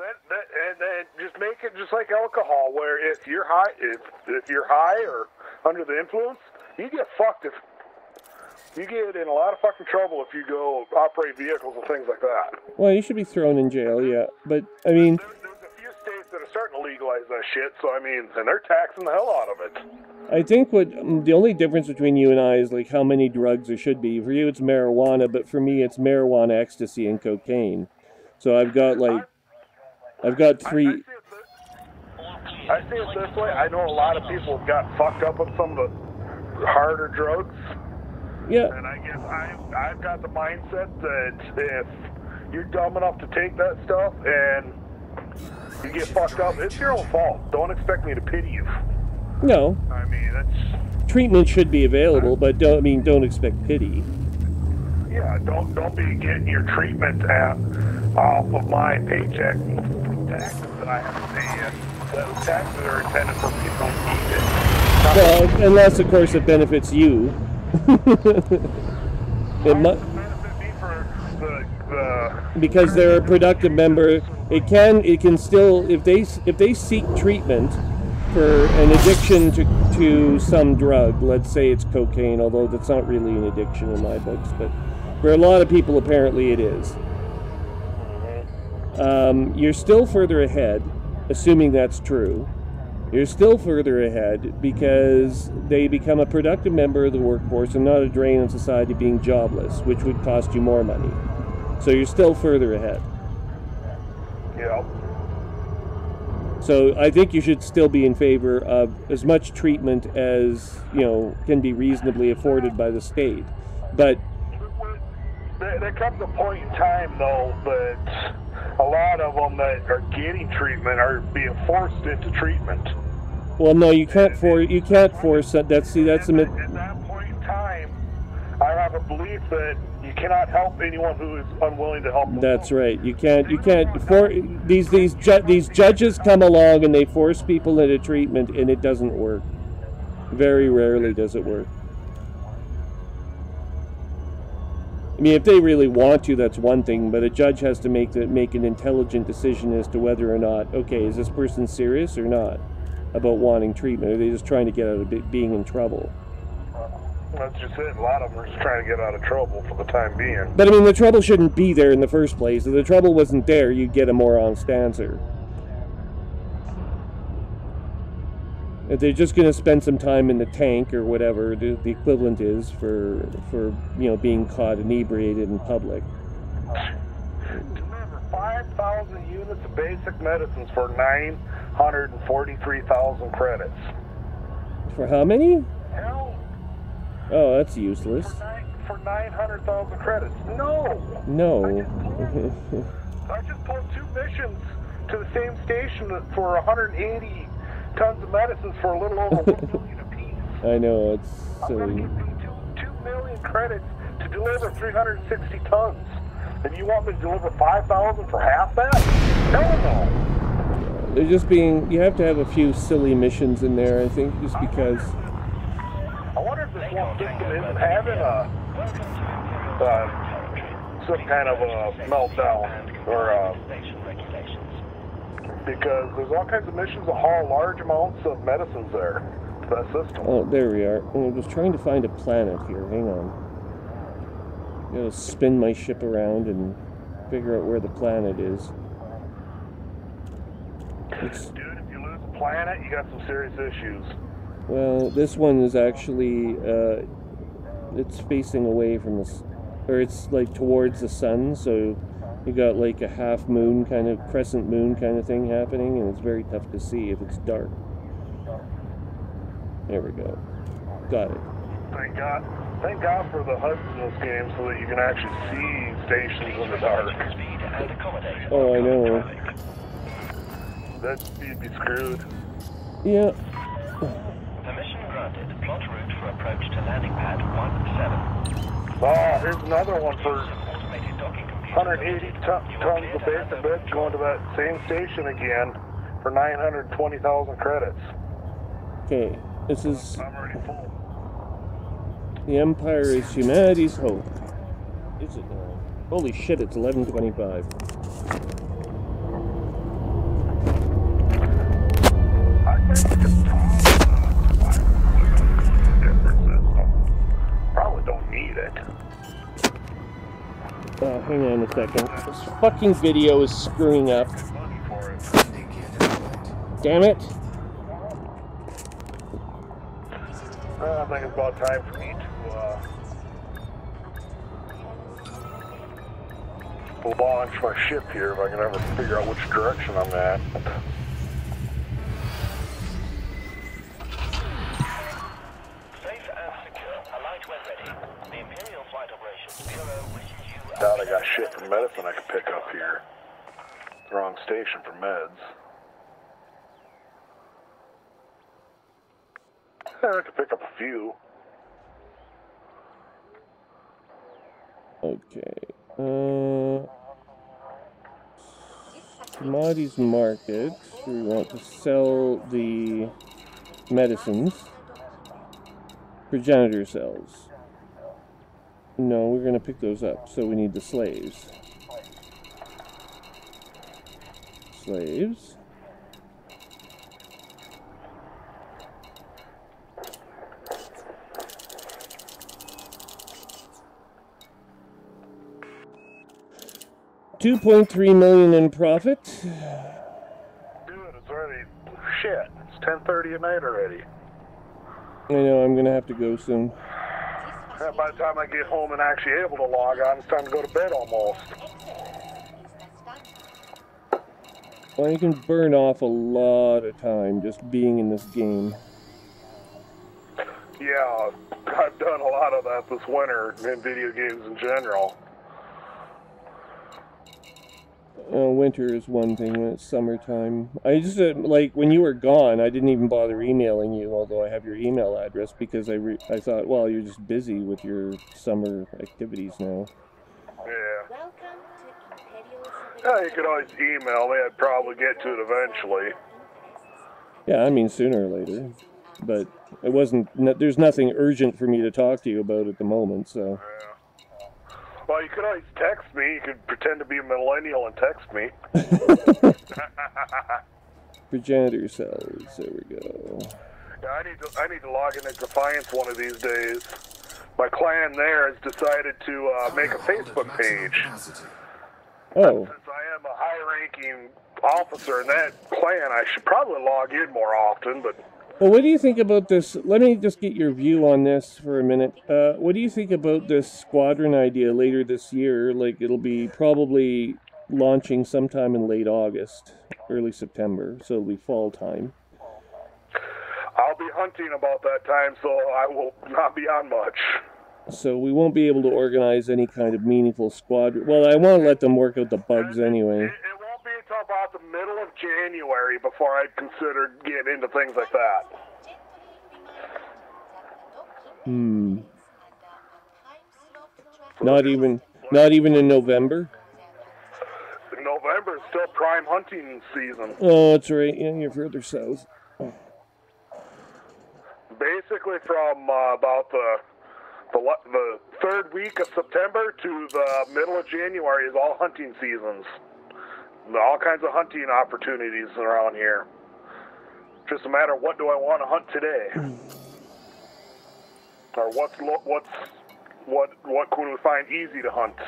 And then just make it just like alcohol, where if you're high, if you're high or under the influence, you get fucked. If you get in a lot of fucking trouble if you go operate vehicles and things like that. Well, you should be thrown in jail, yeah. But I mean, there's a few states that are starting to legalize that shit. So I mean, and they're taxing the hell out of it. I think the only difference between you and I is like how many drugs there should be. For you, it's marijuana, but for me, it's marijuana, ecstasy, and cocaine. So I've got 3. I see it this way. I know a lot of people have got fucked up with some of the harder drugs. Yeah. And I guess I've got the mindset that if you're dumb enough to take that stuff and you get fucked up, it's your own fault. Don't expect me to pity you. No. I mean, that's... Treatment should be available, but don't expect pity. Yeah, don't be getting your treatment off of my paycheck taxes that I have to pay you. Those taxes are intended for people who need it. Well, unless, of course, it benefits you. It benefit me for because they're a productive member. It can still, if they seek treatment for an addiction to some drug, let's say it's cocaine, although that's not really an addiction in my books, but for a lot of people apparently it is. You're still further ahead, assuming that's true. You're still further ahead because they become a productive member of the workforce and not a drain on society being jobless, which would cost you more money. So you're still further ahead. Yeah. So I think you should still be in favor of as much treatment as, can be reasonably afforded by the state. But there comes a point in time, though, that a lot of them that are getting treatment are being forced into treatment. Well, no, you can't force that. That's a At that point in time, I have a belief that you cannot help anyone who is unwilling to help themselves. That's right. You can't for these judges come along and they force people into treatment, and it doesn't work. Very rarely does it work. I mean, if they really want to, that's one thing, but a judge has to make an intelligent decision as to whether or not, okay, is this person serious or not about wanting treatment? Or are they just trying to get out of being in trouble? That's just it. A lot of them are just trying to get out of trouble for the time being. But I mean, the trouble shouldn't be there in the first place. If the trouble wasn't there, you'd get a more honest answer. If they're just going to spend some time in the tank or whatever the equivalent is for being caught inebriated in public. Deliver 5,000 units of basic medicines for 943,000 credits. For how many? Hell. Oh, that's useless. For 900,000 credits. No. I just pulled 2 missions to the same station for 180 tons of medicines for a little over 1 million apiece. I know, it's silly. I'm going to give you 2 million credits to deliver 360 tons. And you want me to deliver 5,000 for half that? Hell no. They're just you have to have a few silly missions in there, I think, just because. I wonder if this one system isn't having some kind of a meltdown, or because there's all kinds of missions that haul large amounts of medicines there to that system. Oh, there we are. I was trying to find a planet here. Hang on. I'm gonna spin my ship around and figure out where the planet is. Dude, if you lose a planet, you got some serious issues. Well, this one is actually, it's facing away from or it's like towards the sun, so you got like a half moon kind of, crescent moon kind of thing happening, and it's very tough to see if it's dark. There we go. Got it. Thank God for the HUDs in this game so that you can actually see stations in the dark. Oh, I know. You'd be screwed. Yeah. Permission granted. Plot route for approach to landing pad 17. Oh, here's another one for 180 tons of basic beds going to that same station again for 920,000 credits. Okay, this is... I'm already full. The Empire is humanity's hope. Is it now? Holy shit, it's 11:25. I think we can talk differences. Probably don't need it. Hang on a second. This fucking video is screwing up. Damn it. I think it's about time for me to launch my ship here if I can ever figure out which direction I'm at. Safe and secure. Alight when ready. The Imperial Flight Operations Bureau wishes you... Doubt I got shit for medicine I can pick up here. Wrong station for meds. I could pick up a few. Okay. Commodities market. We want to sell the medicines. Progenitor cells. No, we're going to pick those up, so we need the slaves. Slaves. $2.3 million in profit. Dude, it's already... Shit, it's 10:30 at night already. I know, I'm going to have to go soon. Yeah, by the time I get home and actually able to log on, it's time to go to bed almost. Well, you can burn off a lot of time just being in this game. Yeah, I've done a lot of that this winter in video games in general. Winter is one thing when it's summertime. I just, like, when you were gone, I didn't even bother emailing you, although I have your email address, because I thought, well, you're just busy with your summer activities now. Yeah. Yeah, you could always email me. I'd probably get to it eventually. Yeah, I mean, sooner or later. But it wasn't, there's nothing urgent for me to talk to you about at the moment, so... Yeah. Well, you could always text me. You could pretend to be a millennial and text me. Progenitor cells. There we go. Yeah, I need to log into Defiance one of these days. My clan there has decided to make a Facebook page. Oh. Since I am a high-ranking officer in that clan, I should probably log in more often, but... Well, what do you think about this? Let me just get your view on this for a minute. What do you think about this squadron idea later this year? Like, it'll be probably launching sometime in late August, early September, so it'll be fall time. I'll be hunting about that time, so I will not be on much. So we won't be able to organize any kind of meaningful squadron. Well, I want to let them work out the bugs anyway. It won't be until about the middle of January before I'd consider getting into things like that. Not even in November? November is still prime hunting season. Oh, that's right. Yeah, you're further south. Basically from about the third week of September to the middle of January is all hunting seasons. All kinds of hunting opportunities around here. Just a matter of what do I want to hunt today, or what can we find easy to hunt?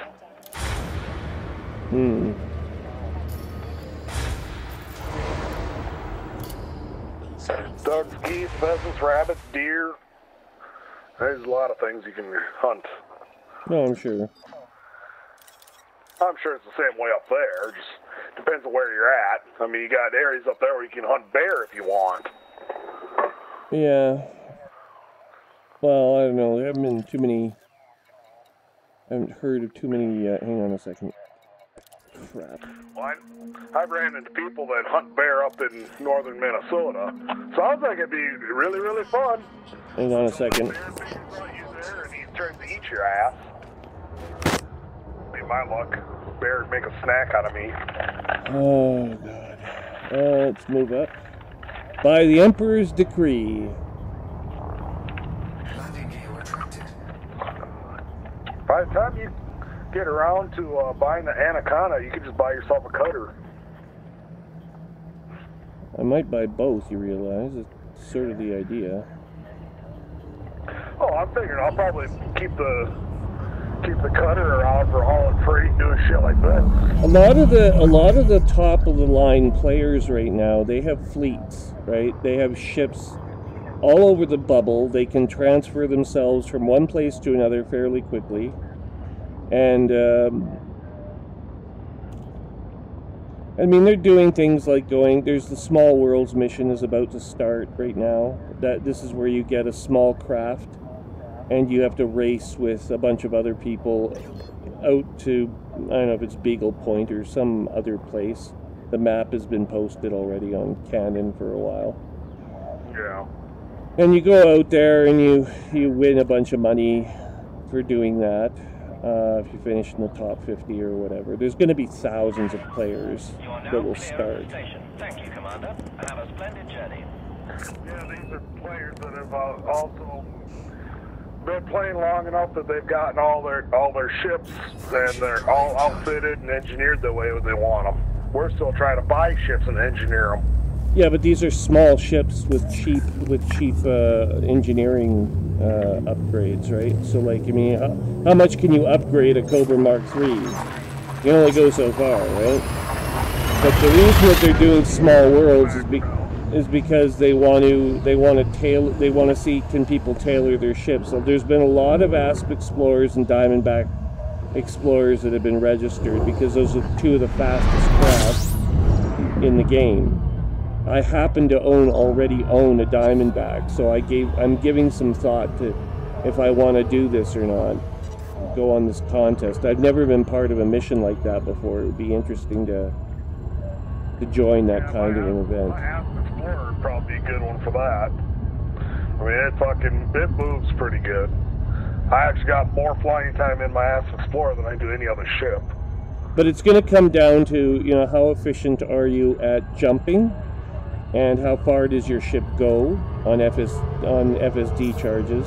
Ducks, geese, pheasants, rabbits, deer. There's a lot of things you can hunt. No, I'm sure. I'm sure it's the same way up there. Just depends on where you're at. I mean, you got areas up there where you can hunt bear if you want. Yeah. Well, I don't know. There haven't been too many... I haven't heard of too many... hang on a second. Crap. Well, I've ran into people that hunt bear up in northern Minnesota. Sounds like it'd be really, really fun. Hang on a second. Bear brought you there and he turns to eat your ass. Be my luck. Bear would make a snack out of me. Oh, God. Let's move up. By the Emperor's decree. Landing gear retracted. By the time you get around to buying the Anaconda, you can just buy yourself a cutter. I might buy both, you realize. It's sort of the idea. Oh, I'm figuring I'll probably keep the cutter around for hauling freight and doing shit like that. A lot of the top of the line players right now, they have fleets, right? They have ships all over the bubble. They can transfer themselves from one place to another fairly quickly. And I mean, they're doing things like there's the Small Worlds mission is about to start right now. This is where you get a small craft and you have to race with a bunch of other people out to, I don't know if it's Beagle Point or some other place. The map has been posted already on Canon for a while. Yeah. And you go out there and you win a bunch of money for doing that. if you finish in the top 50 or whatever. There's going to be thousands of players that will start. Thank you, Commander, and have a splendid journey. Yeah, these are players that have also been playing long enough that they've gotten all their ships and they're all outfitted and engineered the way they want them. We're still trying to buy ships and engineer them. Yeah, but these are small ships with cheap engineering upgrades, right? So, like, I mean, how much can you upgrade a Cobra Mark III? You can only go so far, right? But the reason that they're doing small worlds is because they want to see, can people tailor their ships. So there's been a lot of Asp Explorers and Diamondback Explorers that have been registered because those are two of the fastest crafts in the game. I happen to already own a Diamondback, so I'm giving some thought to if I want to do this or not. Go on this contest. I've never been part of a mission like that before. It would be interesting to join that kind of an event. My Asp Explorer would probably be a good one for that. I mean, it moves pretty good. I actually got more flying time in my Asp Explorer than I do any other ship. But it's going to come down to, you know, how efficient are you at jumping? And how far does your ship go on FSD charges?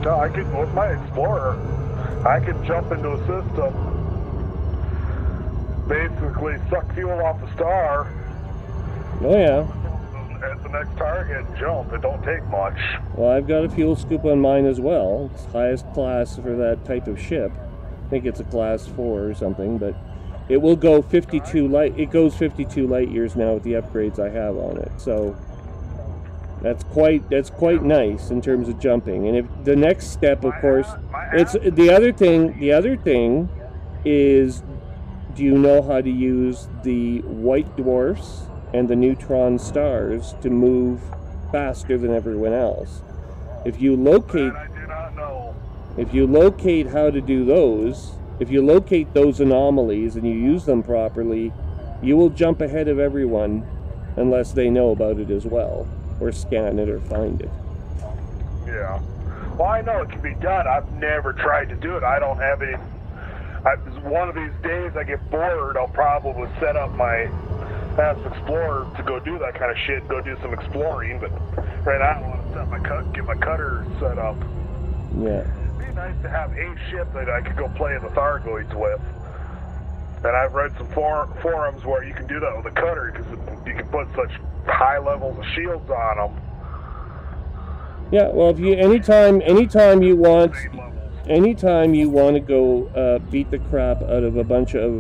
No, with my Explorer, I can jump into a system, basically suck fuel off the star. Oh yeah. At the next target and jump. It don't take much. Well, I've got a fuel scoop on mine as well. It's highest class for that type of ship. I think it's a class 4 or something, but it will go 52 light. It goes 52 light years now with the upgrades I have on it. So that's quite nice in terms of jumping. And if the next step, of course, it's the other thing. The other thing is, do you know how to use the white dwarfs and the neutron stars to move faster than everyone else? If you locate, I do not know. if you locate how to do those. If you locate those anomalies and you use them properly, you will jump ahead of everyone unless they know about it as well, or scan it or find it. Yeah. Well, I know it can be done. I've never tried to do it. I don't have any... one of these days I get bored, I'll probably set up my Asp Explorer to go do that kind of shit, go do some exploring, but right now I want to get my cutter set up. Yeah. Nice to have a ship that I could go play in the Thargoids with. And I've read some forums where you can do that with a cutter because you can put such high levels of shields on them. Yeah, well, if you anytime you want to go beat the crap out of a bunch of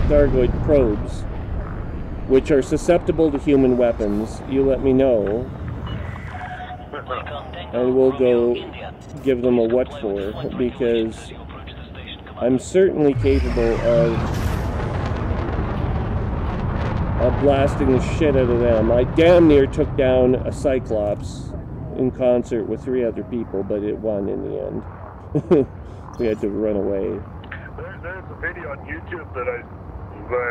Thargoid probes, which are susceptible to human weapons, you let me know, and we'll go give them a what for, because I'm certainly capable of blasting the shit out of them. I damn near took down a Cyclops in concert with 3 other people, but it won in the end. We had to run away. There's a video on YouTube that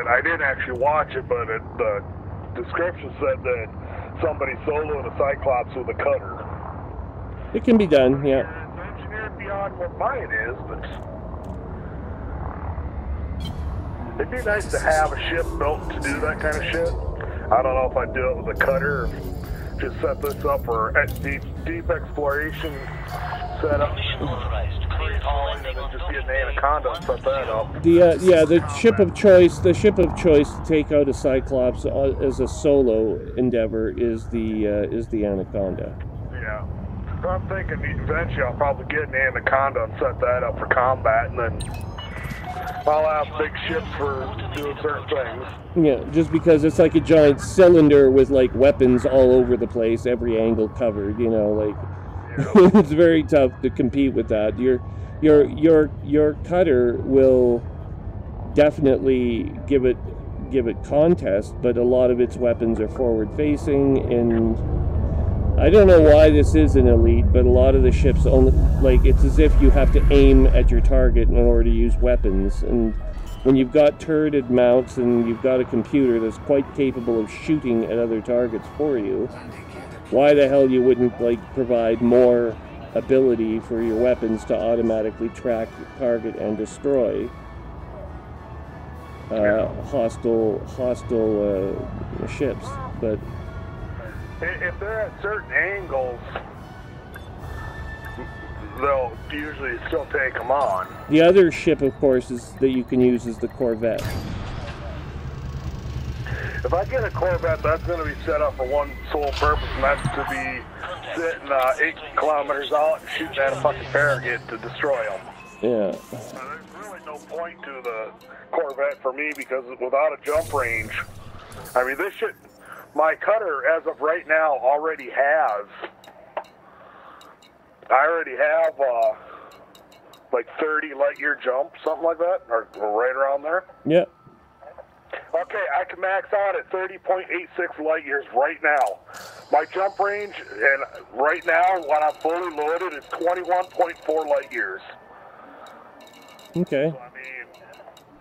I didn't actually watch it, but the description said that somebody soloed a Cyclops with a cutter. It can be done, yeah. It's engineered beyond what mine is, but it'd be nice to have a ship built to do that kind of shit. I don't know if I'd do it with a cutter or just set this up for deep exploration setup. Just get an Anaconda and set that up. The ship of choice to take out a Cyclops as a solo endeavor is the Anaconda. Yeah. So I'm thinking eventually I'll probably get an Anaconda and set that up for combat, and then I'll have big ships for doing certain things. Yeah, just because it's like a giant cylinder with like weapons all over the place, every angle covered, you know, like yeah. It's very tough to compete with that. Your cutter will definitely give it contest, but a lot of its weapons are forward facing, and I don't know why this is an elite, but a lot of the ships only, like, it's as if you have to aim at your target in order to use weapons. And when you've got turreted mounts and you've got a computer that's quite capable of shooting at other targets for you, why the hell you wouldn't, like, provide more ability for your weapons to automatically track, target, and destroy hostile ships. But if they're at certain angles, they'll usually still take them on. the other ship, of course, is that you can use is the Corvette. If I get a Corvette, that's going to be set up for one sole purpose, and that's to be sitting 8 kilometers out and shooting at a fucking farragut to destroy them. Yeah. There's really no point to the Corvette for me, because without a jump range, I mean, this shit, my cutter, as of right now, already has, like 30 light year jump, something like that, or right around there. Yeah. Okay, I can max out at 30.86 light years right now. My jump range, and right now, when I'm fully loaded, is 21.4 light years. Okay. So, I mean,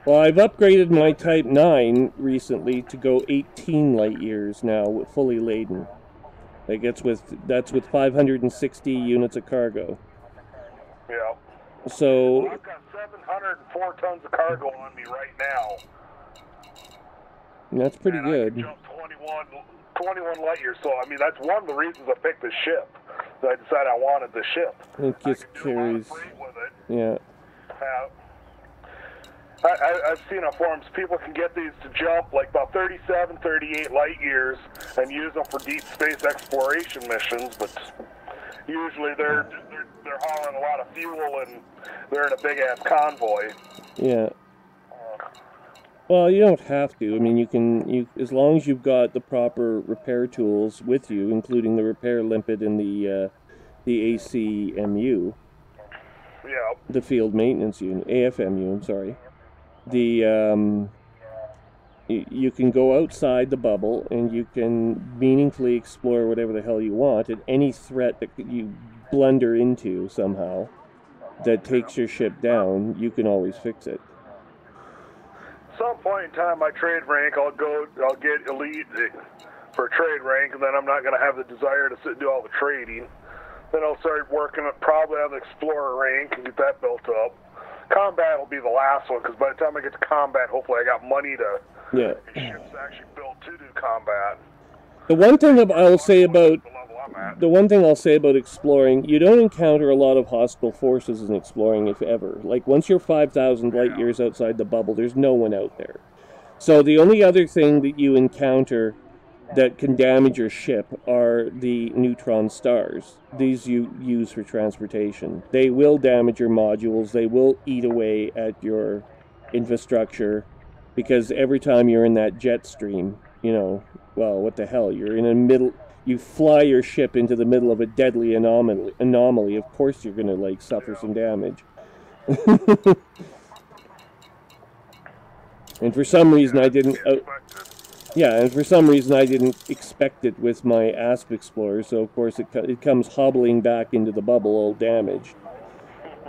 Well, I've upgraded my Type 9 recently to go 18 light years now, fully laden. Like that's with 560 units of cargo. yeah. So Well, I've got 704 tons of cargo on me right now. that's pretty and good. I can jump 21 light years. So, I mean, that's one of the reasons I picked this ship. So I decided I wanted the ship. It just I can do carries. a lot of freight with it. Yeah. I've seen on forums, people can get these to jump like about 37, 38 light years and use them for deep space exploration missions, but usually they're hauling a lot of fuel and they're in a big ass convoy. Yeah. Well, you don't have to. I mean, you as long as you've got the proper repair tools with you, including the repair limpet and the ACMU. Yeah. The field maintenance unit, AFMU. I'm sorry. You can go outside the bubble and you can meaningfully explore whatever the hell you want, and any threat that you blunder into somehow that takes your ship down, you can always fix it. Some point in time, my trade rank, I'll get elite for trade rank, and then I'm not going to have the desire to sit and do all the trading. Then I'll start working probably on the explorer rank and get that built up. Combat will be the last one, because by the time I get to combat, hopefully I got money to get ships actually built to do combat. The one thing I'll say about exploring, you don't encounter a lot of hostile forces in exploring, if ever. Like, once you're 5,000 light years outside the bubble, there's no one out there. So the only other thing that you encounter that can damage your ship are the neutron stars. These you use for transportation. They will damage your modules. They will eat away at your infrastructure, because every time you're in that jet stream, well, what the hell? You're in the middle. You fly your ship into the middle of a deadly anomaly. Of course, you're gonna suffer some damage. And for some reason, I didn't. And for some reason I didn't expect it with my ASP Explorer, so of course it comes hobbling back into the bubble all damaged.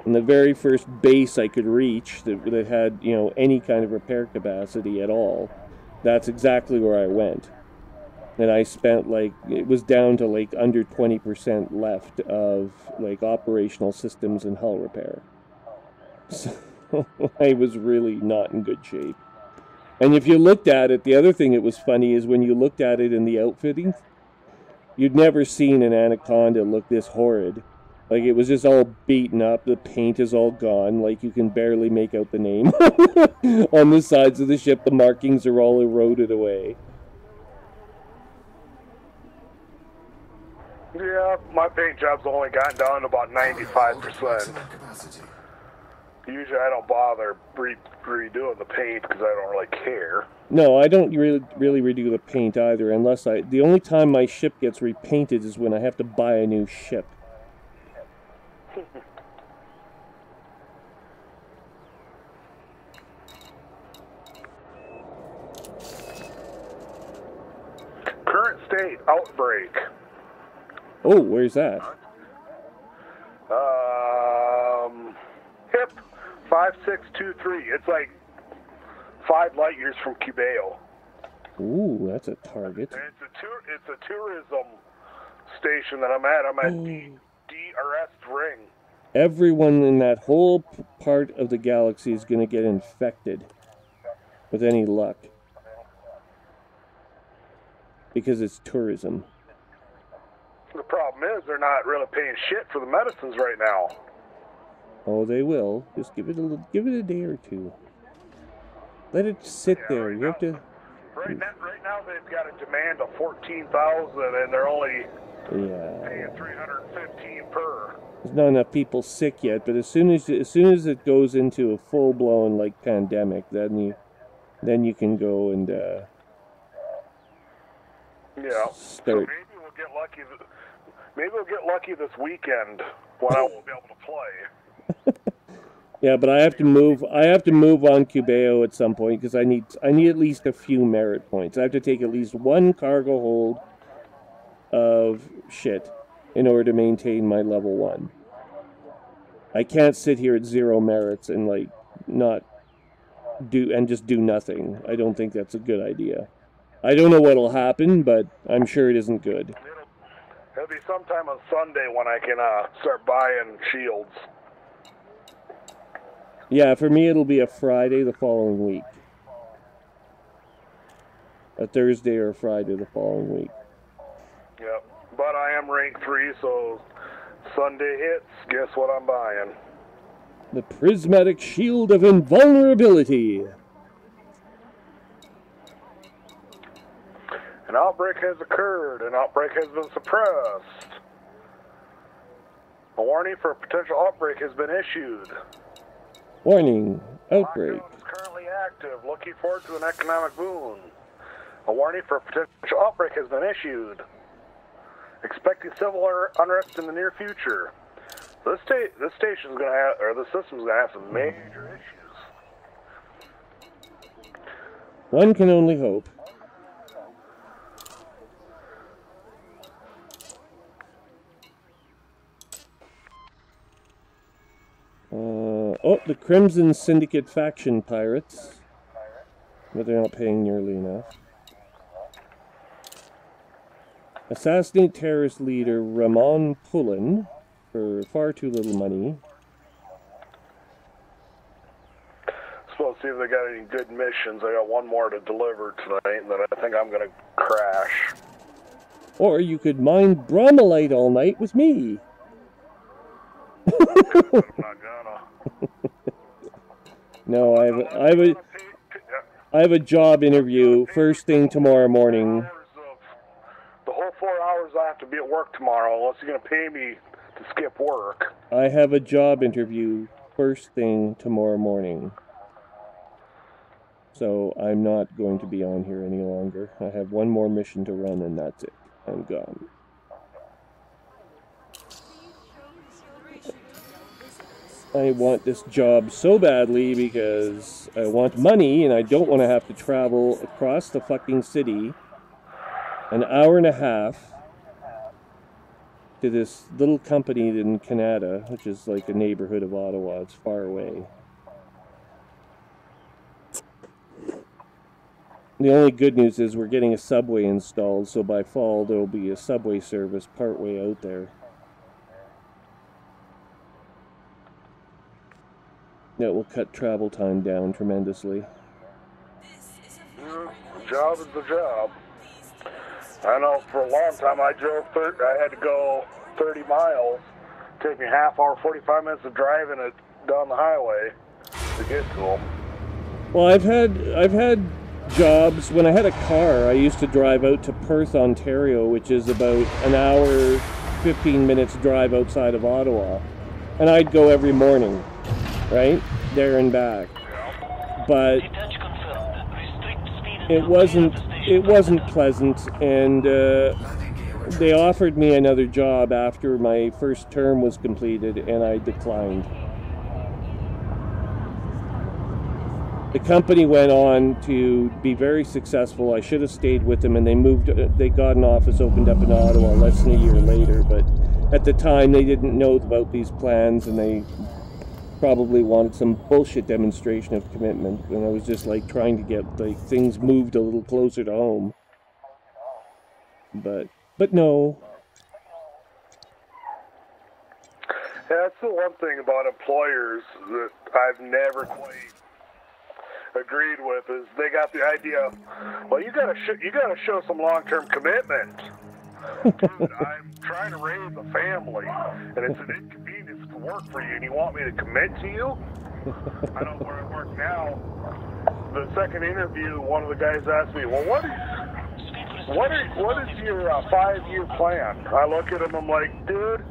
And the very first base I could reach that had, any kind of repair capacity at all, that's exactly where I went. And I spent, it was down to, under 20% left of, operational systems and hull repair. So I was really not in good shape. And if you looked at it, the other thing that was funny is when you looked at it in the outfitting, you'd never seen an Anaconda look this horrid. It was just all beaten up, the paint is all gone, you can barely make out the name. On the sides of the ship, the markings are all eroded away. Yeah, my paint job's only gotten down to about 95%. Usually I don't bother redoing the paint because I don't really care. No, I don't really redo the paint either, unless the only time my ship gets repainted is when I have to buy a new ship. Current state, outbreak. Oh, where's that? HIP 5623. It's 5 light years from Cubeo. Ooh, that's a target. And it's a tourism station that I'm at DRS ring. Everyone in that whole part of the galaxy is going to get infected with any luck. Because it's tourism. The problem is they're not really paying shit for the medicines right now. Oh, they will. Just give it a day or two. Let it sit there. You have to. Right now they've got a demand of 14,000, and they're only paying 315 per. There's not enough people sick yet, but as soon as it goes into a full blown like pandemic, then you can go and So maybe we'll get lucky. Maybe we'll get lucky this weekend when I won't be able to play. Yeah, but I have to move on Cubeo at some point because I need at least a few merit points. I have to take at least one cargo hold of shit in order to maintain my level 1. I can't sit here at 0 merits and like just do nothing. I don't think that's a good idea. I don't know what'll happen, but I'm sure it isn't good. It'll be sometime on Sunday when I can start buying shields. Yeah, for me it'll be a Friday the following week. A Thursday or a Friday the following week. Yep, but I am rank 3, so Sunday hits, guess what I'm buying? The Prismatic Shield of Invulnerability. An outbreak has occurred. An outbreak has been suppressed. A warning for a potential outbreak has been issued. Warning, outbreak. Lockdown is currently active. Looking forward to an economic boon. A warning for a potential outbreak has been issued. Expecting civil unrest in the near future. This station's gonna have, or the system's gonna have some major issues. One can only hope. Oh, the Crimson Syndicate faction pirates. But they're not paying nearly enough. Assassinate terrorist leader Ramon Pullen for far too little money. Supposed to see if they got any good missions. I got one more to deliver tonight, and then I think I'm gonna crash. Or you could mine Bromolite all night with me. I'm not gonna. No, I have a job interview first thing tomorrow morning. The whole 4 hours I have to be at work tomorrow, unless you're gonna pay me to skip work. I have a job interview first thing tomorrow morning. So I'm not going to be on here any longer. I have one more mission to run and that's it. I'm gone. I want this job so badly because I want money and I don't want to have to travel across the fucking city an hour and a half to this little company in Canada, which is like a neighborhood of Ottawa. It's far away. The only good news is we're getting a subway installed, so by fall there will be a subway service partway out there. That will cut travel time down tremendously. Job is the job. I know for a long time I had to go 30 miles. Take me half hour, 45 minutes of driving it down the highway to get to them. Well, I've had jobs. When I had a car, I used to drive out to Perth, Ontario, which is about an hour, 15 minutes drive outside of Ottawa. And I'd go every morning, right? There and back. But it wasn't pleasant, and they offered me another job after my first term was completed, and I declined. The company went on to be very successful. I should have stayed with them, and they got an office opened up in Ottawa less than a year later, but at the time they didn't know about these plans, and they probably wanted some bullshit demonstration of commitment, and I was just like trying to get like things moved a little closer to home. But no. That's the one thing about employers that I've never quite agreed with is they got the idea, well, you gotta show some long-term commitment. Dude, I'm trying to raise a family, and it's an inconvenience to work for you, and you want me to commit to you? I know where I work now. The second interview, one of the guys asked me, well, what is your 5-year plan? I look at him, I'm like, dude,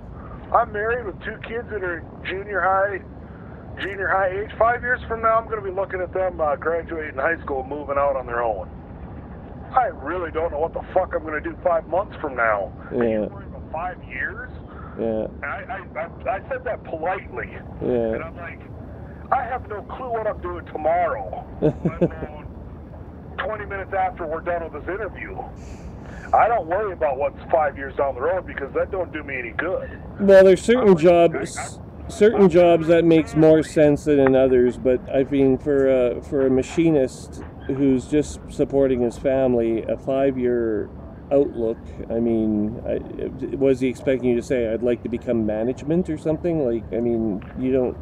I'm married with 2 kids that are junior high age. 5 years from now, I'm going to be looking at them graduating high school and moving out on their own. I really don't know what the fuck I'm going to do 5 months from now. Yeah. Are you worried about 5 years? Yeah. And I said that politely. Yeah. And I'm like, I have no clue what I'm doing tomorrow, let alone 20 minutes after we're done with this interview. I don't worry about what's 5 years down the road because that don't do me any good. Well, there's certain jobs that makes more sense than in others, but I mean, for a machinist who's just supporting his family, a 5-year outlook, I mean, was he expecting you to say, I'd like to become management or something? Like, I mean, you don't...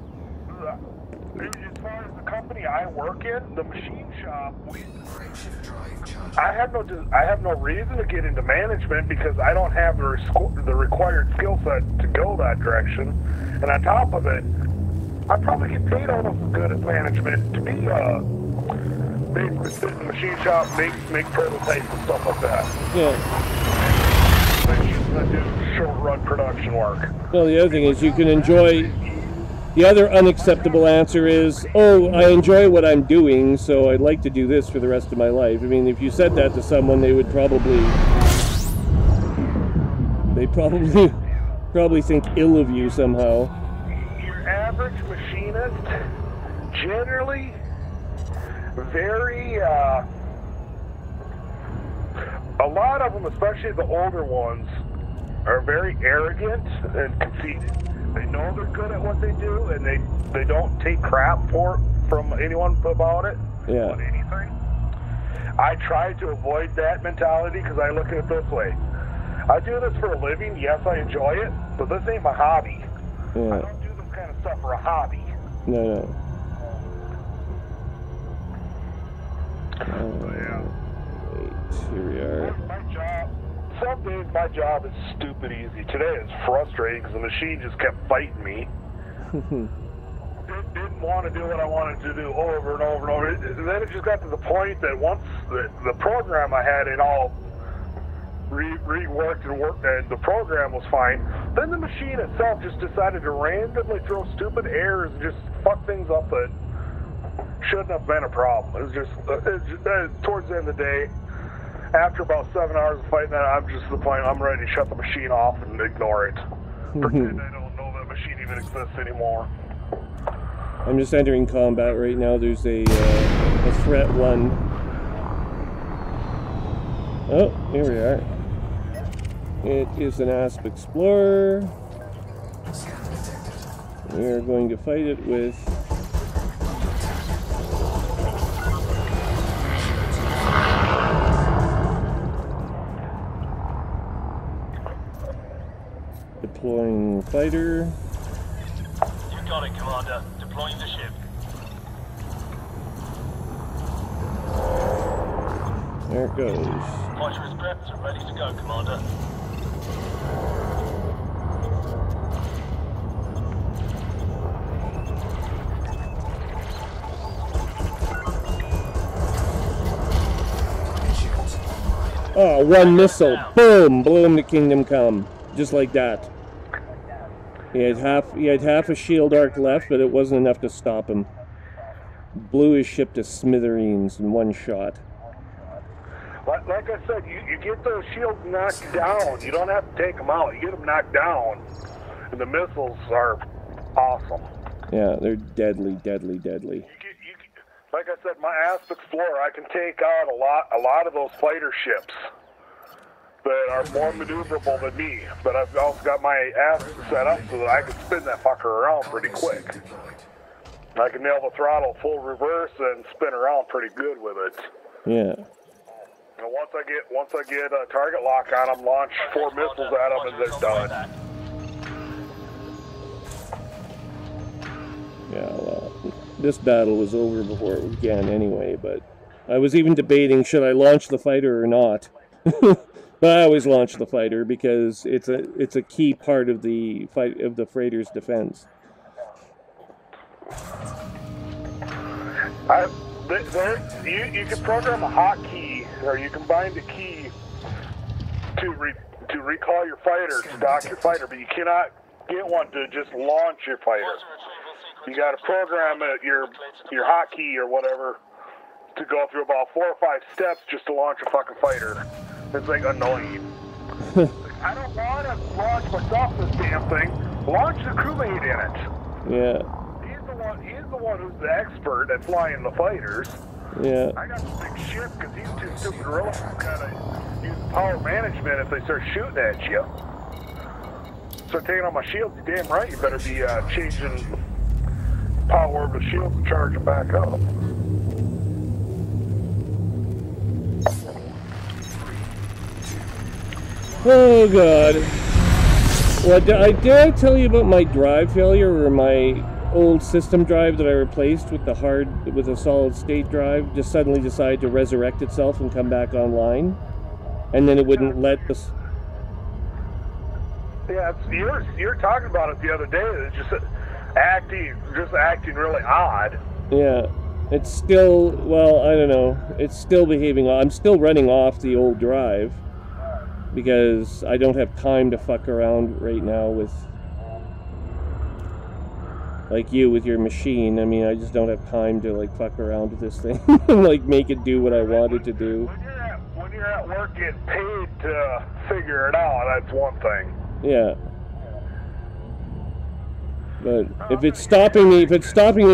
As far as the company I work in, the machine shop, I have no reason to get into management because I don't have the required skill set to go that direction. And on top of it, I probably get paid almost as good as management to be basically sit in the machine shop, make prototypes and stuff like that. Yeah. I do short run production work. Well, the other thing is you can enjoy... The other unacceptable answer is, oh, I enjoy what I'm doing, so I'd like to do this for the rest of my life. I mean, if you said that to someone, they would probably think ill of you somehow. Your average machinist, generally, very, a lot of them, especially the older ones, are very arrogant and conceited. They know they're good at what they do, and they don't take crap from anyone about it, about anything. I try to avoid that mentality because I look at it this way. I do this for a living. Yes, I enjoy it, but this ain't my hobby. Yeah. I don't do this kind of stuff for a hobby. No. Wait, here we are. My job. Some days my job is stupid easy. Today is frustrating because the machine just kept fighting me. Didn't want to do what I wanted to do over and over and over. And then it just got to the point that once the program I had it all reworked and worked, and the program was fine, then the machine itself just decided to randomly throw stupid errors and just fuck things up that shouldn't have been a problem. It was just towards the end of the day, after about 7 hours of fighting that, I'm just to the point I'm ready to shut the machine off and ignore it. Pretend I don't know that machine even exists anymore. I'm just entering combat right now. There's a threat 1. Oh, here we are. It is an Asp Explorer. We are going to fight it with... Deploying fighter. You got it, Commander. Deploying the ship. There it goes. Fighter is prepped and ready to go, Commander. Oh, 1 missile. Boom! Blew him to Kingdom Come. Just like that. He had half a shield arc left, but it wasn't enough to stop him. Blew his ship to smithereens in 1 shot. Like I said, you get those shields knocked down. You don't have to take them out. You get them knocked down, and the missiles are awesome. Yeah, they're deadly, deadly, deadly. Like I said, my Asp Explorer, I can take out a lot of those fighter ships that are more maneuverable than me. But I've also got my Asp set up so that I can spin that fucker around pretty quick. I can nail the throttle full reverse and spin around pretty good with it. Yeah. And once I get a target lock on them, launch 4 missiles at them, and they're done. this battle was over before it began anyway, but I was even debating should I launch the fighter or not. But I always launch the fighter because it's a key part of the freighter's defense. You can program a hotkey, or you can bind a key to recall your fighter, to dock your fighter, but you cannot get one to just launch your fighter. You got to program it, your hotkey or whatever, to go through about 4 or 5 steps just to launch a fucking fighter. It's like annoying. I don't want to launch myself this damn thing. Launch the crewmate in it. Yeah. He's the one who's the expert at flying the fighters. Yeah. I got the big shit because these two stupid gorillas gotta use power management if they start shooting at you. Start taking on my shields, you damn right you better be changing power of the shields and charge them back up. Oh god. Well, did I tell you about my drive failure, or my old system drive that I replaced with a solid state drive just suddenly decided to resurrect itself and come back online, and then it wouldn't let us. Yeah, you were talking about it the other day. It's just acting really odd. Yeah, it's still, well, I don't know. It's still behaving. I'm still running off the old drive because I don't have time to fuck around right now with, like you with your machine. I mean, I just don't have time to like fuck around with this thing and like make it do what I wanted to do. When you're at work getting paid to figure it out, that's one thing. Yeah. But if it's stopping me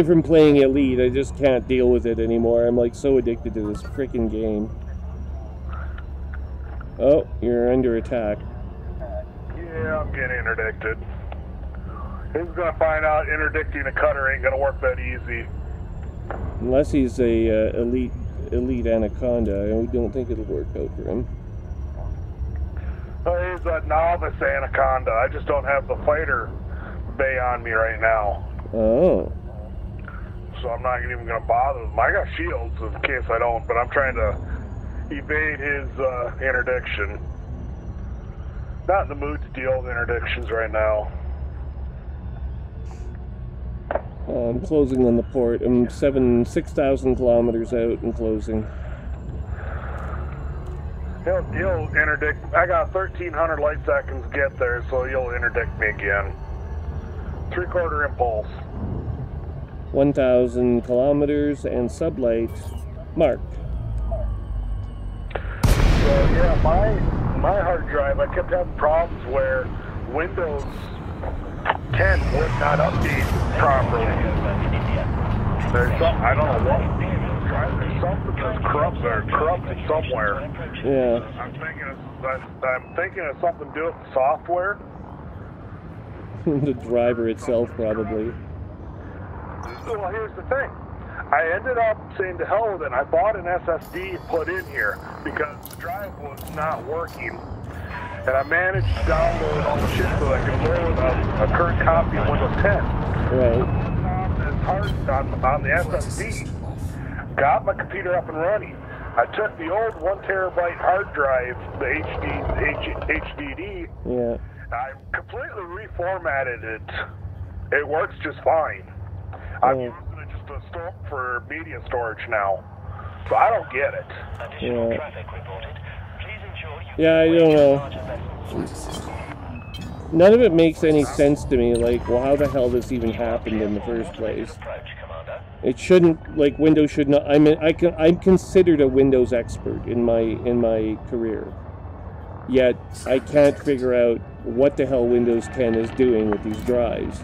from playing Elite, I just can't deal with it anymore. I'm like so addicted to this freaking game. Oh, you're under attack. Yeah, I'm getting interdicted. Who's gonna find out interdicting a cutter ain't gonna work that easy? Unless he's a elite anaconda, I don't think it'll work out for him. Oh, he's a novice anaconda. I just don't have the fighter bay on me right now. Oh. So I'm not even gonna bother with him. I got shields in case I don't, but I'm trying to evade his interdiction. Not in the mood to deal with interdictions right now. I'm closing on the port. I'm 6,000 kilometers out and closing. He'll interdict. I got 1,300 light seconds to get there, so he'll interdict me again. 3/4 impulse. 1,000 kilometers and sublight marked. So yeah, my hard drive, I kept having problems where Windows 10 would not update properly. There's some, I don't know what. There's something that's corrupted somewhere. Yeah. I'm thinking it's something to do with the software. The driver itself, probably. Well, here's the thing. I ended up saying to hell with it. I bought an SSD put in here because the drive was not working. And I managed to download all the shit so I could load a current copy of Windows 10. Right. On the SSD. Got my computer up and running. I took the old 1 terabyte hard drive, the HDD. Yeah. I completely reformatted it. It works just fine. I'm using it just for media storage now. So I don't get it. Yeah. Yeah, I don't know. None of it makes any sense to me. Like, well, how the hell this even happened in the first place? It shouldn't. Like, Windows should not. I mean, I'm considered a Windows expert in my career. Yet I can't figure out what the hell Windows 10 is doing with these drives.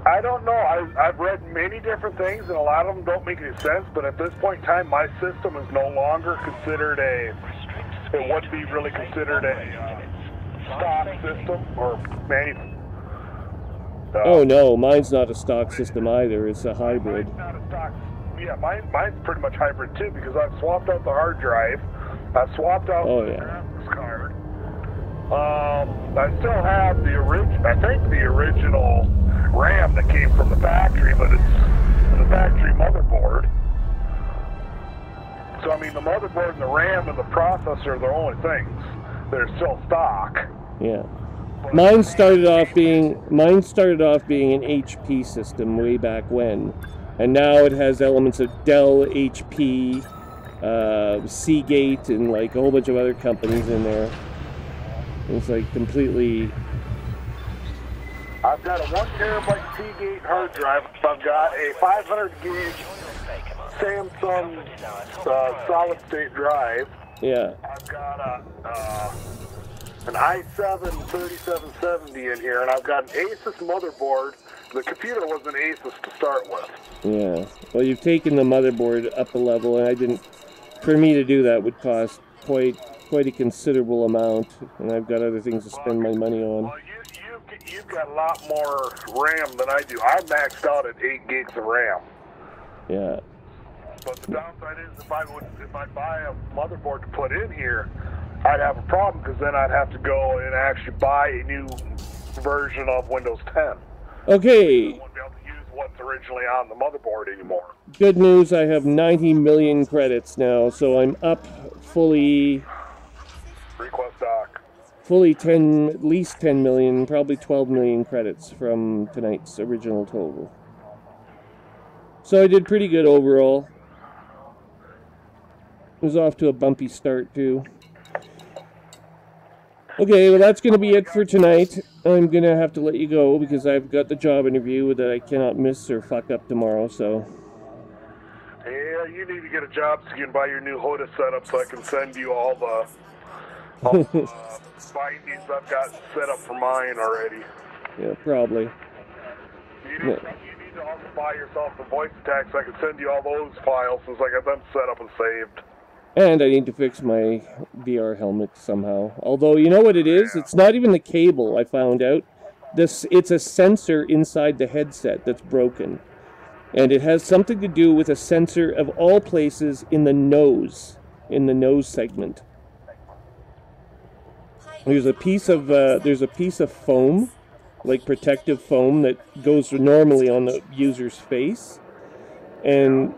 I don't know. I've read many different things, and a lot of them don't make any sense, but at this point in time, my system is no longer considered it would be really considered a stock system or oh no, mine's not a stock system either. It's a hybrid. Mine's not a stock. Yeah, mine's pretty much hybrid too, because I've swapped out the hard drive. I've swapped out the graphics card. I still have the original RAM that came from the factory, but it's the factory motherboard. So, I mean, the motherboard and the RAM and the processor are the only things. They're still stock. Yeah. Mine started off being an HP system way back when, and now it has elements of Dell, HP, Seagate, and like a whole bunch of other companies in there. It's like completely. I've got a 1 terabyte Seagate hard drive. I've got a 500 gig Samsung solid state drive. Yeah. I've got an i7 3770 in here, and I've got an Asus motherboard. The computer was an Asus to start with. Yeah. Well, you've taken the motherboard up a level, and I didn't. For me to do that would cost quite a considerable amount, and I've got other things to spend my money on. Well, you've got a lot more RAM than I do. I'm maxed out at 8 gigs of RAM. Yeah. But the downside is if I buy a motherboard to put in here, I'd have a problem because then I'd have to go and actually buy a new version of Windows 10. Okay. I won't be able to use what's originally on the motherboard anymore. Good news, I have 90 million credits now, so I'm up fully Request doc. fully 10, at least 10 million, probably 12 million credits from tonight's original total. So I did pretty good overall. It was off to a bumpy start too. Okay, well that's going to be it for tonight. I'm going to have to let you go because I've got the job interview that I cannot miss or fuck up tomorrow, so... Yeah, you need to get a job so you can buy your new HOTA setup so I can send you all the bindings I've got set up for mine already. Yeah, probably. You need to also buy yourself the voice attack so I can send you all those files since I got them set up and saved. And I need to fix my VR helmet somehow. Although, you know what it is? It's not even the cable, I found out. It's a sensor inside the headset that's broken. And it has something to do with a sensor of all places in the nose segment. There's a piece of foam, like protective foam, that goes normally on the user's face. And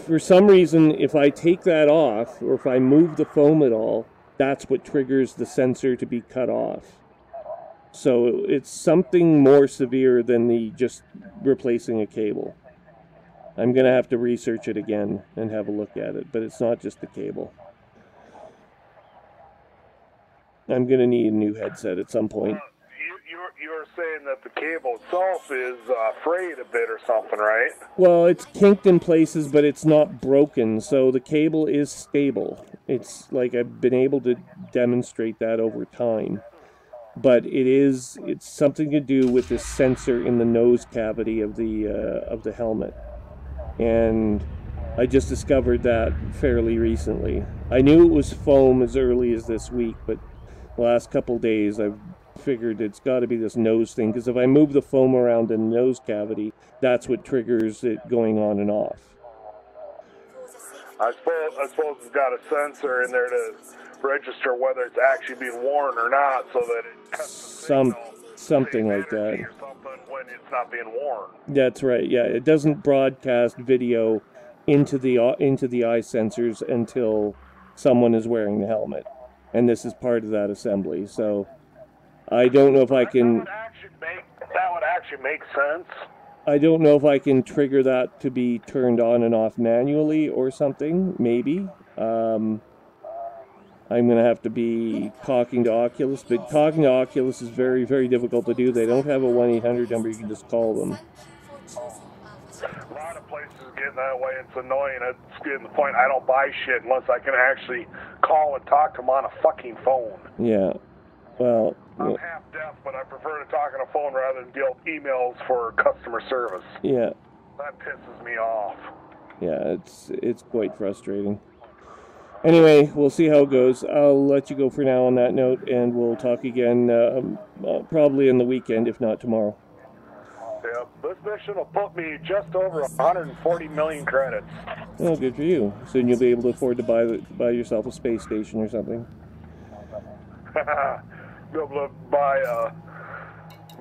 for some reason, if I take that off, or if I move the foam at all, that's what triggers the sensor to be cut off. So it's something more severe than the just replacing a cable. I'm going to have to research it again and have a look at it, but it's not just the cable. I'm going to need a new headset at some point. You're saying that the cable itself is frayed a bit or something, right? Well, it's kinked in places, but it's not broken, so the cable is stable. It's like I've been able to demonstrate that over time. But it's something to do with the sensor in the nose cavity of the helmet. And I just discovered that fairly recently. I knew it was foam as early as this week, but the last couple days I've figured it's got to be this nose thing, because if I move the foam around in the nose cavity, that's what triggers it going on and off. I suppose it's got a sensor in there to register whether it's actually being worn or not, so that it cuts the something like that. or something when it's not being worn. That's right. Yeah, it doesn't broadcast video into the eye sensors until someone is wearing the helmet, and this is part of that assembly. So I don't know if I can. That would actually make sense. I don't know if I can trigger that to be turned on and off manually or something. Maybe. I'm going to have to be talking to Oculus, but talking to Oculus is very, very difficult to do. They don't have a 1-800 number you can just call them. A lot of places getting that way. It's annoying. It's getting to the point I don't buy shit unless I can actually call and talk to them on a fucking phone. Yeah. Well, I'm half deaf, but I prefer to talk on a phone rather than deal with emails for customer service. Yeah. That pisses me off. Yeah, it's quite frustrating. Anyway, we'll see how it goes. I'll let you go for now on that note, and we'll talk again probably in the weekend, if not tomorrow. Yeah, this mission will put me just over 140 million credits. Oh, good for you. Soon you'll be able to afford to buy yourself a space station or something. Be able to buy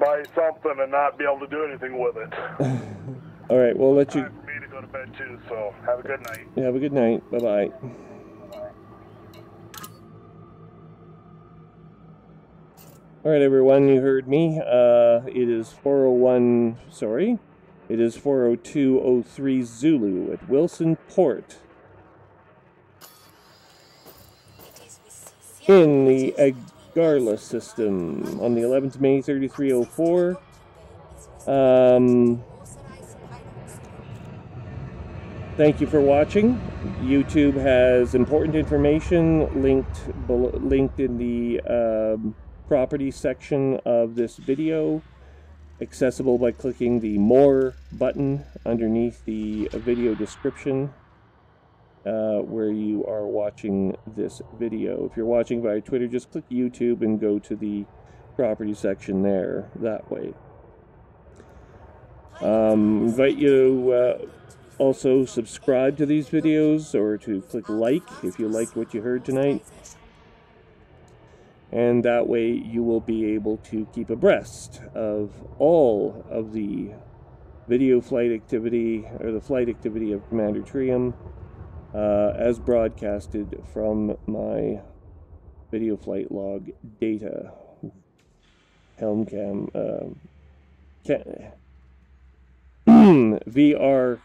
buy something and not be able to do anything with it. All right, we'll let you. Time for me to go to bed too, so have a good night. Have a good night. Bye-bye. All right, everyone, you heard me. It is 40203 Zulu at Wilson Port in the Agarla system on the 11th of May, 3304. Thank you for watching. YouTube has important information linked in the property section of this video, accessible by clicking the More button underneath the video description where you are watching this video. If you're watching via Twitter, just click YouTube and go to the property section there, that way. Invite you also subscribe to these videos, or to click like if you liked what you heard tonight. And that way you will be able to keep abreast of all of the video flight activity, or the flight activity of Commander Trium, as broadcasted from my video flight log data. Helm cam, VR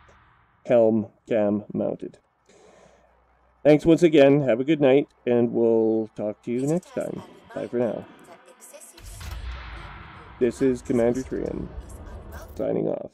helm cam mounted. Thanks once again, have a good night, and we'll talk to you next time. Bye for now. This is Commander Trium, signing off.